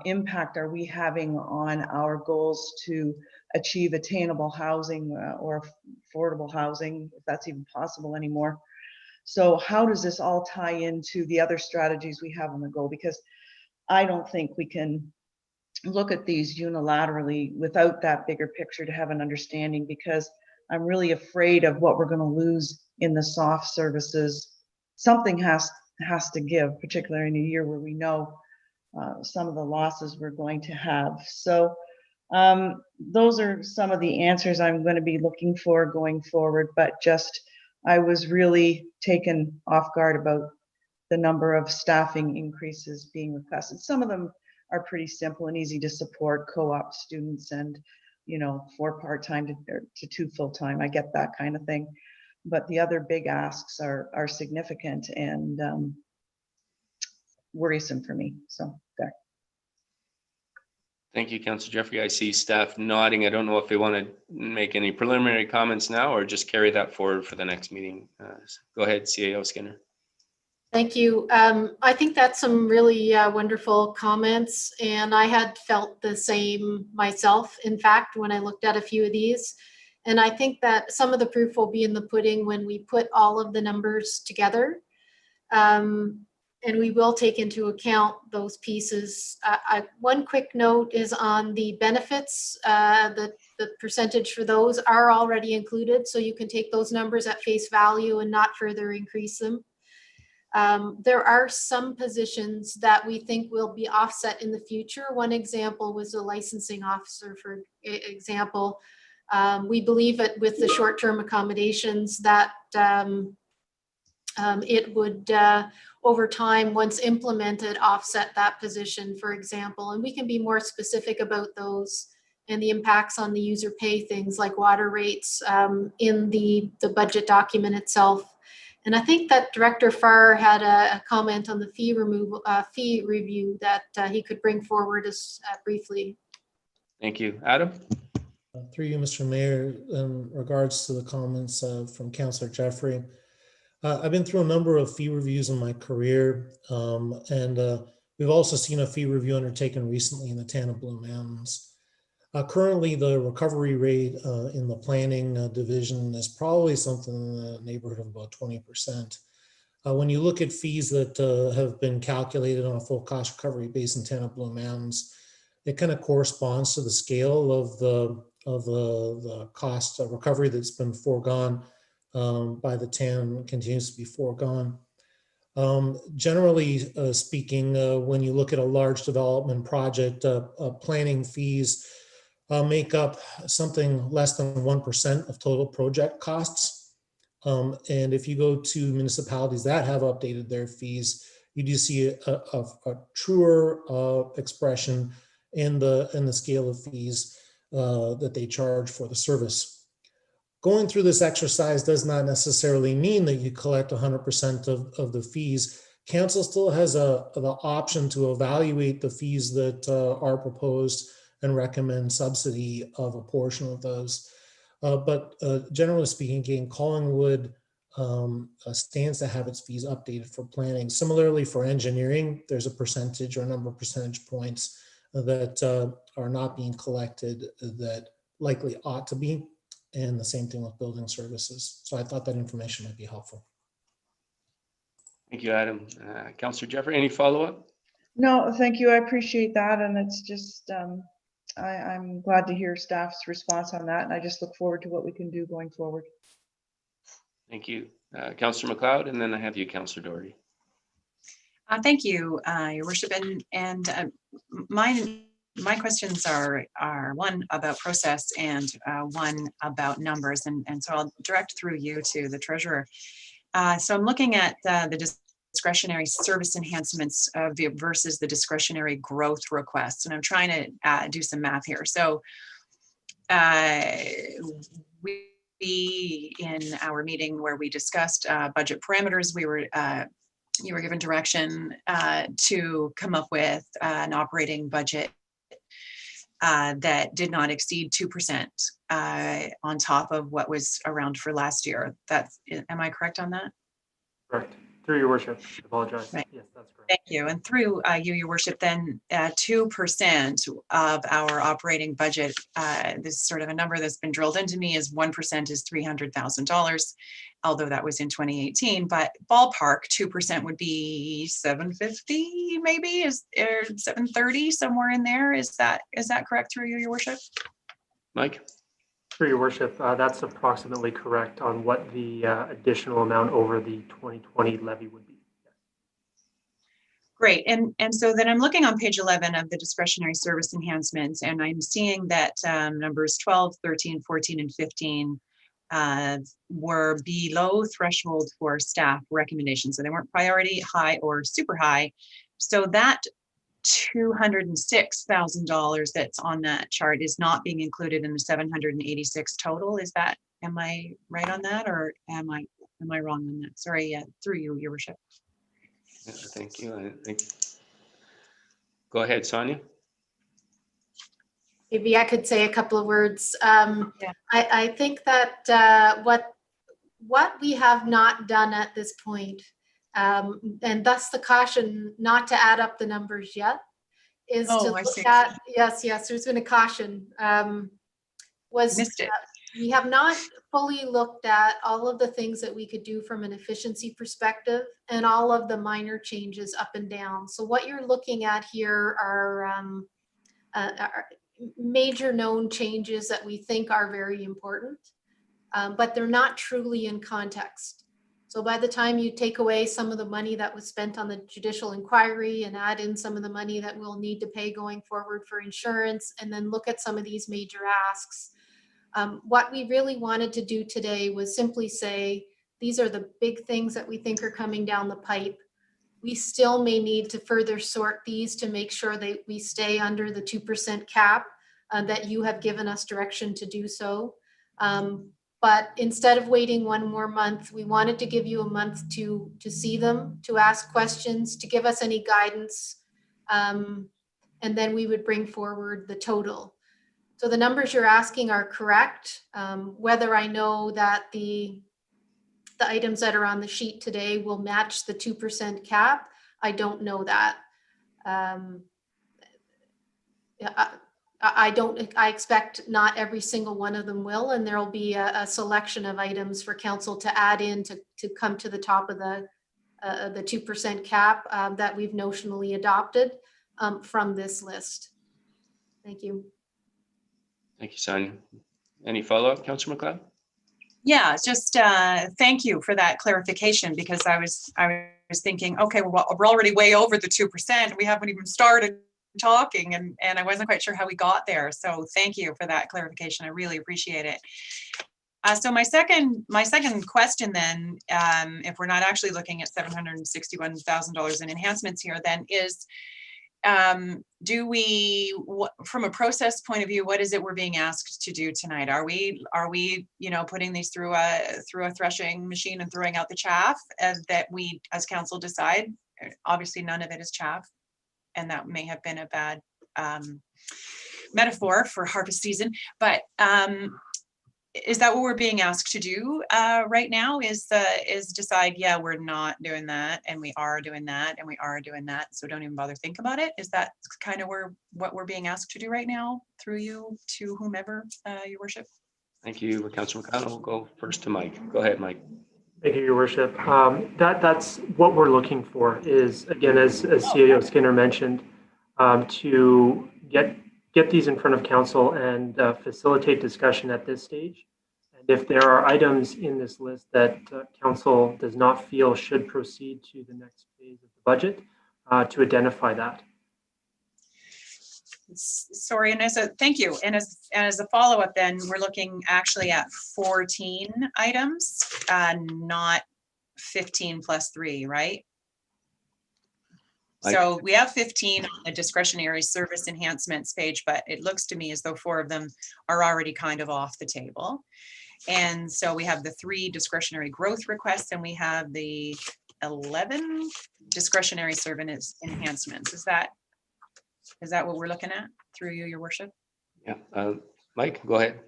impact are we having on our goals to achieve attainable housing or affordable housing, if that's even possible anymore? So how does this all tie into the other strategies we have on the go? Because I don't think we can look at these unilaterally without that bigger picture to have an understanding, because I'm really afraid of what we're going to lose in the soft services. Something has to give, particularly in a year where we know some of the losses we're going to have. So those are some of the answers I'm going to be looking for going forward, but just I was really taken off guard about the number of staffing increases being requested. Some of them are pretty simple and easy to support, co-op students and 4 part-time to 2 full-time. I get that kind of thing. But the other big asks are significant and worrisome for me. So there. Thank you, Councillor Jeffrey. I see staff nodding. I don't know if they want to make any preliminary comments now or just carry that forward for the next meeting. Go ahead, CAO Skinner. Thank you. I think that's some really wonderful comments, and I had felt the same myself, in fact, when I looked at a few of these. And I think that some of the proof will be in the pudding when we put all of the numbers together. And we will take into account those pieces. One quick note is on the benefits. The percentage for those are already included, so you can take those numbers at face value and not further increase them. There are some positions that we think will be offset in the future. One example was the licensing officer, for example. We believe that with the short-term accommodations that it would, over time, once implemented, offset that position, for example. And we can be more specific about those and the impacts on the user pay, things like water rates in the budget document itself. And I think that Director Farr had a comment on the fee review that he could bring forward as briefly. Thank you. Adam? Through you, Mr. Mayor, in regards to the comments from Councillor Jeffrey, I've been through a number of fee reviews in my career, and we've also seen a fee review undertaken recently in the Town of Blue Mountains. Currently, the recovery rate in the planning division is probably something in the neighborhood of about 20%. When you look at fees that have been calculated on a full cost recovery base in Town of Blue Mountains, it kind of corresponds to the scale of the cost of recovery that's been foregone by the town, continues to be foregone. Generally speaking, when you look at a large development project, planning fees make up something less than 1% of total project costs. And if you go to municipalities that have updated their fees, you do see a truer expression in the scale of fees that they charge for the service. Going through this exercise does not necessarily mean that you collect 100% of the fees. Council still has the option to evaluate the fees that are proposed and recommend subsidy of a portion of those. But generally speaking, again, Collingwood stands to have its fees updated for planning. Similarly, for engineering, there's a percentage or a number of percentage points that are not being collected that likely ought to be. And the same thing with building services. So I thought that information might be helpful. Thank you, Adam. Councillor Jeffrey, any follow-up? No, thank you. I appreciate that. And it's just, I'm glad to hear staff's response on that. And I just look forward to what we can do going forward. Thank you. Councillor McLeod, and then I have you, Councillor Doherty. Thank you, Your Worship. And my questions are one about process and one about numbers. And so I'll direct through you to the Treasurer. So I'm looking at the discretionary service enhancements versus the discretionary growth requests. And I'm trying to do some math here. So we, in our meeting where we discussed budget parameters, you were given direction to come up with an operating budget that did not exceed 2% on top of what was around for last year. Am I correct on that? Correct. Through your worship. I apologize. Right. Yes, that's correct. Thank you. And through you, your worship, then 2% of our operating budget, this is sort of a number that's been drilled into me, is 1% is $300,000, although that was in 2018. But ballpark, 2% would be 750, maybe, or 730, somewhere in there. Is that correct through you, your worship? Mike? Through your worship, that's approximately correct on what the additional amount over the 2020 levy would be. Great. And so then I'm looking on page 11 of the discretionary service enhancements, and I'm seeing that numbers 12, 13, 14, and 15 were below threshold for staff recommendations. So they weren't priority, high, or super high. So that $206,000 that's on that chart is not being included in the 786 total. Am I right on that, or am I wrong on that? Sorry, through you, your worship. Yeah, thank you. Go ahead, Sonya. Maybe I could say a couple of words. I think that what we have not done at this point, and thus the caution not to add up the numbers yet, is to look at, yes, there's been a caution, Missed it. We have not fully looked at all of the things that we could do from an efficiency perspective and all of the minor changes up and down. So what you're looking at here are major known changes that we think are very important, but they're not truly in context. So by the time you take away some of the money that was spent on the judicial inquiry and add in some of the money that we'll need to pay going forward for insurance, and then look at some of these major asks, what we really wanted to do today was simply say, these are the big things that we think are coming down the pipe. We still may need to further sort these to make sure that we stay under the 2% cap that you have given us direction to do so. But instead of waiting one more month, we wanted to give you a month to see them, to ask questions, to give us any guidance, and then we would bring forward the total. So the numbers you're asking are correct. Whether I know that the items that are on the sheet today will match the 2% cap, I don't know that. I expect not every single one of them will, and there'll be a selection of items for council to add in to come to the top of the 2% cap that we've notionally adopted from this list. Thank you. Thank you, Sonya. Any follow-up, Councillor McLeod? Yeah, just thank you for that clarification, because I was thinking, okay, well, we're already way over the 2%. We haven't even started talking, and I wasn't quite sure how we got there. So thank you for that clarification. I really appreciate it. So my second question then, if we're not actually looking at $761,000 in enhancements here, then is, do we, from a process point of view, what is it we're being asked to do tonight? Are we, putting these through a threshing machine and throwing out the chaff that we as council decide? Obviously, none of it is chaff, and that may have been a bad metaphor for harvest season, but is that what we're being asked to do right now? Is decide, yeah, we're not doing that, and we are doing that, and we are doing that, so don't even bother think about it? Is that kind of what we're being asked to do right now, through you to whomever, your worship? Thank you, Councillor McConnell. We'll go first to Mike. Go ahead, Mike. Thank you, your worship. That's what we're looking for, is, again, as CAO Skinner mentioned, to get these in front of council and facilitate discussion at this stage. And if there are items in this list that council does not feel should proceed to the next phase of the budget, to identify that. Sorry, and thank you. And as a follow-up, then we're looking actually at 14 items, not 15 plus 3, right? So we have 15 on the discretionary service enhancements page, but it looks to me as though 4 of them are already kind of off the table. And so we have the 3 discretionary growth requests, and we have the 11 discretionary service enhancements. Is that what we're looking at through you, your worship? Yeah, Mike, go ahead.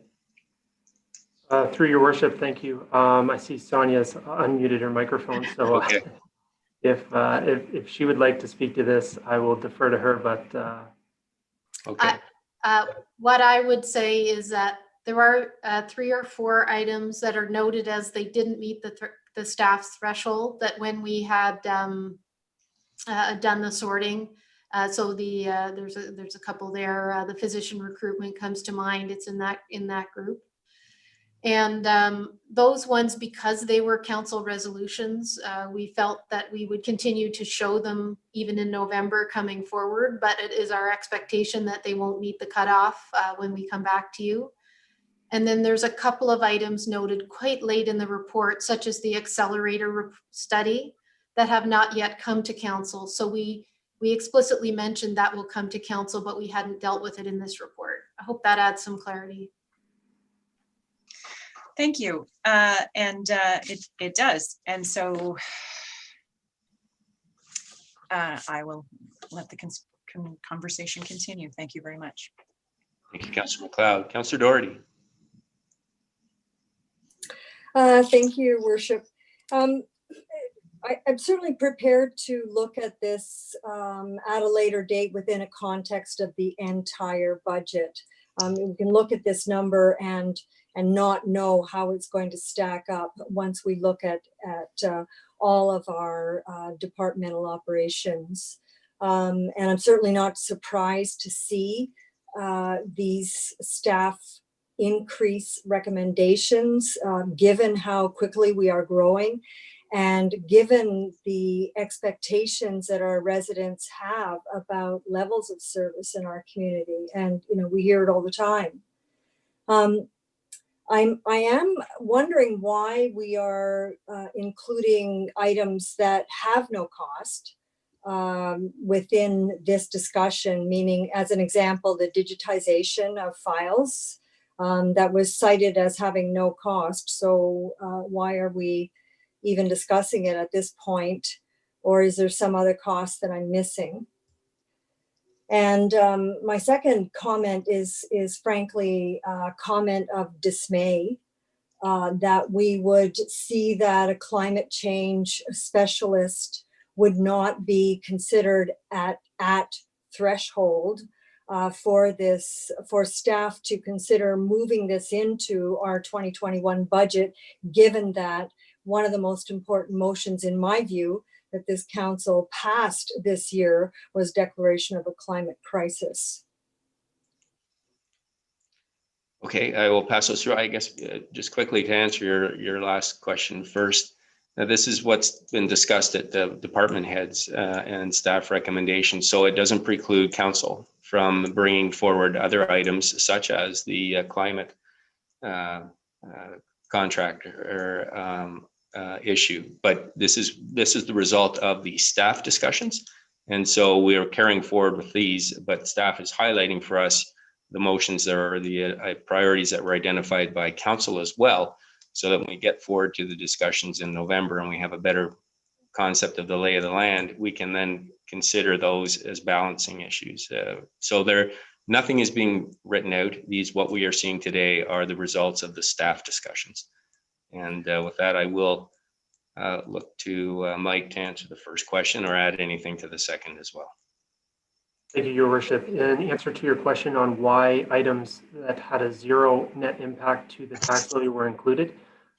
Through your worship, thank you. I see Sonia's unmuted her microphone, so Okay. if she would like to speak to this, I will defer to her, but. Okay. What I would say is that there are 3 or 4 items that are noted as they didn't meet the staff's threshold that when we had done the sorting. So there's a couple there. The physician recruitment comes to mind. It's in that group. And those ones, because they were council resolutions, we felt that we would continue to show them even in November coming forward, but it is our expectation that they won't meet the cutoff when we come back to you. And then there's a couple of items noted quite late in the report, such as the accelerator study, that have not yet come to council. So we explicitly mentioned that will come to council, but we hadn't dealt with it in this report. I hope that adds some clarity. Thank you. It does. And so I will let the conversation continue. Thank you very much. Thank you, Councillor McLeod. Councillor Doherty. Thank you, Your Worship. I'm certainly prepared to look at this at a later date within a context of the entire budget. We can look at this number and not know how it's going to stack up once we look at all of our departmental operations. And I'm certainly not surprised to see these staff increase recommendations, given how quickly we are growing and given the expectations that our residents have about levels of service in our community. And, we hear it all the time. I am wondering why we are including items that have no cost within this discussion, meaning, as an example, the digitization of files that was cited as having no cost. So why are we even discussing it at this point? Or is there some other cost that I'm missing? And my second comment is frankly a comment of dismay that we would see that a climate change specialist would not be considered at threshold for staff to consider moving this into our 2021 budget, given that one of the most important motions, in my view, that this council passed this year was declaration of a climate crisis. Okay, I will pass those through. I guess just quickly to answer your last question first. Now, this is what's been discussed at the department heads and staff recommendations. So it doesn't preclude council from bringing forward other items such as the climate contract or issue. But this is the result of the staff discussions. And so we are carrying forward with these, but staff is highlighting for us the motions that are the priorities that were identified by council as well, so that when we get forward to the discussions in November and we have a better concept of the lay of the land, we can then consider those as balancing issues. So nothing is being written out. What we are seeing today are the results of the staff discussions. And with that, I will look to Mike to answer the first question or add anything to the second as well. Thank you, Your Worship. In answer to your question on why items that had a zero net impact to the tax levy were included,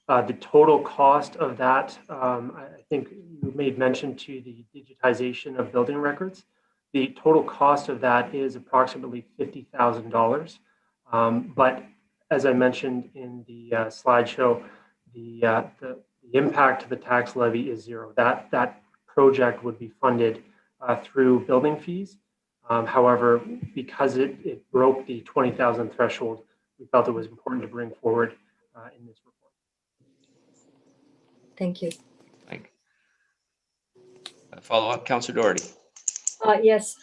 the total cost of that, I think you made mention to the digitization of building records. The total cost of that is approximately $50,000. But as I mentioned in the slideshow, the impact to the tax levy is zero. That project would be funded through building fees. However, because it broke the 20,000 threshold, we felt it was important to bring forward in this report. Thank you. Follow up, Councillor Doherty. Yes.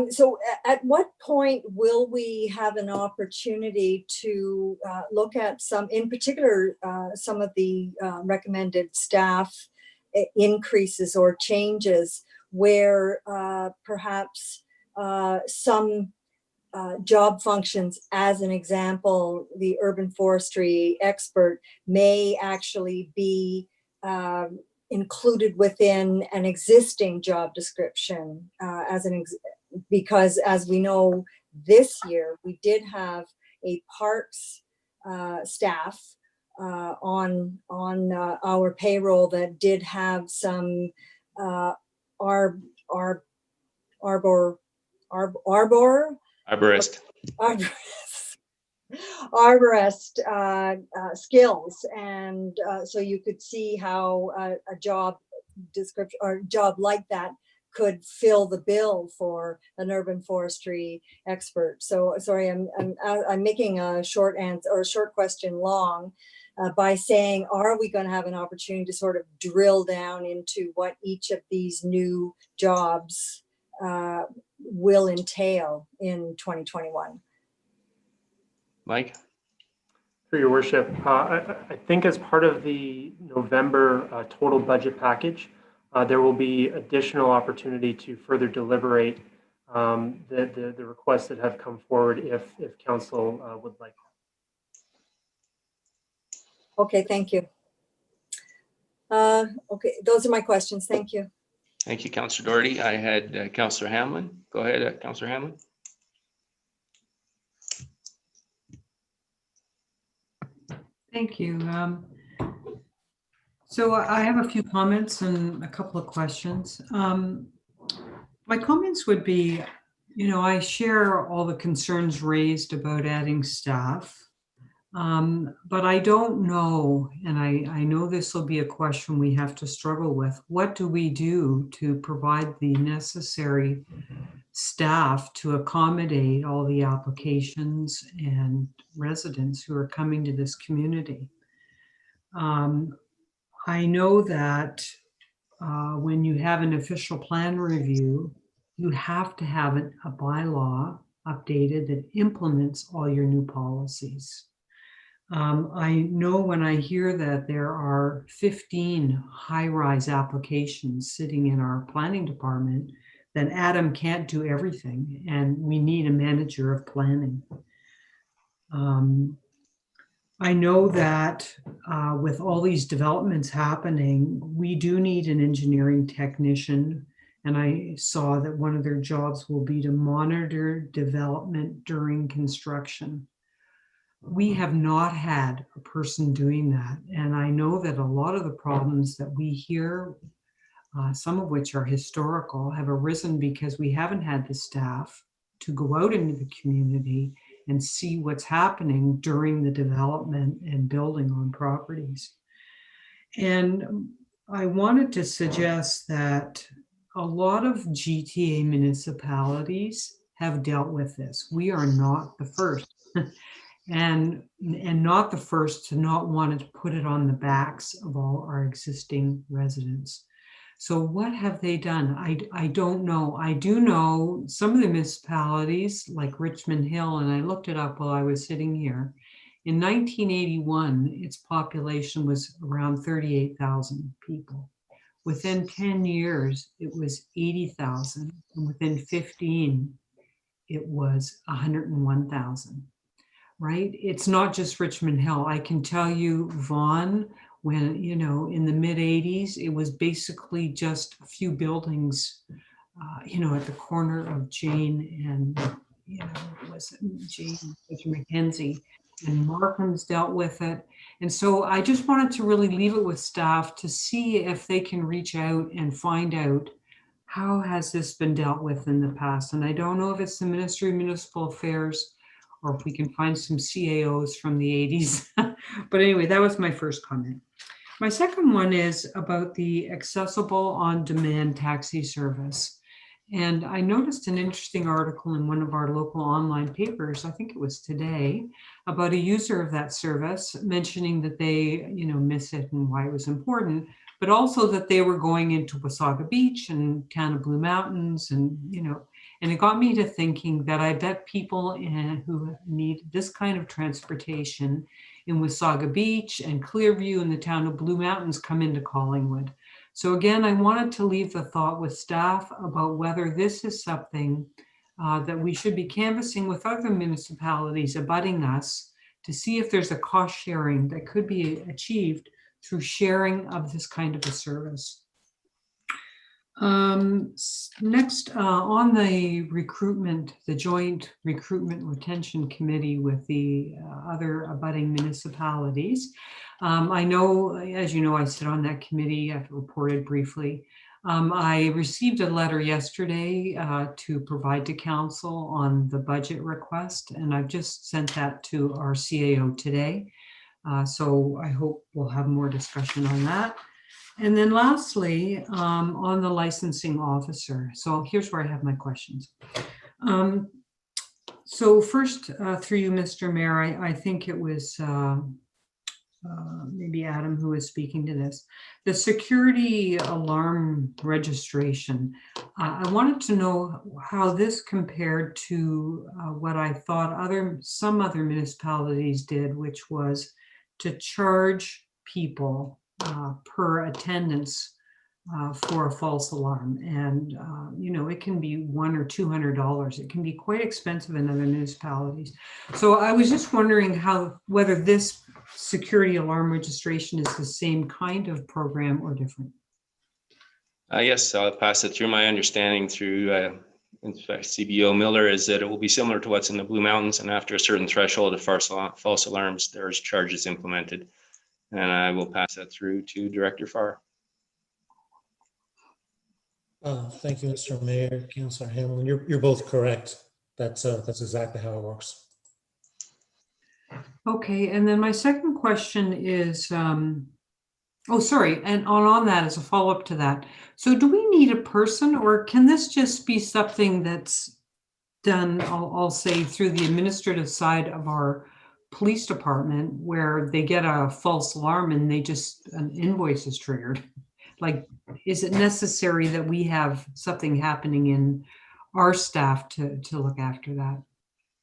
So at what point will we have an opportunity to look at some, in particular, some of the recommended staff increases or changes where perhaps some job functions, as an example, the urban forestry expert may actually be included within an existing job description because as we know, this year we did have a parks staff on our payroll that did have some arborist skills, and so you could see how a job description or job like that could fill the bill for an urban forestry expert. So sorry, I'm making a short answer or a short question long by saying, are we going to have an opportunity to sort of drill down into what each of these new jobs will entail in 2021? Mike? Through your worship, I think as part of the November total budget package, there will be additional opportunity to further deliberate the requests that have come forward if council would like. Okay, thank you. Okay, those are my questions. Thank you. Thank you, Councillor Doherty. I had Councillor Hamlin. Go ahead, Councillor Hamlin. Thank you. So I have a few comments and a couple of questions. My comments would be, you know, I share all the concerns raised about adding staff, but I don't know, and I know this will be a question we have to struggle with. What do we do to provide the necessary staff to accommodate all the applications and residents who are coming to this community? I know that when you have an official plan review, you have to have a bylaw updated that implements all your new policies. I know when I hear that there are 15 high-rise applications sitting in our planning department, then Adam can't do everything, and we need a manager of planning. I know that with all these developments happening, we do need an engineering technician, and I saw that one of their jobs will be to monitor development during construction. We have not had a person doing that, and I know that a lot of the problems that we hear, some of which are historical, have arisen because we haven't had the staff to go out into the community and see what's happening during the development and building on properties. And I wanted to suggest that a lot of GTA municipalities have dealt with this. We are not the first. And not the first to not want to put it on the backs of all our existing residents. So what have they done? I don't know. I do know some of the municipalities like Richmond Hill, and I looked it up while I was sitting here. In 1981, its population was around 38,000 people. Within 10 years, it was 80,000. And within 15, it was 101,000. Right? It's not just Richmond Hill. I can tell you, Vaughan, when, you know, in the mid 80s, it was basically just a few buildings, you know, at the corner of Jane and, you know, was Jane Mackenzie, and Markham's dealt with it. And so I just wanted to really leave it with staff to see if they can reach out and find out how has this been dealt with in the past. And I don't know if it's the Ministry of Municipal Affairs or if we can find some CAOs from the 80s. But anyway, that was my first comment. My second one is about the accessible on-demand taxi service. And I noticed an interesting article in one of our local online papers, I think it was today, about a user of that service mentioning that they, miss it and why it was important, but also that they were going into Wasaga Beach and town of Blue Mountains, and and it got me to thinking that I bet people who need this kind of transportation in Wasaga Beach and Clearview and the town of Blue Mountains come into Collingwood. So again, I wanted to leave the thought with staff about whether this is something that we should be canvassing with other municipalities abutting us to see if there's a cost sharing that could be achieved through sharing of this kind of a service. Next, on the recruitment, the joint recruitment retention committee with the other abutting municipalities. I know, as you know, I sit on that committee. I've reported briefly. I received a letter yesterday to provide to council on the budget request, and I've just sent that to our CAO today. So I hope we'll have more discussion on that. And then lastly, on the licensing officer. So here's where I have my questions. So first, through you, Mr. Mayor, I think it was maybe Adam who was speaking to this. The security alarm registration. I wanted to know how this compared to what I thought some other municipalities did, which was to charge people per attendance for a false alarm. And, it can be $100 or $200. It can be quite expensive in other municipalities. So I was just wondering whether this security alarm registration is the same kind of program or different. Yes, I'll pass it through. My understanding through CBO Miller is that it will be similar to what's in the Blue Mountains, and after a certain threshold of false alarms, there's charges implemented. And I will pass that through to Director Farr. Thank you, Mr. Mayor, Councillor Hamlin. You're both correct. That's exactly how it works. Okay, and then my second question is, oh, sorry, and on that as a follow-up to that. So do we need a person, or can this just be something that's done, I'll say, through the administrative side of our police department, where they get a false alarm and an invoice is triggered? Like, is it necessary that we have something happening in our staff to look after that?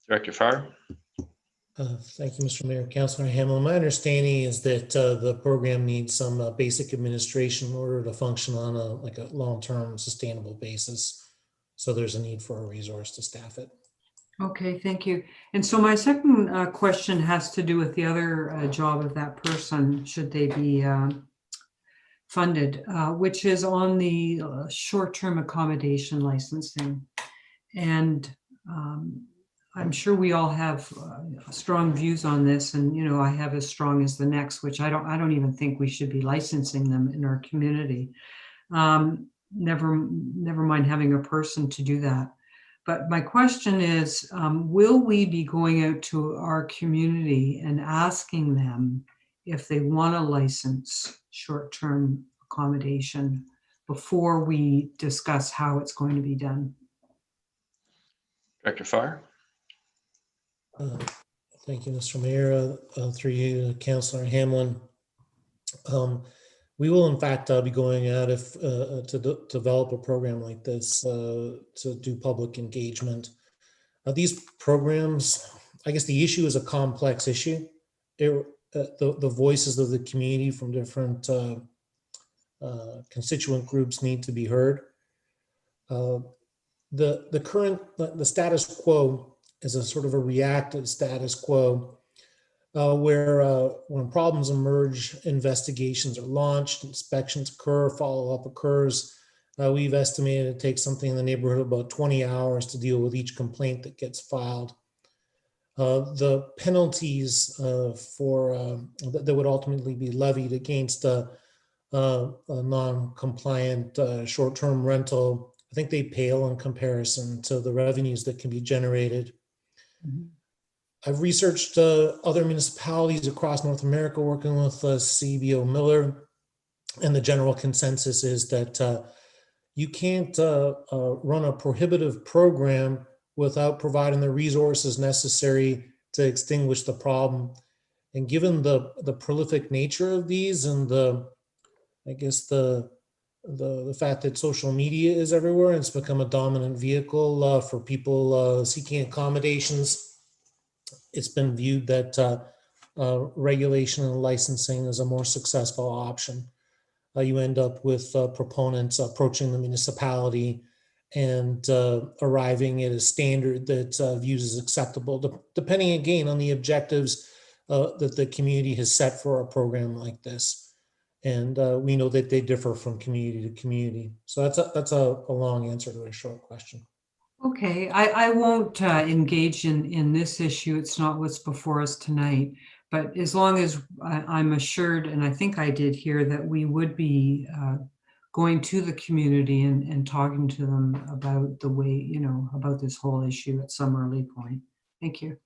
Director Farr. Thank you, Mr. Mayor. Councillor Hamlin, my understanding is that the program needs some basic administration in order to function on a long-term sustainable basis. So there's a need for a resource to staff it. Okay, thank you. And so my second question has to do with the other job of that person, should they be funded, which is on the short-term accommodation licensing. And I'm sure we all have strong views on this, and I have as strong as the next, which I don't even think we should be licensing them in our community. Never mind having a person to do that. But my question is, will we be going out to our community and asking them if they want to license short-term accommodation before we discuss how it's going to be done? Director Farr. Thank you, Mr. Mayor. Through you, Councillor Hamlin. We will, in fact, be going out to develop a program like this to do public engagement. These programs, I guess the issue is a complex issue. The voices of the community from different constituent groups need to be heard. The status quo is a sort of a reactive status quo where when problems emerge, investigations are launched, inspections occur, follow-up occurs. We've estimated it takes something in the neighborhood of about 20 hours to deal with each complaint that gets filed. The penalties that would ultimately be levied against a non-compliant short-term rental, I think they pale in comparison to the revenues that can be generated. Mm-hmm. I've researched other municipalities across North America working with CBO Miller, and the general consensus is that you can't run a prohibitive program without providing the resources necessary to extinguish the problem. And given the prolific nature of these and the fact that social media is everywhere and it's become a dominant vehicle for people seeking accommodations, it's been viewed that regulation and licensing is a more successful option. You end up with proponents approaching the municipality and arriving at a standard that's viewed as acceptable, depending again on the objectives that the community has set for a program like this. And we know that they differ from community to community. So that's a long answer to a short question. Okay, I won't engage in this issue. It's not what's before us tonight. But as long as I'm assured, and I think I did hear, that we would be going to the community and talking to them about the way, you know, about this whole issue at some early point. Thank you.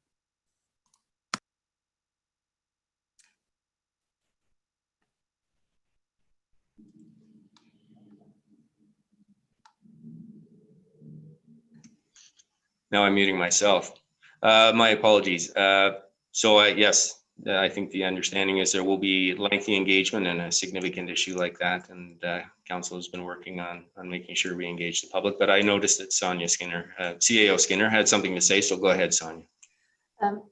Now I'm muting myself. My apologies. Yes, I think the understanding is there will be lengthy engagement in a significant issue like that, and council has been working on making sure we engage the public. But I noticed that Sonya Skinner, CAO Skinner, had something to say, so go ahead, Sonya.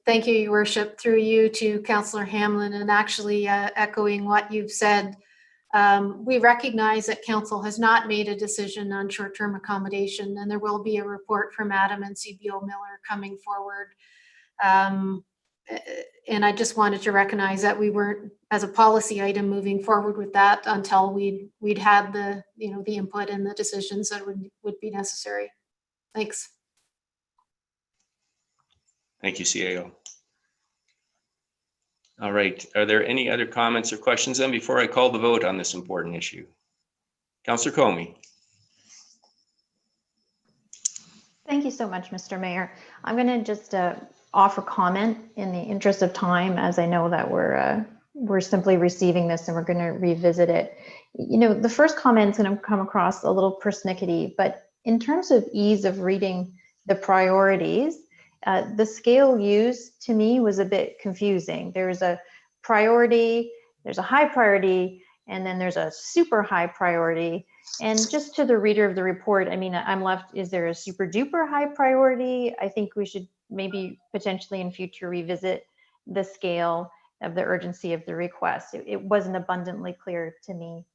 Thank you, Your Worship, through you to Councillor Hamlin, and actually echoing what you've said. We recognize that council has not made a decision on short-term accommodation, and there will be a report from Adam and CBO Miller coming forward. And I just wanted to recognize that we weren't, as a policy item, moving forward with that until we'd had the input and the decisions that would be necessary. Thanks. Thank you, CAO. All right, are there any other comments or questions then before I call the vote on this important issue? Councillor Comey. Thank you so much, Mr. Mayor. I'm going to just offer comment in the interest of time, as I know that we're simply receiving this and we're going to revisit it. You know, the first comment is going to come across a little persnickety, but in terms of ease of reading the priorities, the scale used to me was a bit confusing. There's a priority, there's a high priority, and then there's a super high priority. And just to the reader of the report, I mean, I'm left, is there a super duper high priority? I think we should maybe potentially in future revisit the scale of the urgency of the request. It wasn't abundantly clear to me,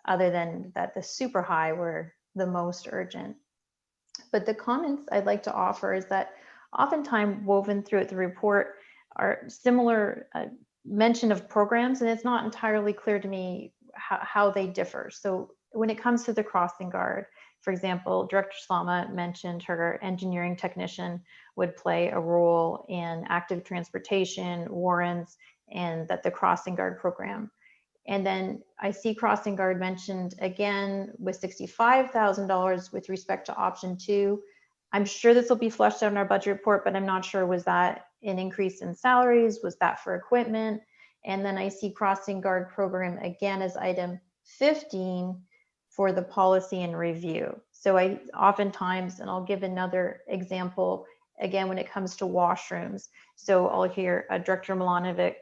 other than that the super high were the most urgent. But the comments I'd like to offer is that oftentimes woven throughout the report are similar mention of programs, and it's not entirely clear to me how they differ. So when it comes to the crossing guard, for example, Director Slama mentioned her engineering technician would play a role in active transportation, warrants, and that the crossing guard program. And then I see crossing guard mentioned again with $65,000 with respect to option 2. I'm sure this will be fleshed out in our budget report, but I'm not sure, was that an increase in salaries? Was that for equipment? And then I see crossing guard program again as item 15 for the policy and review. So I oftentimes, and I'll give another example, again, when it comes to washrooms. So I'll hear Director Milanovic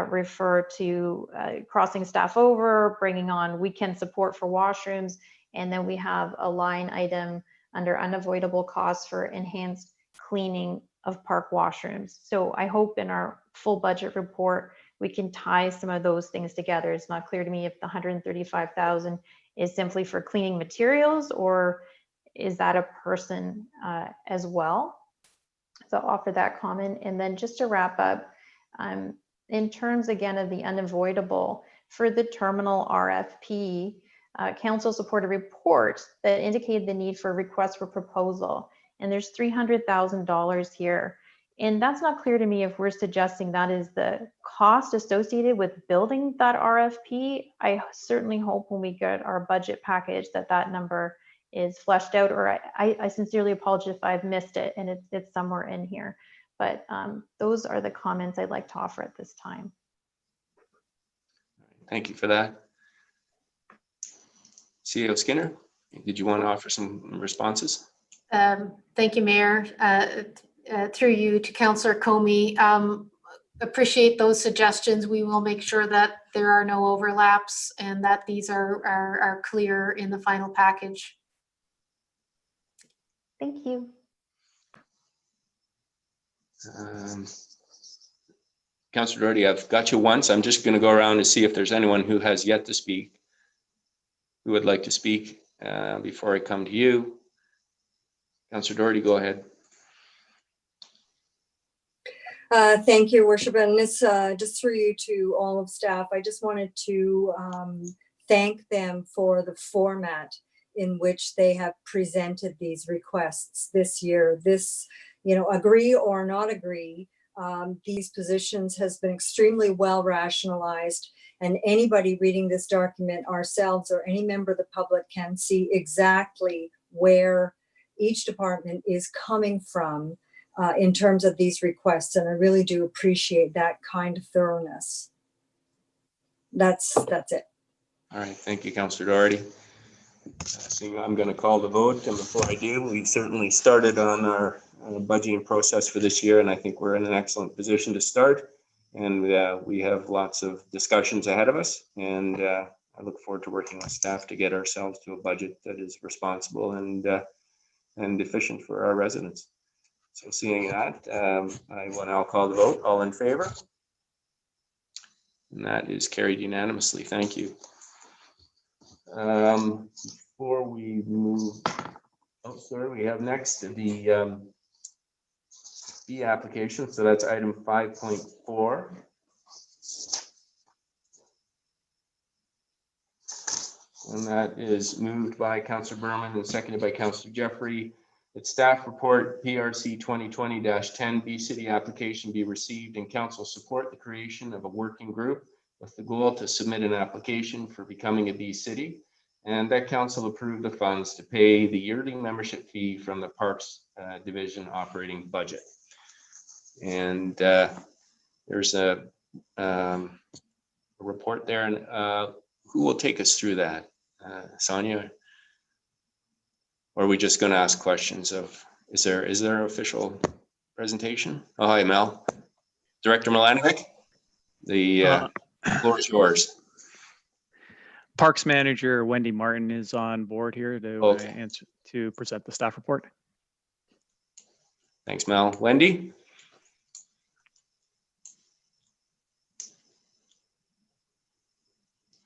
refer to crossing staff over, bringing on weekend support for washrooms. And then we have a line item under unavoidable costs for enhanced cleaning of park washrooms. So I hope in our full budget report, we can tie some of those things together. It's not clear to me if the $135,000 is simply for cleaning materials, or is that a person as well? So I'll offer that comment. And then just to wrap up, in terms again of the unavoidable, for the terminal RFP, council supported a report that indicated the need for a request for proposal. And there's $300,000 here. And that's not clear to me if we're suggesting that is the cost associated with building that RFP. I certainly hope when we get our budget package that that number is fleshed out, or I sincerely apologize if I've missed it and it's somewhere in here. But those are the comments I'd like to offer at this time. Thank you for that. CEO Skinner. Did you want to offer some responses? Thank you, Mayor. Through you to Councillor Comey. Appreciate those suggestions. We will make sure that there are no overlaps and that these are clear in the final package. Thank you. Councillor Doherty, I've got you once. I'm just going to go around and see if there's anyone who has yet to speak, who would like to speak before I come to you. Councillor Doherty, go ahead. Thank you, Worship. And this just through you to all of staff, I just wanted to thank them for the format in which they have presented these requests this year. This, you know, agree or not agree, these positions has been extremely well rationalized, and anybody reading this document, ourselves or any member of the public, can see exactly where each department is coming from in terms of these requests, and I really do appreciate that kind of thoroughness. That's it. All right, thank you, Councillor Doherty. So I'm going to call the vote, and before I do, we've certainly started on our budgeting process for this year, and I think we're in an excellent position to start. And we have lots of discussions ahead of us, and I look forward to working with staff to get ourselves to a budget that is responsible and efficient for our residents. So seeing that, I will now call the vote. All in favor? And that is carried unanimously. Thank you. Before we move, we have next the fee application. So that's item 5.4. And that is moved by Councillor Berman and seconded by Councillor Jeffrey. That staff report PRC 2020-10 B City application be received and council support the creation of a working group with the goal to submit an application for becoming a B City, and that council approve the funds to pay the yearly membership fee from the Parks Division operating budget. And there's a report there, and who will take us through that? Sonya? Or are we just going to ask questions of, is there an official presentation? Oh, hi, Mel. Director Milanovic, the floor is yours. Parks Manager Wendy Martin is on board here to answer, to present the staff report. Thanks, Mel. Wendy?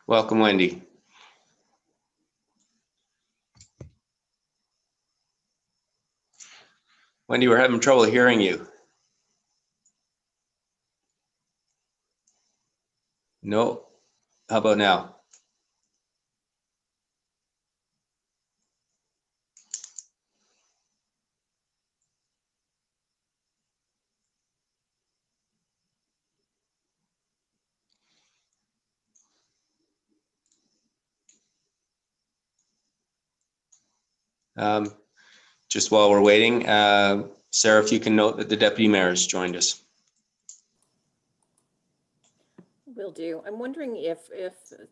Welcome, Wendy. Wendy, we're having trouble hearing you. No. How about now? Just while we're waiting, Sarah, if you can note that the Deputy Mayor has joined us. Will do. I'm wondering if,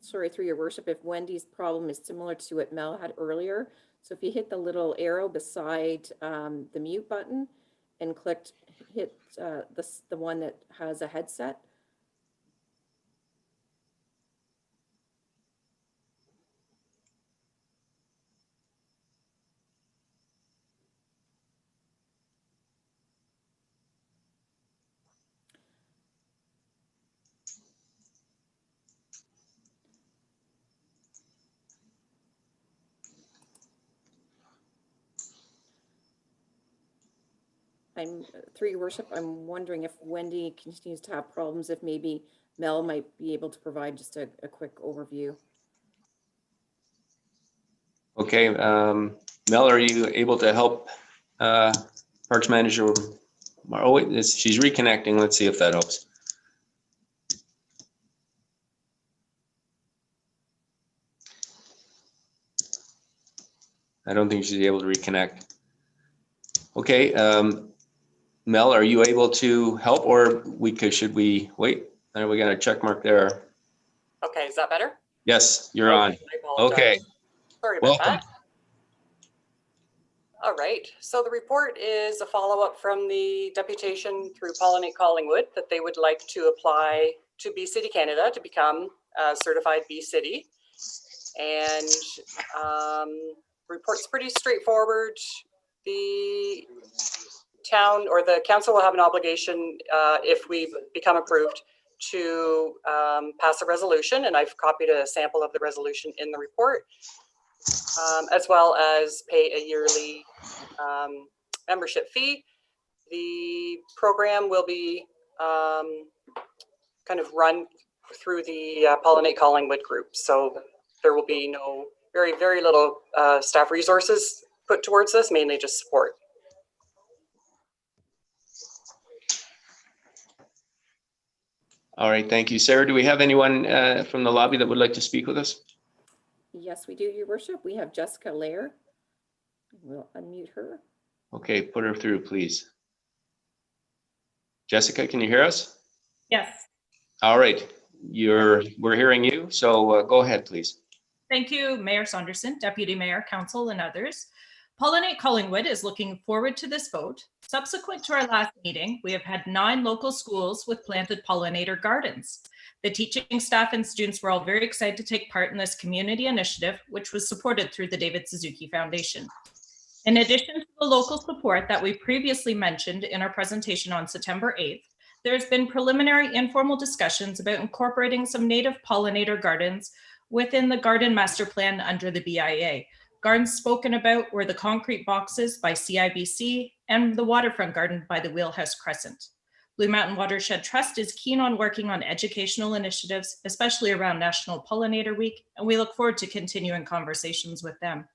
sorry, through your worship, if Wendy's problem is similar to what Mel had earlier. So if you hit the little arrow beside the mute button and hit the one that has a headset. Through your worship, I'm wondering if Wendy continues to have problems, if maybe Mel might be able to provide just a quick overview. Okay, Mel, are you able to help Parks Manager? Oh wait, she's reconnecting. Let's see if that helps. I don't think she's able to reconnect. Okay, Mel, are you able to help, or should we wait? We got a check mark there. Okay, is that better? Yes, you're on. I apologize. Okay. Sorry about Welcome. that. All right, so the report is a follow-up from the deputation through Pollinate Collingwood that they would like to apply to Bee City Canada to become a certified Bee City. And report's pretty straightforward. The town or the council will have an obligation if we become approved to pass a resolution, and I've copied a sample of the resolution in the report, as well as pay a yearly membership fee. The program will be kind of run through the Pollinate Collingwood group, so there will be no very little staff resources put towards this, mainly just support. All right, thank you. Sarah, do we have anyone from the lobby that would like to speak with us? Yes, we do, Your Worship. We have Jessica Lair. We'll unmute her. Okay, put her through, please. Jessica, can you hear us? Yes. All right, we're hearing you, so go ahead, please. Thank you, Mayor Saunderson, Deputy Mayor, Council, and others. Pollinate Collingwood is looking forward to this vote. Subsequent to our last meeting, we have had 9 local schools with planted pollinator gardens. The teaching staff and students were all very excited to take part in this community initiative, which was supported through the David Suzuki Foundation. In addition to the local support that we previously mentioned in our presentation on September 8th, there's been preliminary informal discussions about incorporating some native pollinator gardens within the Garden Master Plan under the BIA. Gardens spoken about were the concrete boxes by CIBC and the waterfront garden by the Wheelhouse Crescent. Blue Mountain Watershed Trust is keen on working on educational initiatives, especially around National Pollinator Week, and we look forward to continuing conversations with them.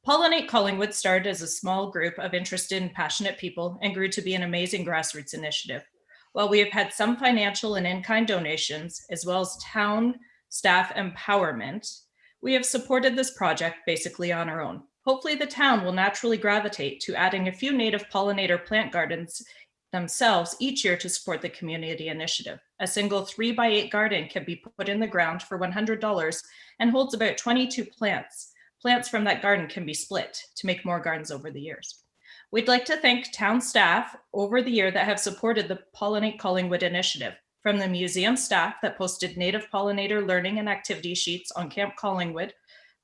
Pollinate Collingwood started as a small group of interested and passionate people and grew to be an amazing grassroots initiative. While we have had some financial and in-kind donations, as well as town staff empowerment, we have supported this project basically on our own. Hopefully the town will naturally gravitate to adding a few native pollinator plant gardens themselves each year to support the community initiative. A single 3x8 garden can be put in the ground for $100 and holds about 22 plants. Plants from that garden can be split to make more gardens over the years. We'd like to thank town staff over the year that have supported the Pollinate Collingwood initiative. From the museum staff that posted native pollinator learning and activity sheets on Camp Collingwood,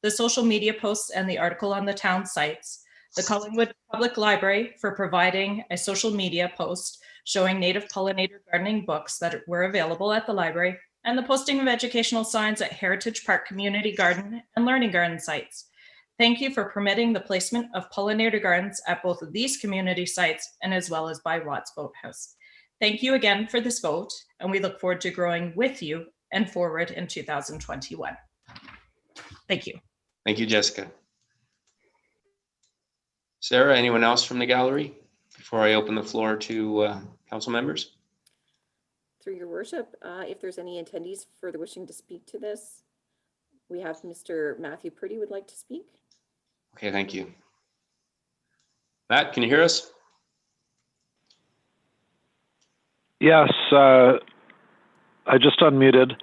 the social media posts and the article on the town sites, the Collingwood Public Library for providing a social media post showing native pollinator gardening books that were available at the library, and the posting of educational signs at Heritage Park Community Garden and Learning Garden sites. Thank you for permitting the placement of pollinator gardens at both of these community sites and as well as by Watts Boathouse. Thank you again for this vote, and we look forward to growing with you and forward in 2021. Thank you. Thank you, Jessica. Sarah, anyone else from the gallery before I open the floor to council members? Through Your Worship, if there's any attendees further wishing to speak to this, we have Mr. Matthew Purdy would like to speak. Okay, thank you. Matt, can you hear us? Yes, I just unmuted.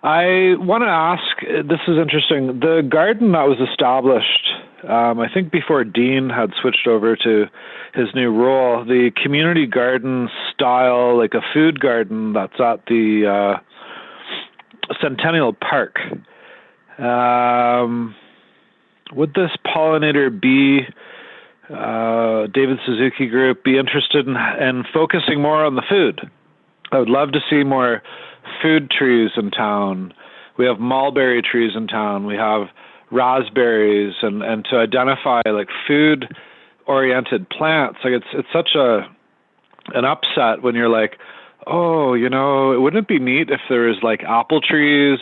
I want to ask, this is interesting, the garden that was established, I think before Dean had switched over to his new role, the community garden style, like a food garden that's at the Centennial Park. Would this pollinator bee David Suzuki group be interested in focusing more on the food? I would love to see more food trees in town. We have mulberry trees in town. We have raspberries, and to identify like food oriented plants. Like it's such an upset when you're like, oh, you know, wouldn't it be neat if there was like apple trees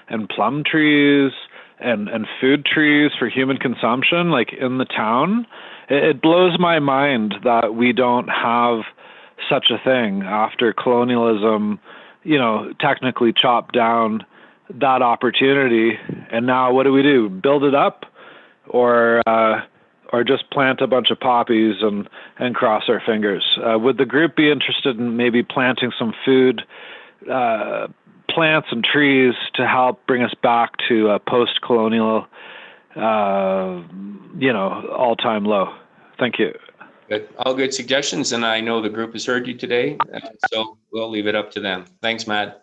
and plum trees and food trees for human consumption like in the town? It blows my mind that we don't have such a thing after colonialism, you know, technically chopped down that opportunity. And now what do? Build it up or just plant a bunch of poppies and cross our fingers? Would the group be interested in maybe planting some food plants and trees to help bring us back to a post-colonial, you know, all-time low? Thank you. Good. All good suggestions, and I know the group has heard you today, so we'll leave it up to them. Thanks, Matt.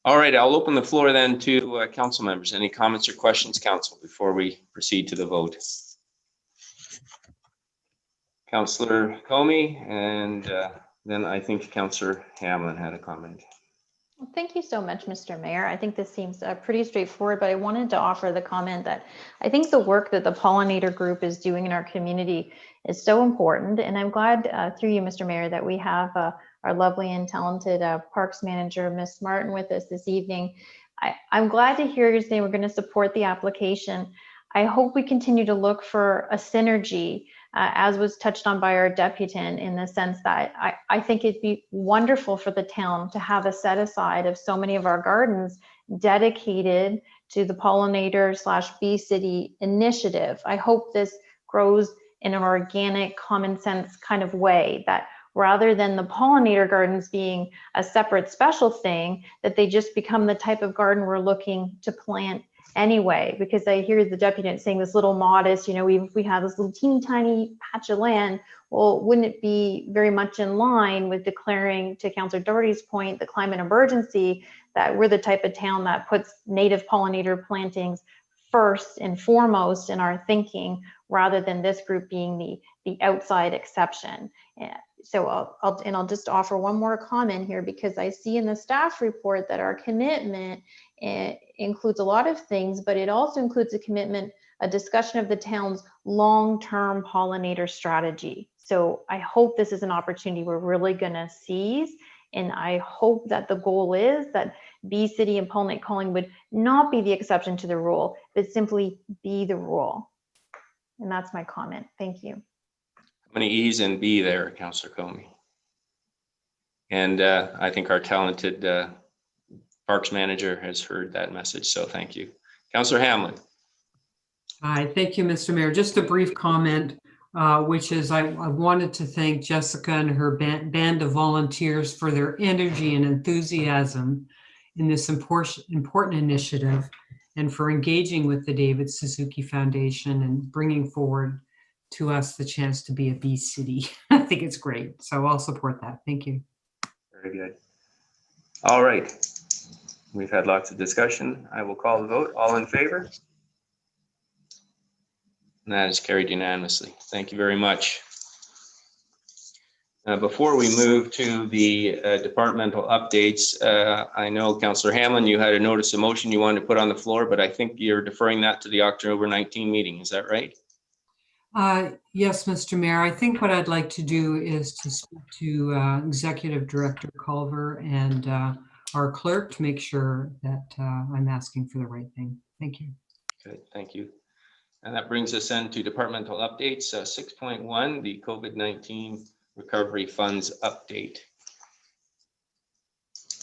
All right, I'll open the floor then to council members. Any comments or questions, council, before we proceed to the vote? Councillor Comey, and then I think Councillor Hamlin had a comment. Well, thank you so much, Mr. Mayor. I think this seems pretty straightforward, but I wanted to offer the comment that I think the work that the pollinator group is doing in our community is so important. And I'm glad through you, Mr. Mayor, that we have our lovely and talented parks manager, Ms. Martin, with us this evening. I'm glad to hear you say we're going to support the application. I hope we continue to look for a synergy, as was touched on by our deputant, in the sense that I think it'd be wonderful for the town to have a set aside of so many of our gardens dedicated to the pollinator/Bee City initiative. I hope this grows in an organic, common sense kind of way, that rather than the pollinator gardens being a separate special thing, that they just become the type of garden we're looking to plant anyway. Because I hear the deputant saying this little modest, you know, we have this little teeny tiny patch of land. Well, wouldn't it be very much in line with declaring, to Councillor Doherty's point, the climate emergency, that we're the type of town that puts native pollinator plantings first and foremost in our thinking, rather than this group being the outside exception. So I'll just offer one more comment here, because I see in the staff report that our commitment includes a lot of things, but it also includes a commitment, a discussion of the town's long-term pollinator strategy. So I hope this is an opportunity we're really going to seize. And I hope that the goal is that Bee City and Pollinate Collingwood not be the exception to the rule, but simply be the rule. And that's my comment. Thank you. How many E's and B there, Councillor Comey? And I think our talented Parks manager has heard that message, so thank you. Councillor Hamlin. Hi, thank you, Mr. Mayor. Just a brief comment, which is I wanted to thank Jessica and her band of volunteers for their energy and enthusiasm in this important initiative, and for engaging with the David Suzuki Foundation and bringing forward to us the chance to be a Bee City. I think it's great, so I'll support that. Thank you. Very good. All right. We've had lots of discussion. I will call the vote. All in favor? And that is carried unanimously. Thank you very much. Before we move to the departmental updates, I know Councillor Hamlin, you had a notice of motion you wanted to put on the floor, but I think you're deferring that to the October 19 meeting. Is that right? Yes, Mr. Mayor. I think what I'd like to do is to speak to Executive Director Culver and our clerk to make sure that I'm asking for the right thing. Thank you. Good, thank you. And that brings us into departmental updates. 6.1, the COVID-19 Recovery Funds update.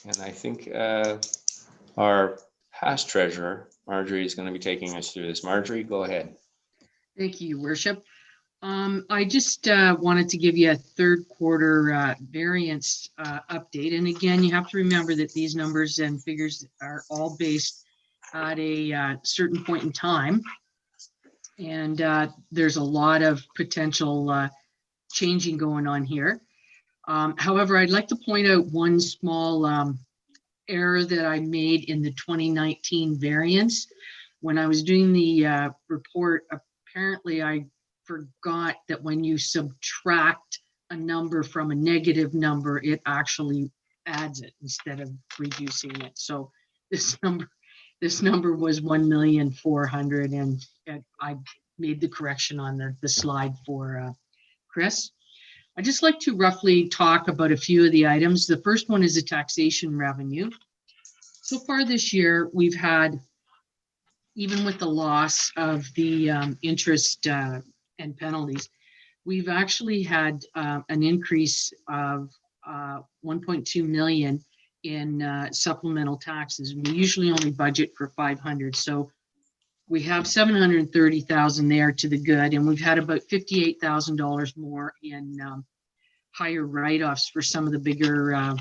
And I think our past treasurer, Marjorie, is going to be taking us through this. Marjorie, go ahead. Thank you, Worship. I just wanted to give you a third quarter variance update. And again, you have to remember that these numbers and figures are all based at a certain point in time. And there's a lot of potential changing going on here. However, I'd like to point out one small error that I made in the 2019 variance. When I was doing the report, apparently I forgot that when you subtract a number from a negative number, it actually adds it instead of reducing it. So this number was 1,400,000, and I made the correction on the slide for Chris. I'd just like to roughly talk about a few of the items. The first one is the taxation revenue. So far this year, we've had, even with the loss of the interest and penalties, we've actually had an increase of 1.2 million in supplemental taxes. We usually only budget for 500, so we have 730,000 there to the good, and we've had about $58,000 more in higher write-offs for some of the bigger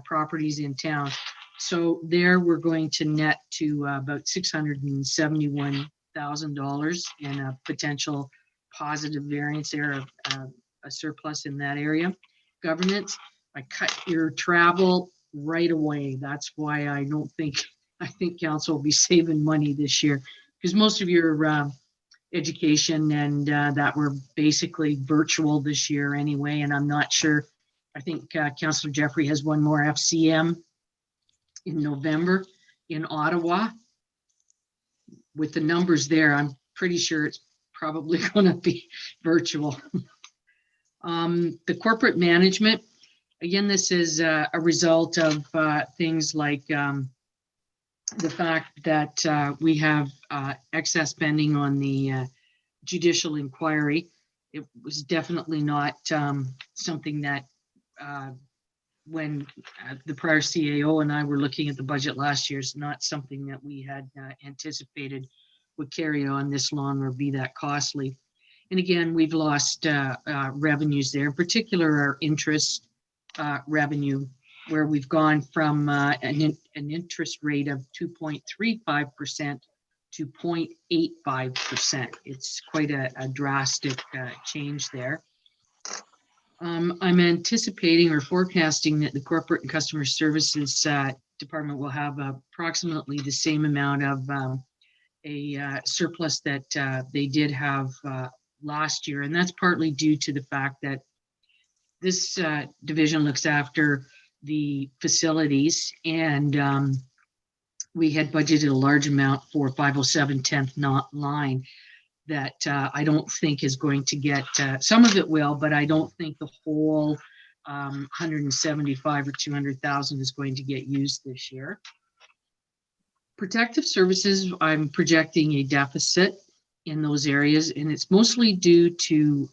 properties in town. So there we're going to net to about $671,000 in a potential positive variance there, a surplus in that area. Governance, I cut your travel right away. That's why I think council will be saving money this year, because most of your education and that were basically virtual this year anyway, and I'm not sure. I think Councillor Jeffrey has one more FCM in November in Ottawa. With the numbers there, I'm pretty sure it's probably going to be virtual. The corporate management, again, this is a result of things like the fact that we have excess spending on the judicial inquiry. It was definitely not something that when the prior CAO and I were looking at the budget last year, is not something that we had anticipated would carry on this long or be that costly. And again, we've lost revenues there, in particular our interest revenue, where we've gone from an interest rate of 2.35% to 0.85%. It's quite a drastic change there. I'm anticipating or forecasting that the corporate and customer services department will have approximately the same amount of a surplus that they did have last year. And that's partly due to the fact that this division looks after the facilities, and we had budgeted a large amount for 507 10th line that I don't think is going to get, some of it will, but I don't think the whole 175 or 200,000 is going to get used this year. Protective services, I'm projecting a deficit in those areas, and it's mostly due to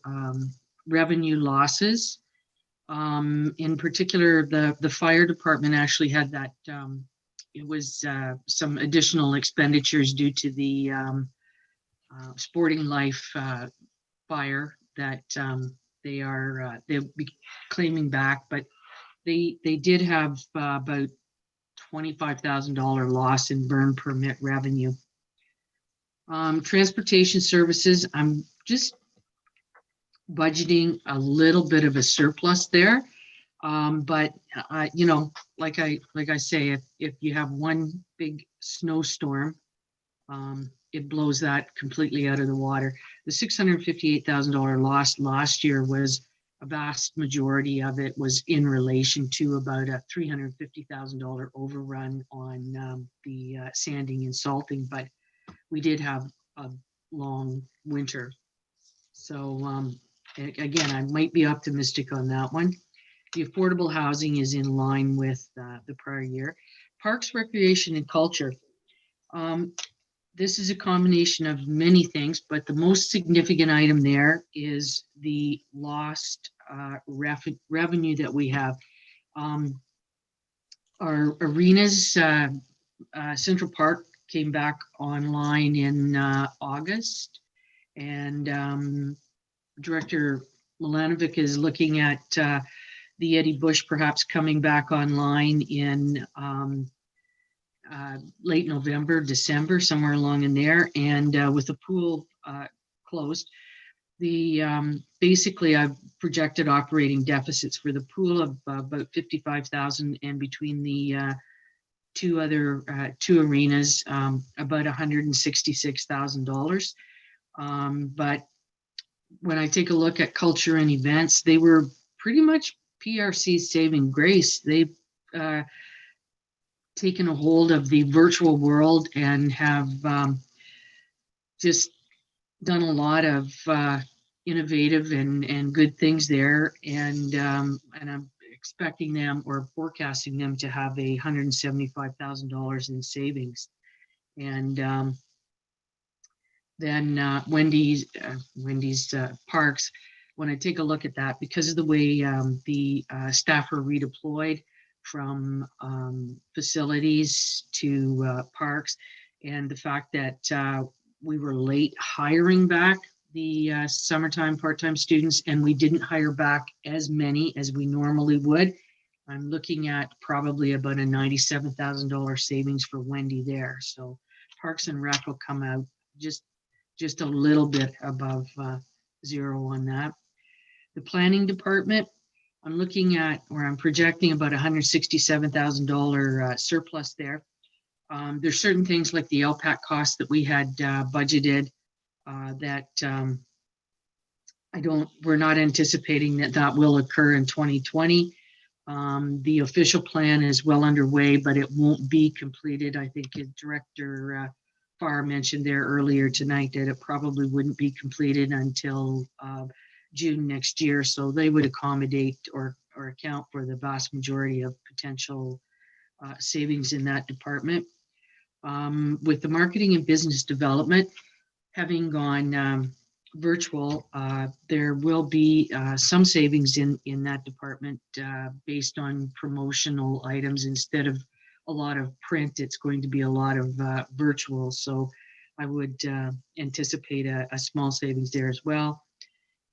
revenue losses. In particular, the fire department actually had that, it was some additional expenditures due to the Sporting Life fire that they'll be claiming back, but they did have about $25,000 loss in burn permit revenue. Transportation services, I'm just budgeting a little bit of a surplus there, but you know, like I say, if you have one big snowstorm, it blows that completely out of the water. The $658,000 loss last year was a vast majority of it was in relation to about a $350,000 overrun on the sanding and salting, but we did have a long winter. So again, I might be optimistic on that one. The affordable housing is in line with the prior year. Parks, recreation, and culture. This is a combination of many things, but the most significant item there is the lost revenue that we have. Our arenas, Central Park came back online in August, and Director Milanovic is looking at the Eddie Bush perhaps coming back online in late November, December, somewhere along in there. And with the pool closed, the basically I've projected operating deficits for the pool of about 55,000, and between the two arenas, about $166,000. But when I take a look at culture and events, they were pretty much PRC's saving grace. They've taken a hold of the virtual world and have just done a lot of innovative and good things there. And I'm expecting them or forecasting them to have $175,000 in savings. And then Wendy's Parks, when I take a look at that, because of the way the staff are redeployed from facilities to parks, and the fact that we were late hiring back the summertime part-time students, and we didn't hire back as many as we normally would, I'm looking at probably about a $97,000 savings for Wendy there. So Parks and Rec will come out just a little bit above the zero on that. The planning department, I'm looking at, or I'm projecting about $167,000 surplus there. There's certain things like the LPAC costs that we had budgeted that we're not anticipating that will occur in 2020. The official plan is well underway, but it won't be completed. I think Director Farr mentioned there earlier tonight that it probably wouldn't be completed until June next year. So they would accommodate or account for the vast majority of potential savings in that department. With the marketing and business development having gone virtual, there will be some savings in that department based on promotional items. Instead of a lot of print, it's going to be a lot of virtual. So I would anticipate a small savings there as well.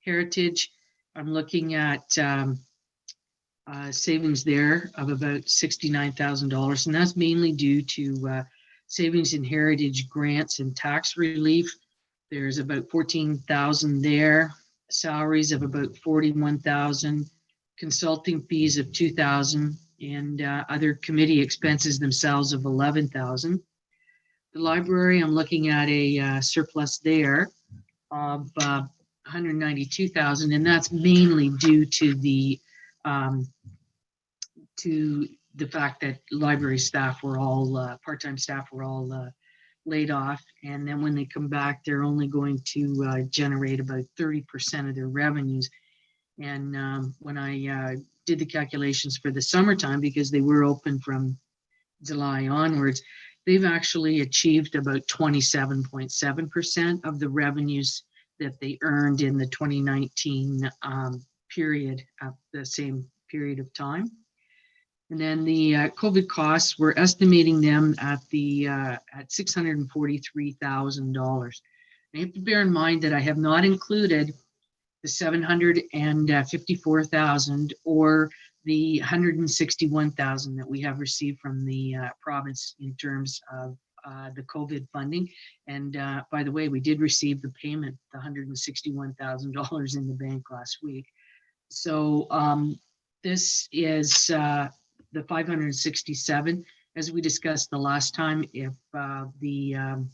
Heritage, I'm looking at savings there of about $69,000, and that's mainly due to savings in heritage grants and tax relief. There's about 14,000 there, salaries of about 41,000, consulting fees of 2,000, and other committee expenses themselves of 11,000. The library, I'm looking at a surplus there of 192,000, and that's mainly due to the fact that library staff were all part-time staff were all laid off, and then when they come back, they're only going to generate about 30% of their revenues. And when I did the calculations for the summertime, because they were open from July onwards, they've actually achieved about 27.7% of the revenues that they earned in the 2019 period, the same period of time. And then the COVID costs, we're estimating them at $643,000. You have to bear in mind that I have not included the $754,000 or the $161,000 that we have received from the province in terms of the COVID funding. And by the way, we did receive the payment, the $161,000 in the bank last week. So this is the 567, as we discussed the last time. If the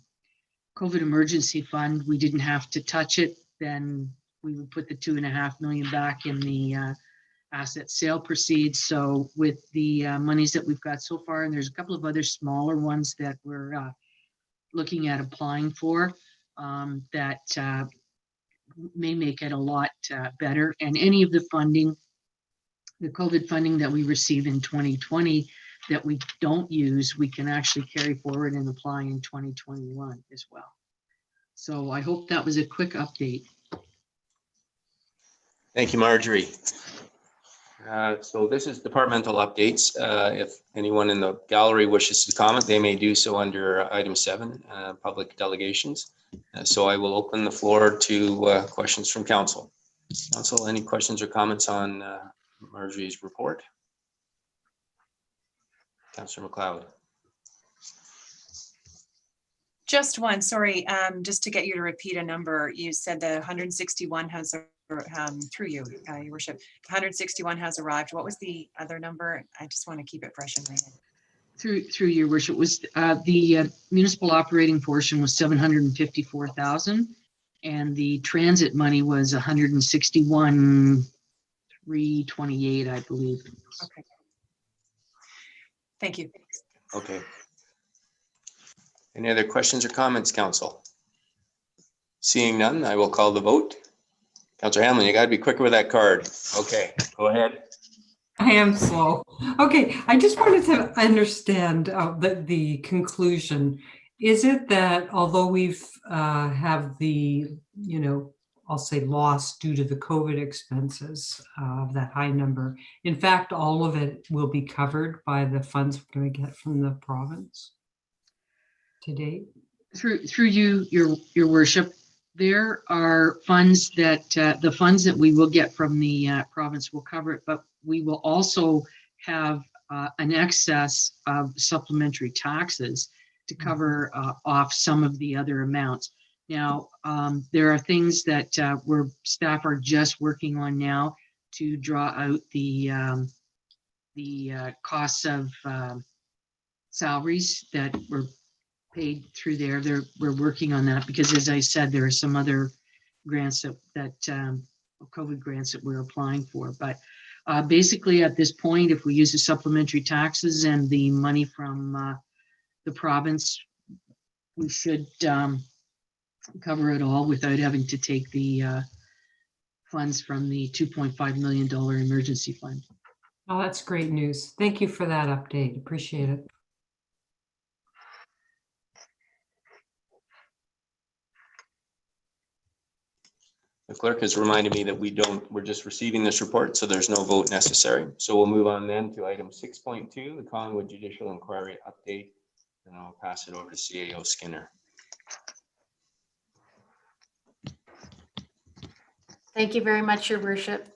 COVID emergency fund, we didn't have to touch it, then we would put the $2.5 million back in the asset sale proceeds. So with the monies that we've got so far, and there's a couple of other smaller ones that we're looking at applying for, that may make it a lot better. And any of the funding, the COVID funding that we receive in 2020 that we don't use, we can actually carry forward and apply in 2021 as well. So I hope that was a quick update. Thank you, Marjorie. So this is departmental updates. If anyone in the gallery wishes to comment, they may do so under item 7, public delegations. So I will open the floor to questions from council. Council, any questions or comments on Marjorie's report? Councillor McLeod. Just one, sorry, just to get you to repeat a number. You said the 161 has, through you, your worship, 161 has arrived. What was the other number? I just want to keep it fresh in my head. Through your worship, was the municipal operating portion was 754,000, and the transit money was 161,328, I believe. Okay. Thank you. Okay. Any other questions or comments, council? Seeing none, I will call the vote. Councillor Hamlin, you got to be quicker with that card. Okay, go ahead. I am slow. Okay, I just wanted to understand the conclusion. Is it that although we've have the, I'll say loss due to the COVID expenses of that high number, in fact, all of it will be covered by the funds we're going to get from the province to date? Through you, your worship, there are funds that the funds that we will get from the province will cover it, but we will also have an excess of supplementary taxes to cover off some of the other amounts. Now, there are things that staff are just working on now to draw out the costs of salaries that were paid through there. We're working on that because, as I said, there are some other grants that COVID grants that we're applying for. But basically, at this point, if we use the supplementary taxes and the money from the province, we should cover it all without having to take the funds from the $2.5 million emergency fund. Oh, that's great news. Thank you for that update. Appreciate it. The clerk has reminded me that we're just receiving this report, so there's no vote necessary. So we'll move on then to item 6.2, the Collingwood Judicial Inquiry Update, and I'll pass it over to CAO Skinner. Thank you very much, Your Worship.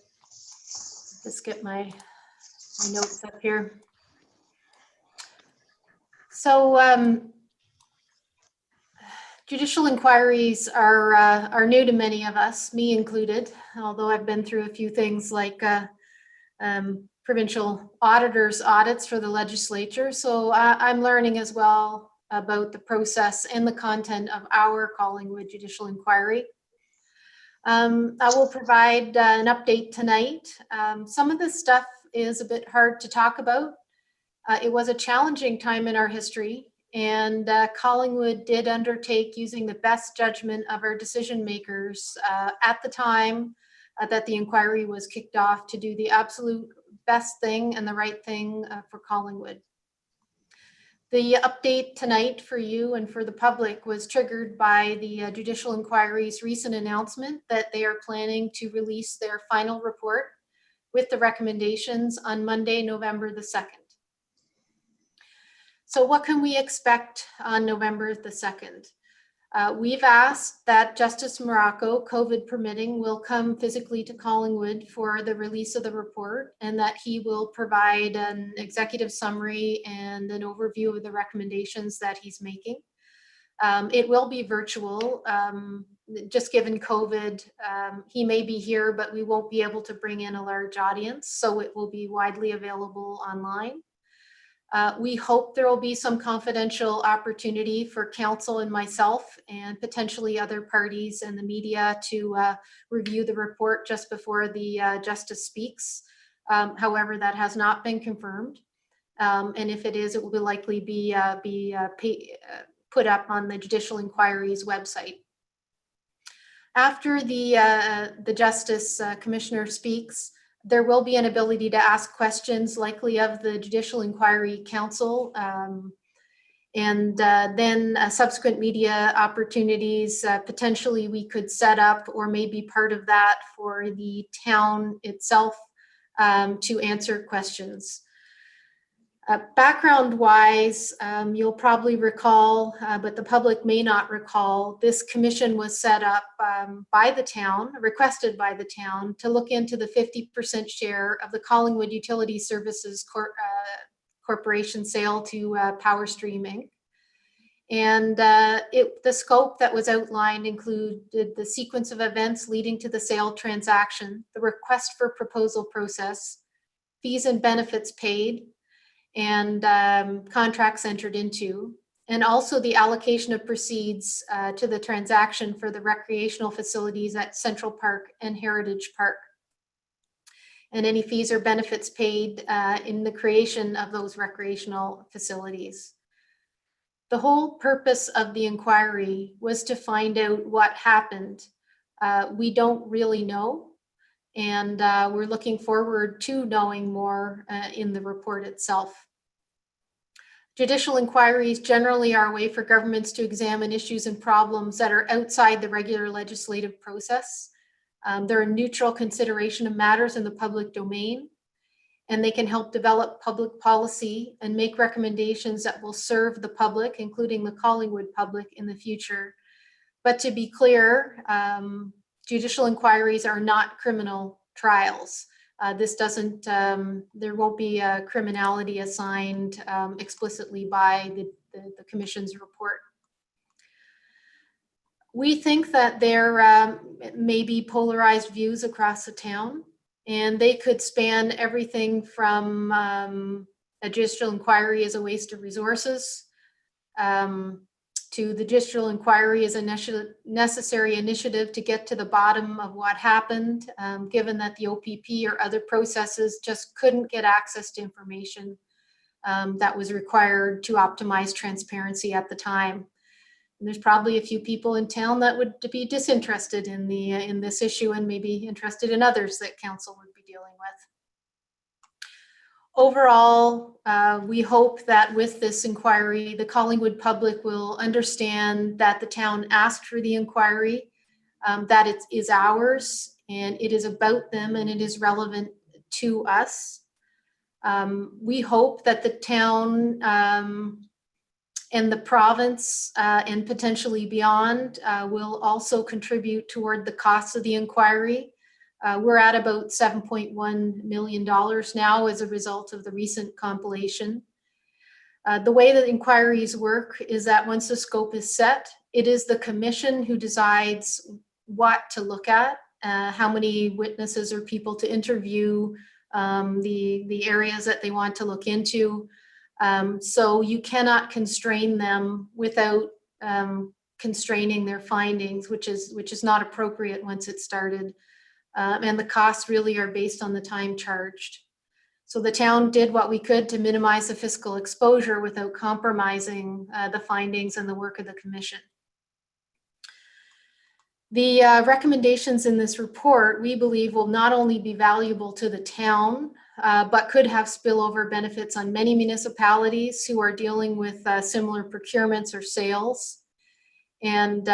Just get my notes up here. So judicial inquiries are new to many of us, me included, although I've been through a few things like provincial auditors' audits for the legislature. So I'm learning as well about the process and the content of our Collingwood Judicial Inquiry. I will provide an update tonight. Some of this stuff is a bit hard to talk about. It was a challenging time in our history, and Collingwood did undertake, using the best judgment of our decision makers at the time that the inquiry was kicked off, to do the absolute best thing and the right thing for Collingwood. The update tonight for you and for the public was triggered by the Judicial Inquiry's recent announcement that they are planning to release their final report with the recommendations on Monday, November the 2nd. So what can we expect on November the 2nd? We've asked that Justice Morocco, COVID permitting, will come physically to Collingwood for the release of the report, and that he will provide an executive summary and an overview of the recommendations that he's making. It will be virtual, just given COVID. He may be here, but we won't be able to bring in a large audience, so it will be widely available online. We hope there will be some confidential opportunity for counsel and myself and potentially other parties and the media to review the report just before the justice speaks. However, that has not been confirmed. And if it is, it will likely be put up on the Judicial Inquiry's website. After the Justice Commissioner speaks, there will be an ability to ask questions, likely of the Judicial Inquiry Council, and then subsequent media opportunities. Potentially we could set up, or maybe part of that, for the town itself to answer questions. Background-wise, you'll probably recall, but the public may not recall, this commission was set up by the town, requested by the town, to look into the 50% share of the Collingwood Utility Services Corporation sale to Power Streaming. And the scope that was outlined included the sequence of events leading to the sale transaction, the request for proposal process, fees and benefits paid, and contracts entered into, and also the allocation of proceeds to the transaction for the recreational facilities at Central Park and Heritage Park, and any fees or benefits paid in the creation of those recreational facilities. The whole purpose of the inquiry was to find out what happened. We don't really know, and we're looking forward to knowing more in the report itself. Judicial inquiries generally are a way for governments to examine issues and problems that are outside the regular legislative process. They're a neutral consideration of matters in the public domain, and they can help develop public policy and make recommendations that will serve the public, including the Collingwood public, in the future. But to be clear, judicial inquiries are not criminal trials. This doesn't, there won't be a criminality assigned explicitly by the Commission's report. We think that there may be polarized views across the town, and they could span everything from a judicial inquiry as a waste of resources to the judicial inquiry as a necessary initiative to get to the bottom of what happened, given that the OPP or other processes just couldn't get access to information that was required to optimize transparency at the time. And there's probably a few people in town that would be disinterested in this issue and maybe interested in others that council would be dealing with. Overall, we hope that with this inquiry, the Collingwood public will understand that the town asked for the inquiry, that it is ours and it is about them and it is relevant to us. We hope that the town and the province and potentially beyond will also contribute toward the costs of the inquiry. We're at about $7.1 million now as a result of the recent compilation. The way that inquiries work is that once the scope is set, it is the commission who decides what to look at, how many witnesses or people to interview, the areas that they want to look into. So you cannot constrain them without constraining their findings, which is not appropriate once it's started. And the costs really are based on the time charged. So the town did what we could to minimize the fiscal exposure without compromising the findings and the work of the commission. The recommendations in this report, we believe, will not only be valuable to the town, but could have spillover benefits on many municipalities who are dealing with similar procurements or sales. And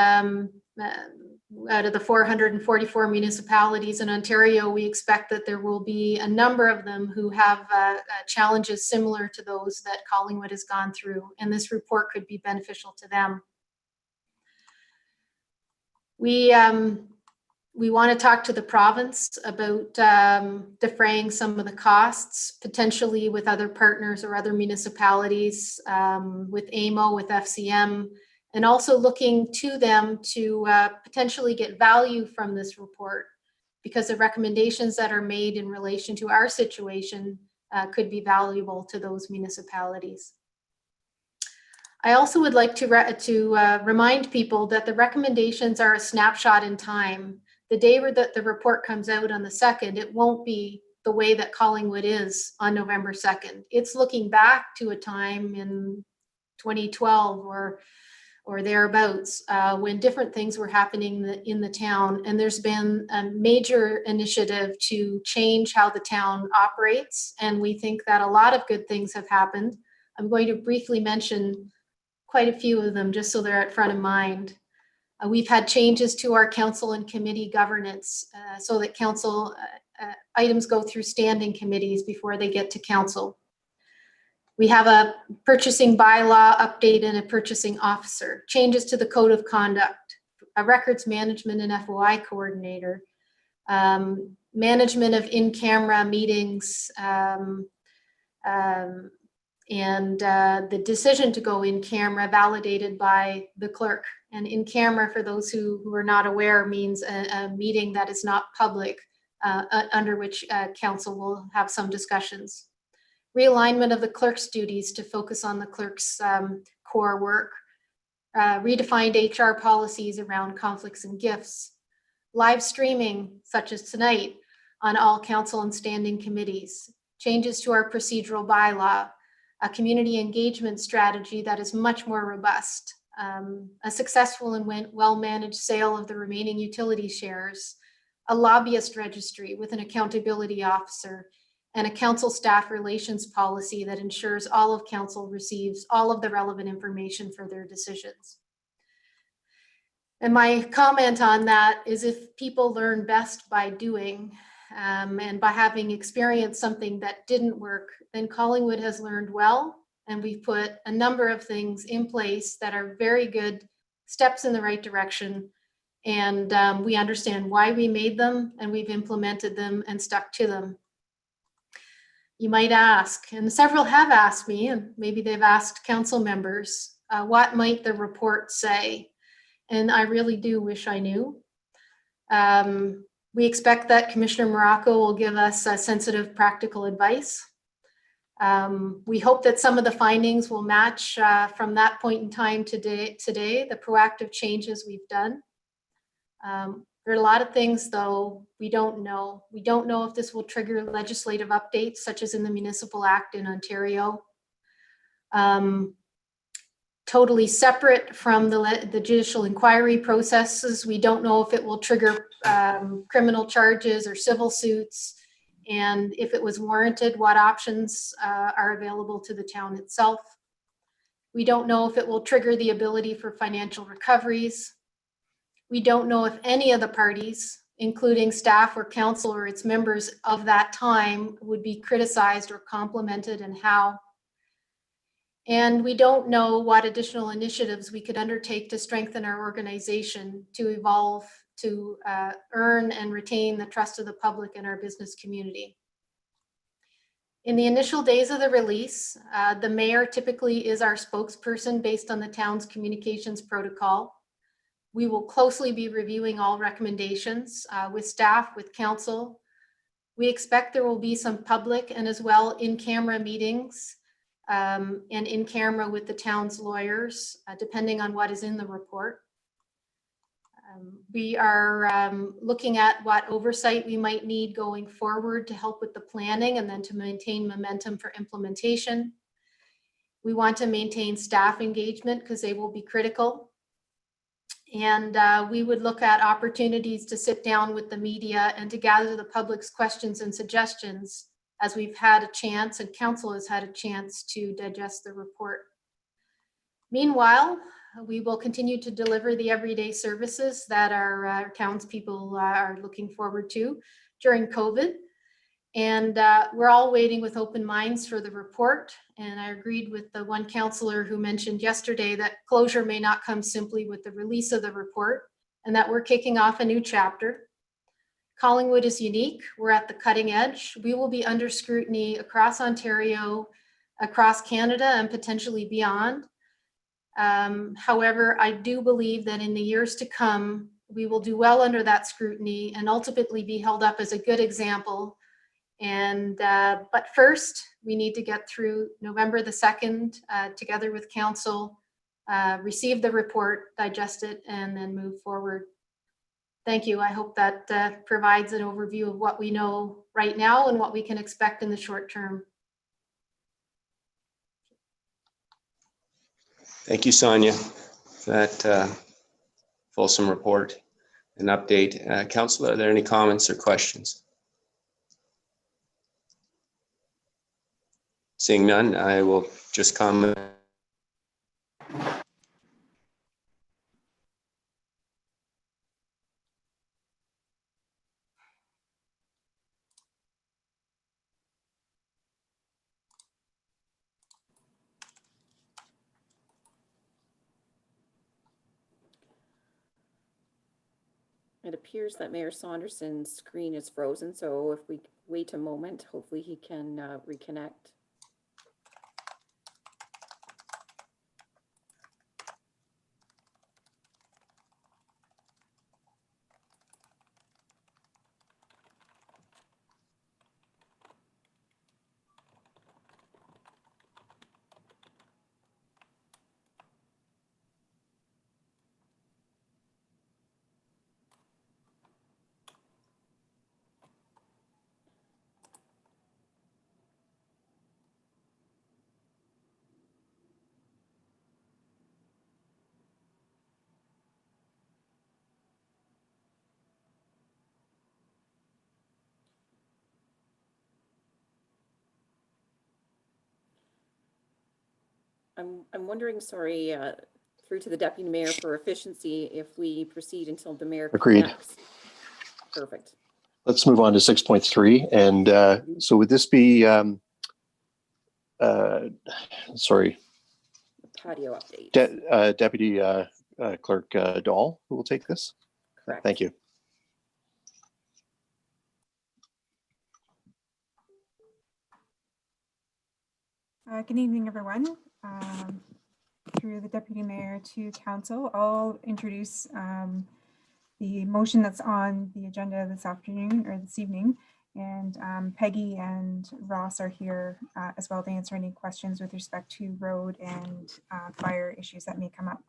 out of the 444 municipalities in Ontario, we expect that there will be a number of them who have challenges similar to those that Collingwood has gone through, and this report could be beneficial to them. We want to talk to the province about defraying some of the costs, potentially with other partners or other municipalities, with AMO, with FCM, and also looking to them to potentially get value from this report, because the recommendations that are made in relation to our situation could be valuable to those municipalities. I also would like to remind people that the recommendations are a snapshot in time. The day that the report comes out on the 2nd, it won't be the way that Collingwood is on November 2nd. It's looking back to a time in 2012 or thereabouts, when different things were happening in the town. And there's been a major initiative to change how the town operates. And we think that a lot of good things have happened. I'm going to briefly mention quite a few of them just so they're at front of mind. We've had changes to our council and committee governance so that council items go through standing committees before they get to council. We have a purchasing bylaw update and a purchasing officer, changes to the code of conduct, a records management and FOI coordinator, management of in-camera meetings, and the decision to go in camera validated by the clerk. And in camera, for those who are not aware, means a meeting that is not public, under which council will have some discussions. Realignment of the clerk's duties to focus on the clerk's core work. Redefined HR policies around conflicts and gifts. Live streaming, such as tonight, on all council and standing committees. Changes to our procedural bylaw. A community engagement strategy that is much more robust. A successful and well-managed sale of the remaining utility shares. A lobbyist registry with an accountability officer. And a council staff relations policy that ensures all of council receives all of the relevant information for their decisions. And my comment on that is, if people learn best by doing, and by having experienced something that didn't work, then Collingwood has learned well, and we've put a number of things in place that are very good steps in the right direction. And we understand why we made them, and we've implemented them and stuck to them. You might ask, and several have asked me, and maybe they've asked council members, what might the report say? and I really do wish I knew. We expect that Commissioner Morocco will give us sensitive, practical advice. We hope that some of the findings will match from that point in time to today, the proactive changes we've done. There are a lot of things, though, we don't know. We don't know if this will trigger legislative updates, such as in the Municipal Act in Ontario. Totally separate from the judicial inquiry processes, we don't know if it will trigger criminal charges or civil suits, and if it was warranted, what options are available to the town itself. We don't know if it will trigger the ability for financial recoveries. We don't know if any of the parties, including staff or council or its members of that time, would be criticized or complimented, and how. And we don't know what additional initiatives we could undertake to strengthen our organization to evolve, to earn and retain the trust of the public and our business community. In the initial days of the release, the mayor typically is our spokesperson based on the town's communications protocol. We will closely be reviewing all recommendations with staff, with council. We expect there will be some public and as well in-camera meetings and in camera with the town's lawyers, depending on what is in the report. We are looking at what oversight we might need going forward to help with the planning and then to maintain momentum for implementation. We want to maintain staff engagement because they will be critical. And we would look at opportunities to sit down with the media and to gather the public's questions and suggestions as we've had a chance and council has had a chance to digest the report. Meanwhile, we will continue to deliver the everyday services that our townspeople are looking forward to during COVID. And we're all waiting with open minds for the report. And I agreed with the one councillor who mentioned yesterday that closure may not come simply with the release of the report, and that we're kicking off a new chapter. Collingwood is unique. We're at the cutting edge. We will be under scrutiny across Ontario, across Canada, and potentially beyond. However, I do believe that in the years to come, we will do well under that scrutiny and ultimately be held up as a good example. And but first, we need to get through November the 2nd, together with council, receive the report, digest it, and then move forward. Thank you. I hope that provides an overview of what we know right now and what we can expect in the short term. Thank you, Sonya, for that fulsome report and update. Councillor, are there any comments or questions? Seeing none, I will just comment. It appears that Mayor Saunderson's screen is frozen, so if we wait a moment, hopefully he can reconnect. I'm wondering, sorry, through to the Deputy Mayor for efficiency, if we proceed until the Mayor Agreed. connects. Perfect. Let's move on to 6.3. And so would this be, sorry. Patio update. Deputy Clerk Dahl, who will take this? Correct. Thank you. Good evening, everyone. through the Deputy Mayor to Council. I'll introduce the motion that's on the agenda this afternoon or this evening. And Peggy and Ross are here as well to answer any questions with respect to road and fire issues that may come up.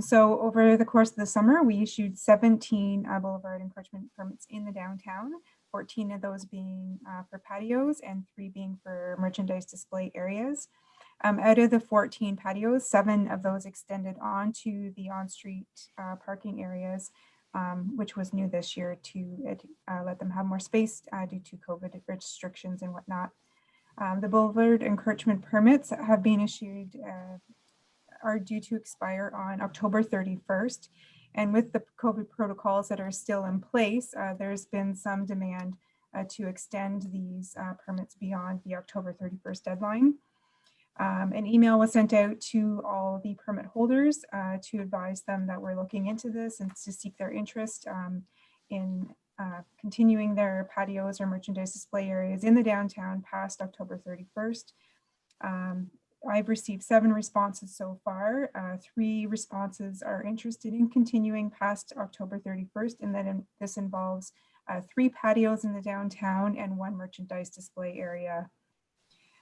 So over the course of the summer, we issued 17 boulevard encroachment permits in the downtown, 14 of those being for patios and 3 being for merchandise display areas. Out of the 14 patios, 7 of those extended onto the on-street parking areas, which was new this year to let them have more space due to COVID restrictions and whatnot. The boulevard encroachment permits have been issued, are due to expire on October 31st. And with the COVID protocols that are still in place, there's been some demand to extend these permits beyond the October 31st deadline. An email was sent out to all the permit holders to advise them that we're looking into this and to seek their interest in continuing their patios or merchandise display areas in the downtown past October 31st. I've received 7 responses so far. 3 responses are interested in continuing past October 31st, and then this involves 3 patios in the downtown and 1 merchandise display area.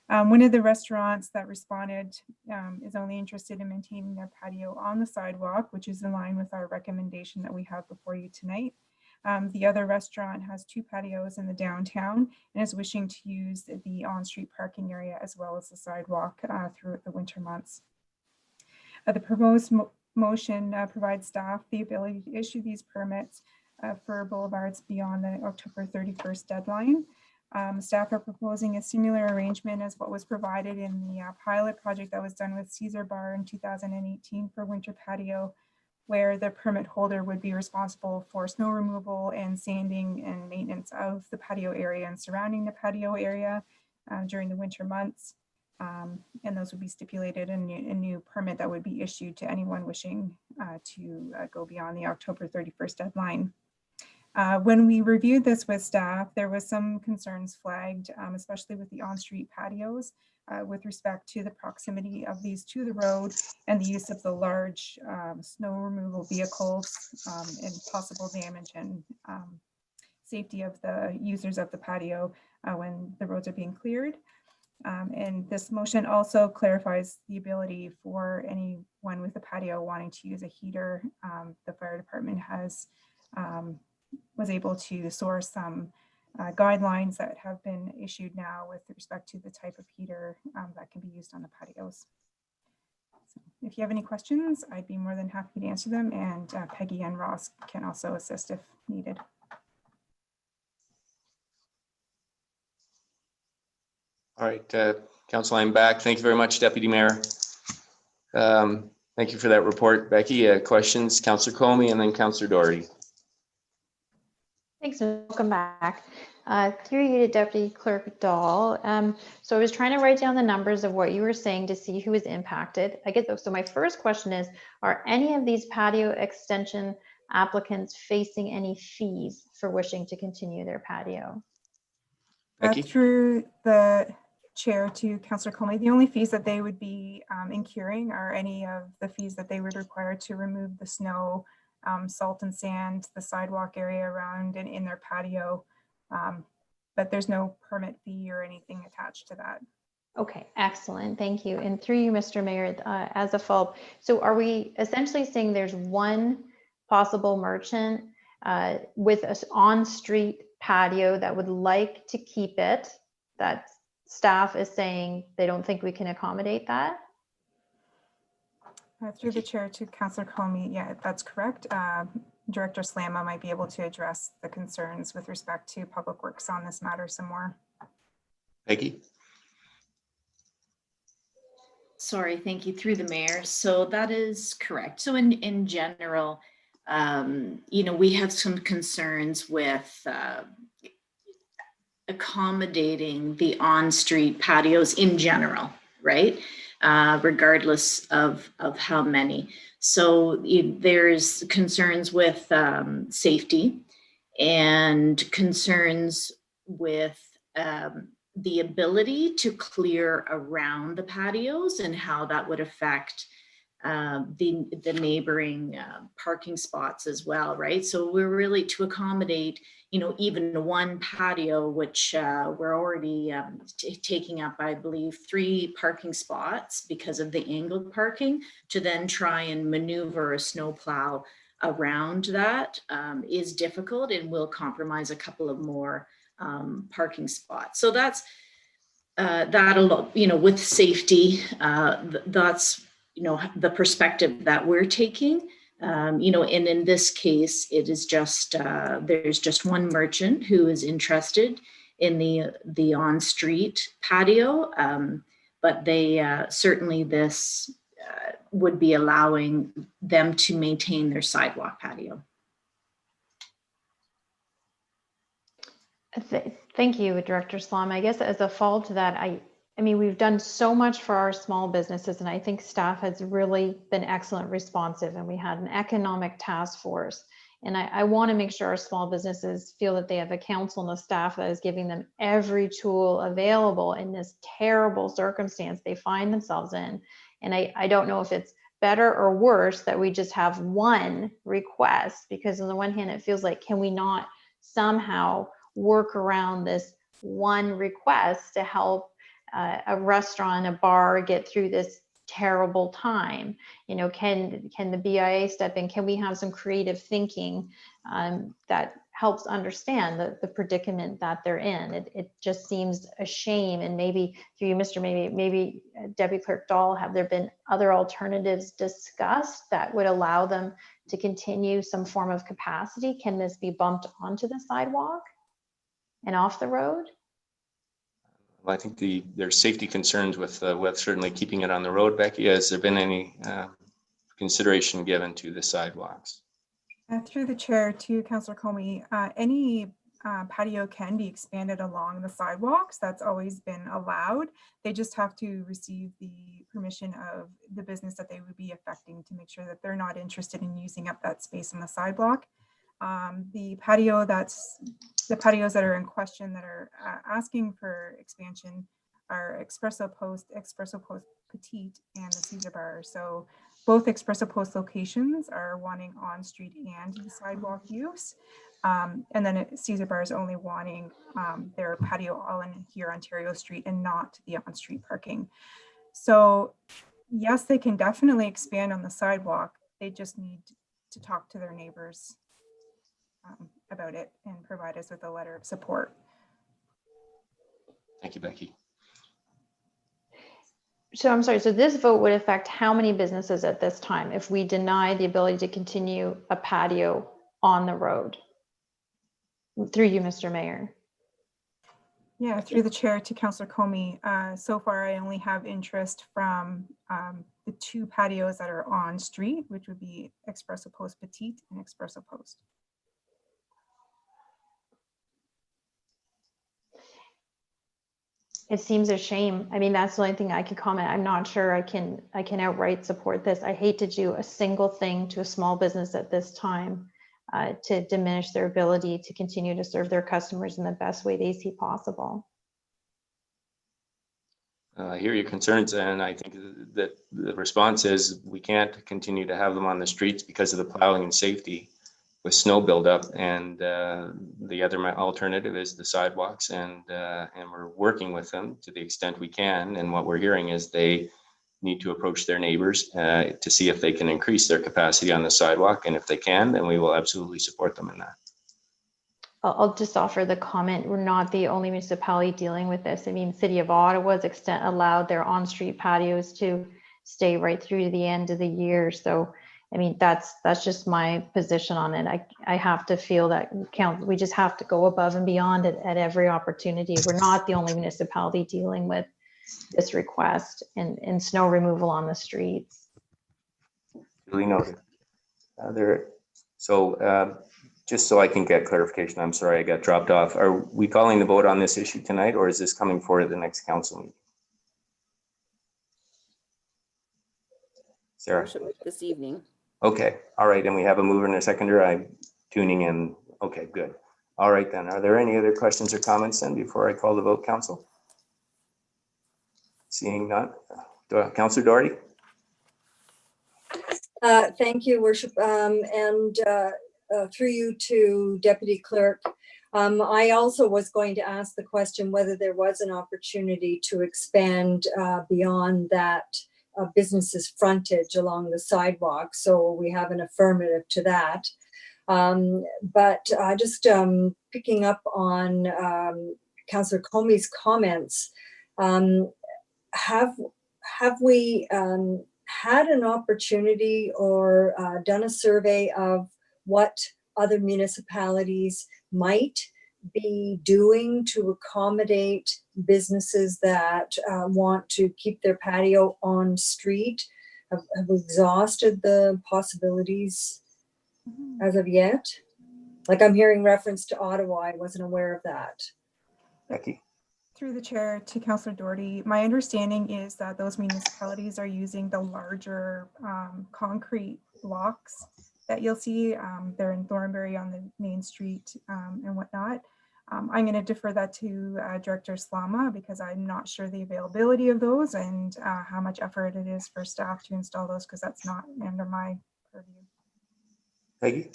One of the restaurants that responded is only interested in maintaining their patio on the sidewalk, which is in line with our recommendation that we have before you tonight. The other restaurant has 2 patios in the downtown and is wishing to use the on-street parking area as well as the sidewalk throughout the winter months. The proposed motion provides staff the ability to issue these permits for boulevards beyond the October 31st deadline. Staff are proposing a similar arrangement as what was provided in the pilot project that was done with Caesar Bar in 2018 for winter patio, where the permit holder would be responsible for snow removal and sanding and maintenance of the patio area and surrounding the patio area during the winter months. And those would be stipulated in a new permit that would be issued to anyone wishing to go beyond the October 31st deadline. When we reviewed this with staff, there was some concerns flagged, especially with the on-street patios, with respect to the proximity of these to the road and the use of the large snow removal vehicles and possible damage and safety of the users of the patio when the roads are being cleared. And this motion also clarifies the ability for anyone with a patio wanting to use a heater. The fire department was able to source some guidelines that have been issued now with respect to the type of heater that can be used on the patios. So if you have any questions, I'd be more than happy to answer them, and Peggy and Ross can also assist if needed. All right, Council, I'm back. Thank you very much, Deputy Mayor. Thank you for that report, Becky. Questions, Councillor Comey and then Councillor Doherty. Thanks, welcome back. Through you to Deputy Clerk Dahl. So I was trying to write down the numbers of what you were saying to see who was impacted. I get those. So my first question is, are any of these patio extension applicants facing any fees for wishing to continue their patio? Through the chair to Councillor Comey, the only fees that they would be incurring are any of the fees that they would require to remove the snow, salt and sand, the sidewalk area around and in their patio. But there's no permit fee or anything attached to that. Okay, excellent. Thank you. And through you, Mr. Mayor, as a follow-up, so are we essentially saying there's one possible merchant with an on-street patio that would like to keep it, that staff is saying they don't think we can accommodate that? Through the chair to Councillor Comey, yeah, that's correct. Director Slama might be able to address the concerns with respect to Public Works on this matter some more. Peggy? Sorry, thank you, through the mayor. So that is correct. So in general, we have some concerns with accommodating the on-street patios in general, right? Regardless of how many. So there's concerns with safety and concerns with the ability to clear around the patios and how that would affect the neighboring parking spots as well, right? So we're really to accommodate, even one patio, which we're already taking up, I believe, 3 parking spots because of the angled parking, to then try and maneuver a snowplow around that is difficult and will compromise a couple of more parking spots. So that's that'll, with safety, that's the perspective that we're taking, and in this case, it is just, there's just one merchant who is interested in the on-street patio, but they certainly this would be allowing them to maintain their sidewalk patio. Thank you, Director Slom. I guess as a follow to that, I mean, we've done so much for our small businesses, and I think staff has really been excellent responsive, and we had an economic task force. And I want to make sure our small businesses feel that they have a council and a staff that is giving them every tool available in this terrible circumstance they find themselves in. And I don't know if it's better or worse that we just have one request, because on the one hand, it feels like, can we not somehow work around this one request to help a restaurant, a bar get through this terrible time? Can the BIA step in? Can we have some creative thinking that helps understand the predicament that they're in? It just seems a shame. And maybe through you, Mr. Maybe Deputy Clerk Dahl, have there been other alternatives discussed that would allow them to continue some form of capacity? Can this be bumped onto the sidewalk and off the road? Well, I think there's safety concerns with certainly keeping it on the road. Becky, has there been any consideration given to the sidewalks? Through the chair to Councillor Comey, any patio can be expanded along the sidewalks. That's always been allowed. They just have to receive the permission of the business that they would be affecting to make sure that they're not interested in using up that space on the sidewalk. The patios that are in question that are asking for expansion are Espresso Post Petite, and the Caesar Bar. So both Espresso Post locations are wanting on-street and sidewalk use. And then Caesar Bar is only wanting their patio all in here, Ontario Street, and not the on-street parking. So yes, they can definitely expand on the sidewalk. They just need to talk to their neighbors about it and provide us with a letter of support. Thank you, Becky. So I'm sorry, so this vote would affect how many businesses at this time if we deny the ability to continue a patio on the road? Through you, Mr. Mayor. Yeah, through the chair to Councillor Comey. So far, I only have interest from the 2 patios that are on street, which would be Espresso Post Petite and Espresso Post. It seems a shame. I mean, that's the only thing I can comment. I'm not sure I can outright support this. I hate to do a single thing to a small business at this time to diminish their ability to continue to serve their customers in the best way they see possible. I hear your concerns, and I think that the response is we can't continue to have them on the streets because of the plowing and safety with snow buildup, and the other alternative is the sidewalks, and we're working with them to the extent we can. And what we're hearing is they need to approach their neighbors to see if they can increase their capacity on the sidewalk, and if they can, then we will absolutely support them in that. I'll just offer the comment, we're not the only municipality dealing with this. I mean, City of Ottawa's allowed their on-street patios to stay right through to the end of the year. So I mean, that's just my position on it. I have to feel that we just have to go above and beyond it at every opportunity. We're not the only municipality dealing with this request and snow removal on the streets. Duly noted. Just so I can get clarification, I'm sorry I got dropped off. Are we calling the vote on this issue tonight, or is this coming forward at the next council meeting? Sarah? This evening. Okay, all right, and we have a mover and a seconder. I'm tuning in. Okay, good. All right then, are there any other questions or comments then before I call the vote, council? Seeing none. Councillor Doherty? Thank you, Worship, and through you to Deputy Clerk. I also was going to ask the question whether there was an opportunity to expand beyond that business's frontage along the sidewalk. So we have an affirmative to that. But just picking up on Councillor Comey's comments, have we had an opportunity or done a survey of what other municipalities might be doing to accommodate businesses that want to keep their patio on street? Have we exhausted the possibilities as of yet? Like I'm hearing reference to Ottawa. I wasn't aware of that. Becky. Through the chair to Councillor Doherty, my understanding is that those municipalities are using the larger concrete blocks that you'll see. They're in Thornbury on the main street and whatnot. I'm going to defer that to Director Slama because I'm not sure the availability of those and how much effort it is for staff to install those, because that's not under my purview. Peggy?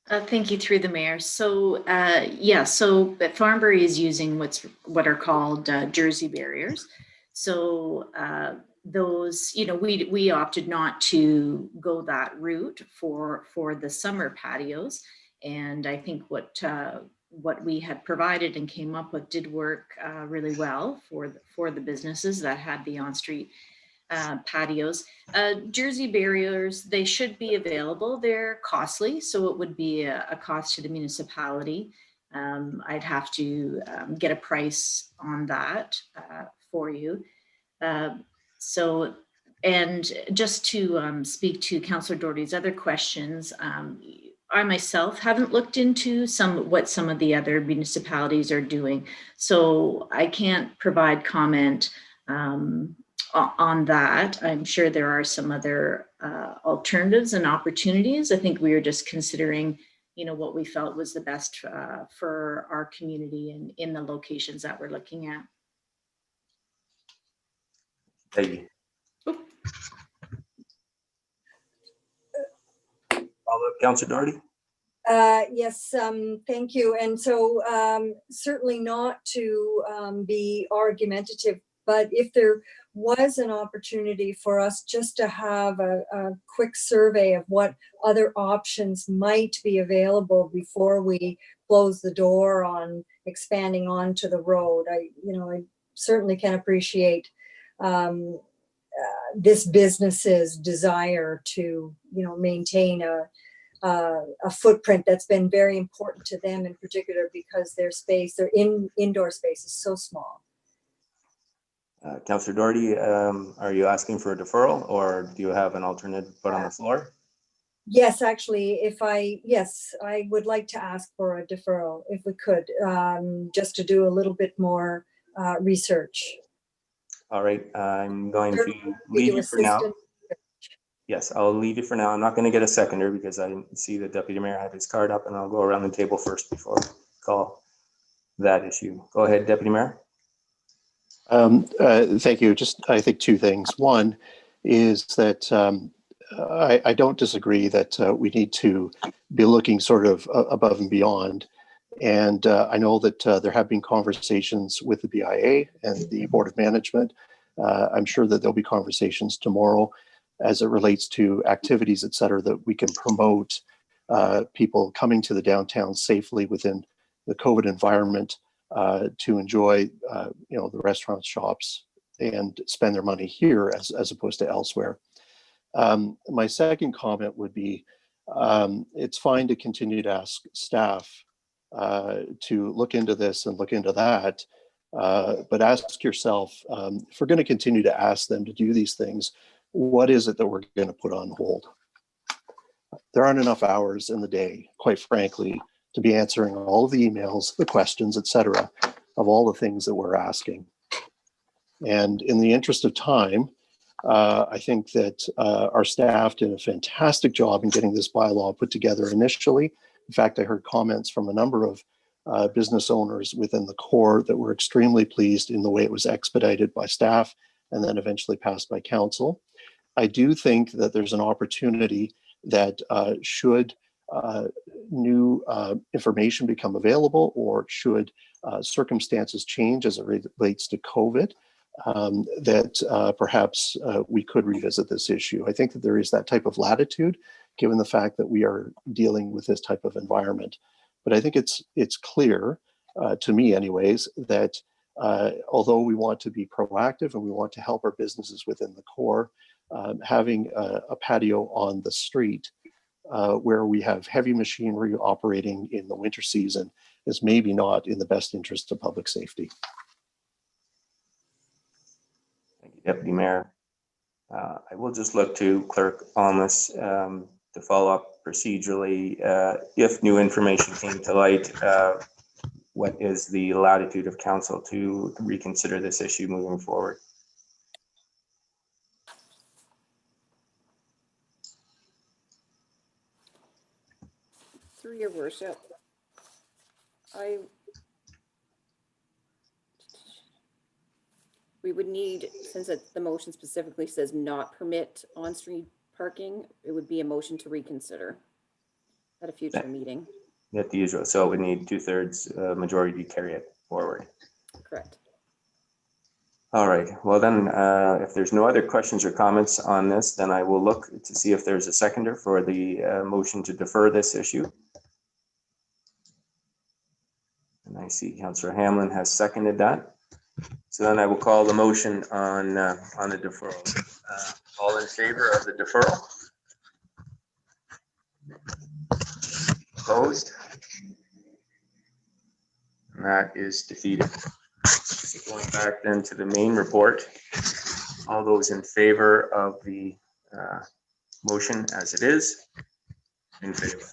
Thank you, through the mayor. So yeah, so Thornbury is using what are called Jersey barriers. So those, you know, we opted not to go that route for the summer patios, and I think what we had provided and came up with did work really well for the businesses that had the on-street patios. Jersey barriers, they should be available. They're costly, so it would be a cost to the municipality. I'd have to get a price on that for you. So, and just to speak to Councillor Doherty's other questions, I myself haven't looked into what some of the other municipalities are doing, so I can't provide comment on that. I'm sure there are some other alternatives and opportunities. I think we were just considering, you know, what we felt was the best for our community and in the locations that we're looking at. Thank you. Councillor Doherty? Yes, thank you. And so certainly not to be argumentative, but if there was an opportunity for us just to have a quick survey of what other options might be available before we close the door on expanding onto the road, I certainly can appreciate this business's desire to, maintain a footprint that's been very important to them in particular because their indoor space is so small. Councillor Doherty, are you asking for a deferral or do you have an alternate put on the floor? Yes, actually, I would like to ask for a deferral if we could, just to do a little bit more research. All right, I'm going to leave you for now. Yes, I'll leave you for now. I'm not going to get a seconder because I see the Deputy Mayor have his card up, and I'll go around the table first before I call that issue. Go ahead, Deputy Mayor. Thank you. Just, I think two things. One is that I don't disagree that we need to be looking sort of above and beyond. And I know that there have been conversations with the BIA and the Board of Management. I'm sure that there'll be conversations tomorrow as it relates to activities, et cetera, that we can promote people coming to the downtown safely within the COVID environment to enjoy, the restaurants, shops, and spend their money here as opposed to elsewhere. My second comment would be, it's fine to continue to ask staff to look into this and look into that, but ask yourself, if we're going to continue to ask them to do these things, what is it that we're going to put on hold? There aren't enough hours in the day, quite frankly, to be answering all of the emails, the questions, et cetera, of all the things that we're asking. And in the interest of time, I think that our staff did a fantastic job in getting this bylaw put together initially. In fact, I heard comments from a number of business owners within the core that were extremely pleased in the way it was expedited by staff and then eventually passed by council. I do think that there's an opportunity that should new information become available, or should circumstances change as it relates to COVID, that perhaps we could revisit this issue. I think that there is that type of latitude, given the fact that we are dealing with this type of environment. But I think it's clear, to me anyways, that although we want to be proactive and we want to help our businesses within the core, having a patio on the street where we have heavy machinery operating in the winter season is maybe not in the best interest of public safety. Thank you, Deputy Mayor. I will just look to Clerk Almus to follow up procedurally. If new information came to light, what is the latitude of council to reconsider this issue moving forward? Through your worship, we would need, since the motion specifically says not permit on-street parking, it would be a motion to reconsider at a future meeting. At the usual, so it would need 2/3 majority to carry it forward. Correct. All right, well then, if there's no other questions or comments on this, then I will look to see if there's a seconder for the motion to defer this issue. And I see Councillor Hamlin has seconded that. So then I will call the motion on the deferral. All in favor of the deferral? Opposed? And that is defeated. So going back then to the main report, all those in favor of the motion as it is, in favor.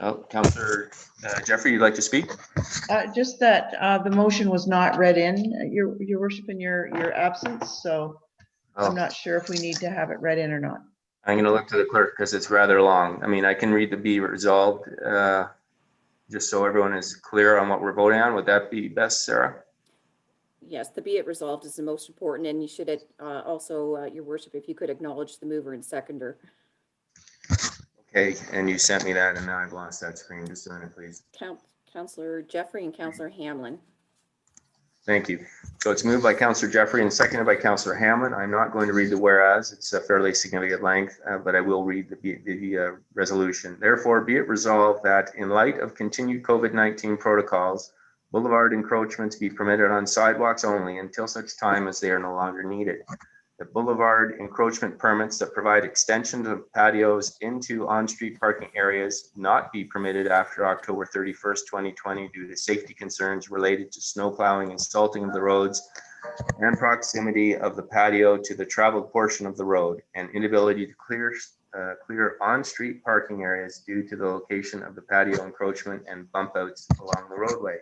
Oh, Councillor Jeffrey, you'd like to speak? Just that the motion was not read in, your worship, in your absence, so I'm not sure if we need to have it read in or not. I'm going to look to the clerk because it's rather long. I mean, I can read the be resolved just so everyone is clear on what we're voting on. Would that be best, Sarah? Yes, the be it resolved is the most important, and you should also, your worship, if you could acknowledge the mover and seconder. Okay, and you sent me that, and now I've lost that screen. Just a minute, please. Councillor Jeffrey and Councillor Hamlin. Thank you. So it's moved by Councillor Jeffrey and seconded by Councillor Hamlin. I'm not going to read the whereas. It's a fairly significant length, but I will read the resolution. Therefore, be it resolved that in light of continued COVID-19 protocols, boulevard encroachments be permitted on sidewalks only until such time as they are no longer needed. The boulevard encroachment permits that provide extensions of patios into on-street parking areas not be permitted after October 31st, 2020 due to safety concerns related to snow plowing and salting of the roads and proximity of the patio to the traveled portion of the road and inability to clear on-street parking areas due to the location of the patio encroachment and bump outs along the roadway.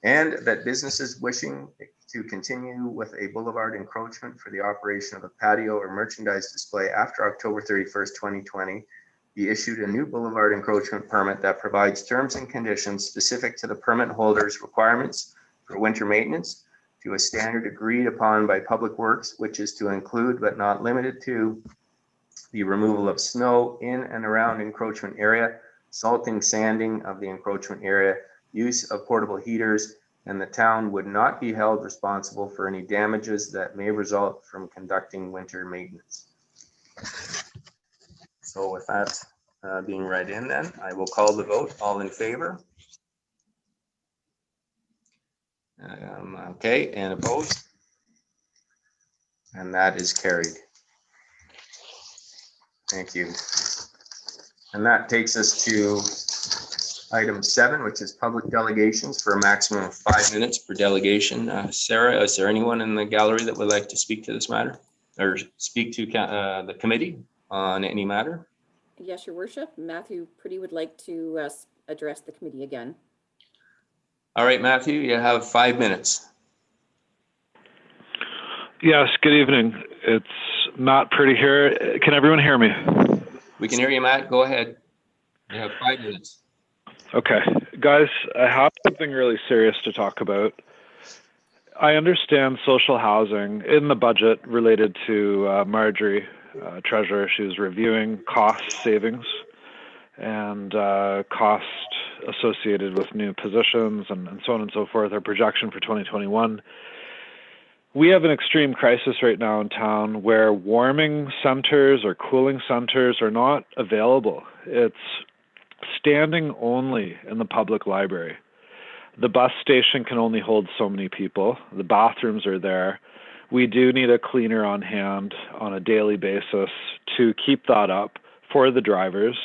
And that businesses wishing to continue with a boulevard encroachment for the operation of a patio or merchandise display after October 31st, 2020, be issued a new boulevard encroachment permit that provides terms and conditions specific to the permit holder's requirements for winter maintenance to a standard agreed upon by Public Works, which is to include but not limited to the removal of snow in and around encroachment area, salting, sanding of the encroachment area, use of portable heaters, and the town would not be held responsible for any damages that may result from conducting winter maintenance. So with that being read in, then I will call the vote. All in favor? Okay, and opposed? And that is carried. Thank you. And that takes us to item 7, which is public delegations for a maximum of 5 minutes per delegation. Sarah, is there anyone in the gallery that would like to speak to this matter or speak to the committee on any matter? Yes, your worship. Matthew Pretty would like to address the committee again. All right, Matthew, you have 5 minutes. Yes, good evening. It's Matt Pretty here. Can everyone hear me? We can hear you, Matt. Go ahead. You have 5 minutes. Okay, guys, I have something really serious to talk about. I understand social housing in the budget related to Marjorie, Treasurer. She was reviewing cost savings and cost associated with new positions and so on and so forth, our projection for 2021. We have an extreme crisis right now in town where warming centers or cooling centers are not available. It's standing only in the public library. The bus station can only hold so many people. The bathrooms are there. We do need a cleaner on hand on a daily basis to keep that up for the drivers,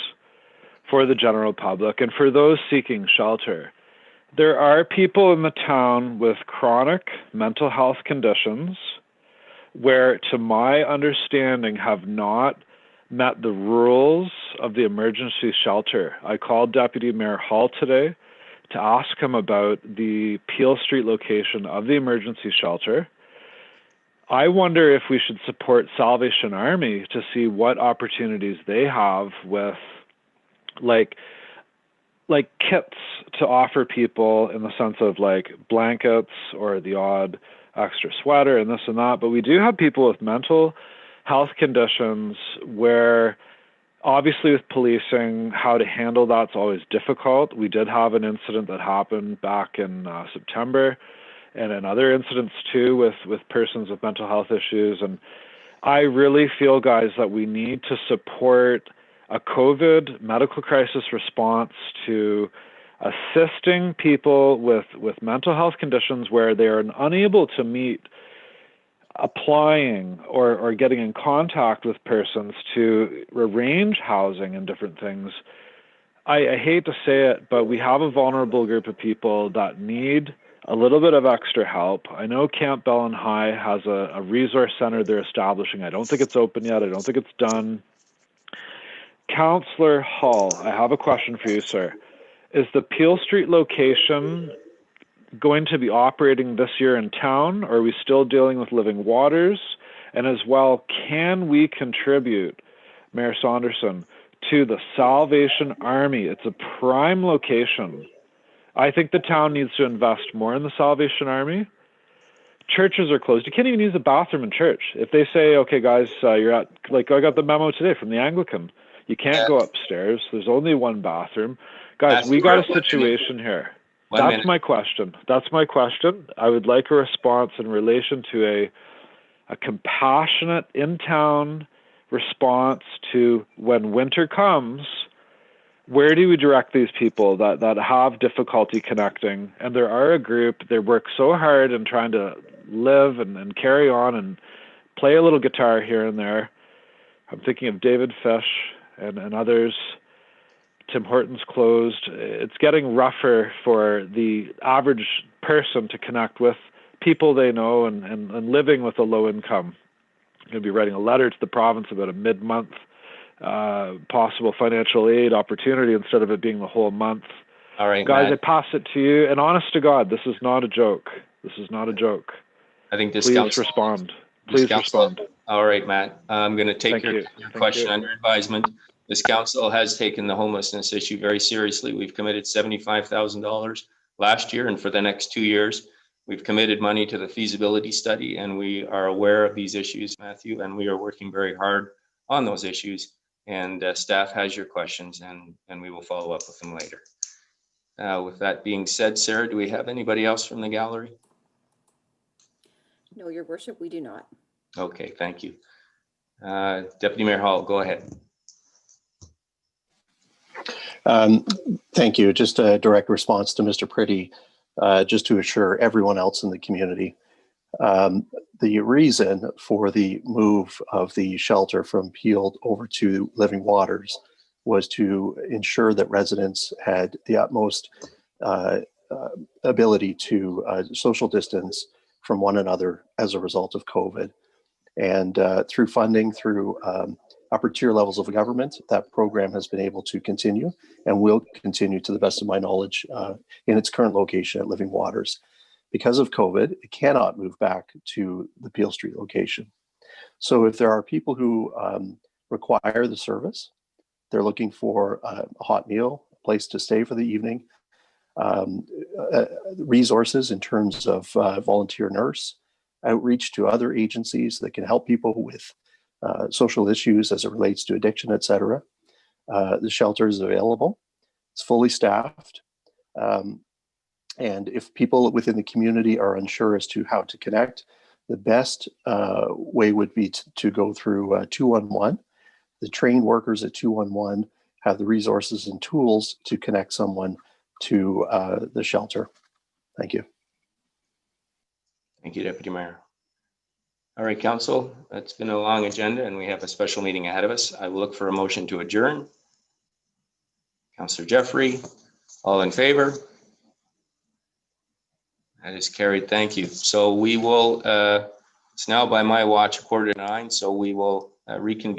for the general public, and for those seeking shelter. There are people in the town with chronic mental health conditions where, to my understanding, have not met the rules of the emergency shelter. I called Deputy Mayor Hall today to ask him about the Peel Street location of the emergency shelter. I wonder if we should support Salvation Army to see what opportunities they have with like kits to offer people, in the sense of like blankets or the odd extra sweater and this and that. But we do have people with mental health conditions where, obviously with policing, how to handle that's always difficult. We did have an incident that happened back in September, and in other incidents too with persons with mental health issues. And I really feel, guys, that we need to support a COVID medical crisis response to assisting people with mental health conditions where they are unable to meet applying or getting in contact with persons to arrange housing and different things. I hate to say it, but we have a vulnerable group of people that need a little bit of extra help. I know Camp Bellin High has a resource center they're establishing. I don't think it's open yet. I don't think it's done. Councillor Hall, I have a question for you, sir. Is the Peel Street location going to be operating this year in town, or are we still dealing with Living Waters? And as well, can we contribute, Mayor Saunderson, to the Salvation Army? It's a prime location. I think the town needs to invest more in the Salvation Army. Churches are closed. You can't even use the bathroom in church. If they say, okay, guys, you're at, like I got the memo today from the Anglican, you can't go upstairs. There's only one bathroom. Guys, we got a situation here. That's my question. That's my question. I would like a response in relation to a compassionate in-town response to when winter comes. Where do we direct these people that have difficulty connecting? And there are a group, they work so hard in trying to live and carry on and play a little guitar here and there. I'm thinking of David Fish and others. Tim Hortons closed. It's getting rougher for the average person to connect with people they know and living with a low income. I'm going to be writing a letter to the province about a mid-month possible financial aid opportunity instead of it being the whole month. All right, guys, Matt. I pass it to you. And honest to God, this is not a joke. This is not a joke. I think this Please respond. Please respond. All right, Matt. I'm going to take your question under advisement. This council has taken the homelessness issue very seriously. We've committed $75,000 last year, and for the next 2 years, we've committed money to the feasibility study, and we are aware of these issues, Matthew, and we are working very hard on those issues. And staff has your questions, and we will follow up with them later. With that being said, Sarah, do we have anybody else from the gallery? No, Your Worship, we do not. Okay, thank you. Deputy Mayor Hall, go ahead. Thank you. Just a direct response to Mr. Pretty, just to assure everyone else in the community. The reason for the move of the shelter from Peel over to Living Waters was to ensure that residents had the utmost ability to social distance from one another as a result of COVID. And through funding, through upper tier levels of government, that program has been able to continue and will continue, to the best of my knowledge, in its current location at Living Waters. Because of COVID, it cannot move back to the Peel Street location. So if there are people who require the service, they're looking for a hot meal, a place to stay for the evening, resources in terms of volunteer nurse, outreach to other agencies that can help people with social issues as it relates to addiction, etc. The shelter is available. It's fully staffed. And if people within the community are unsure as to how to connect, the best way would be to go through 211. The trained workers at 211 have the resources and tools to connect someone to the shelter. Thank you. Thank you, Deputy Mayor. All right, Council, it's been a long agenda and we have a special meeting ahead of us. I will look for a motion to adjourn. Councillor Jeffrey, all in favor? That is carried. Thank you. So we will, it's now by my watch 8:45, so we will reconvene.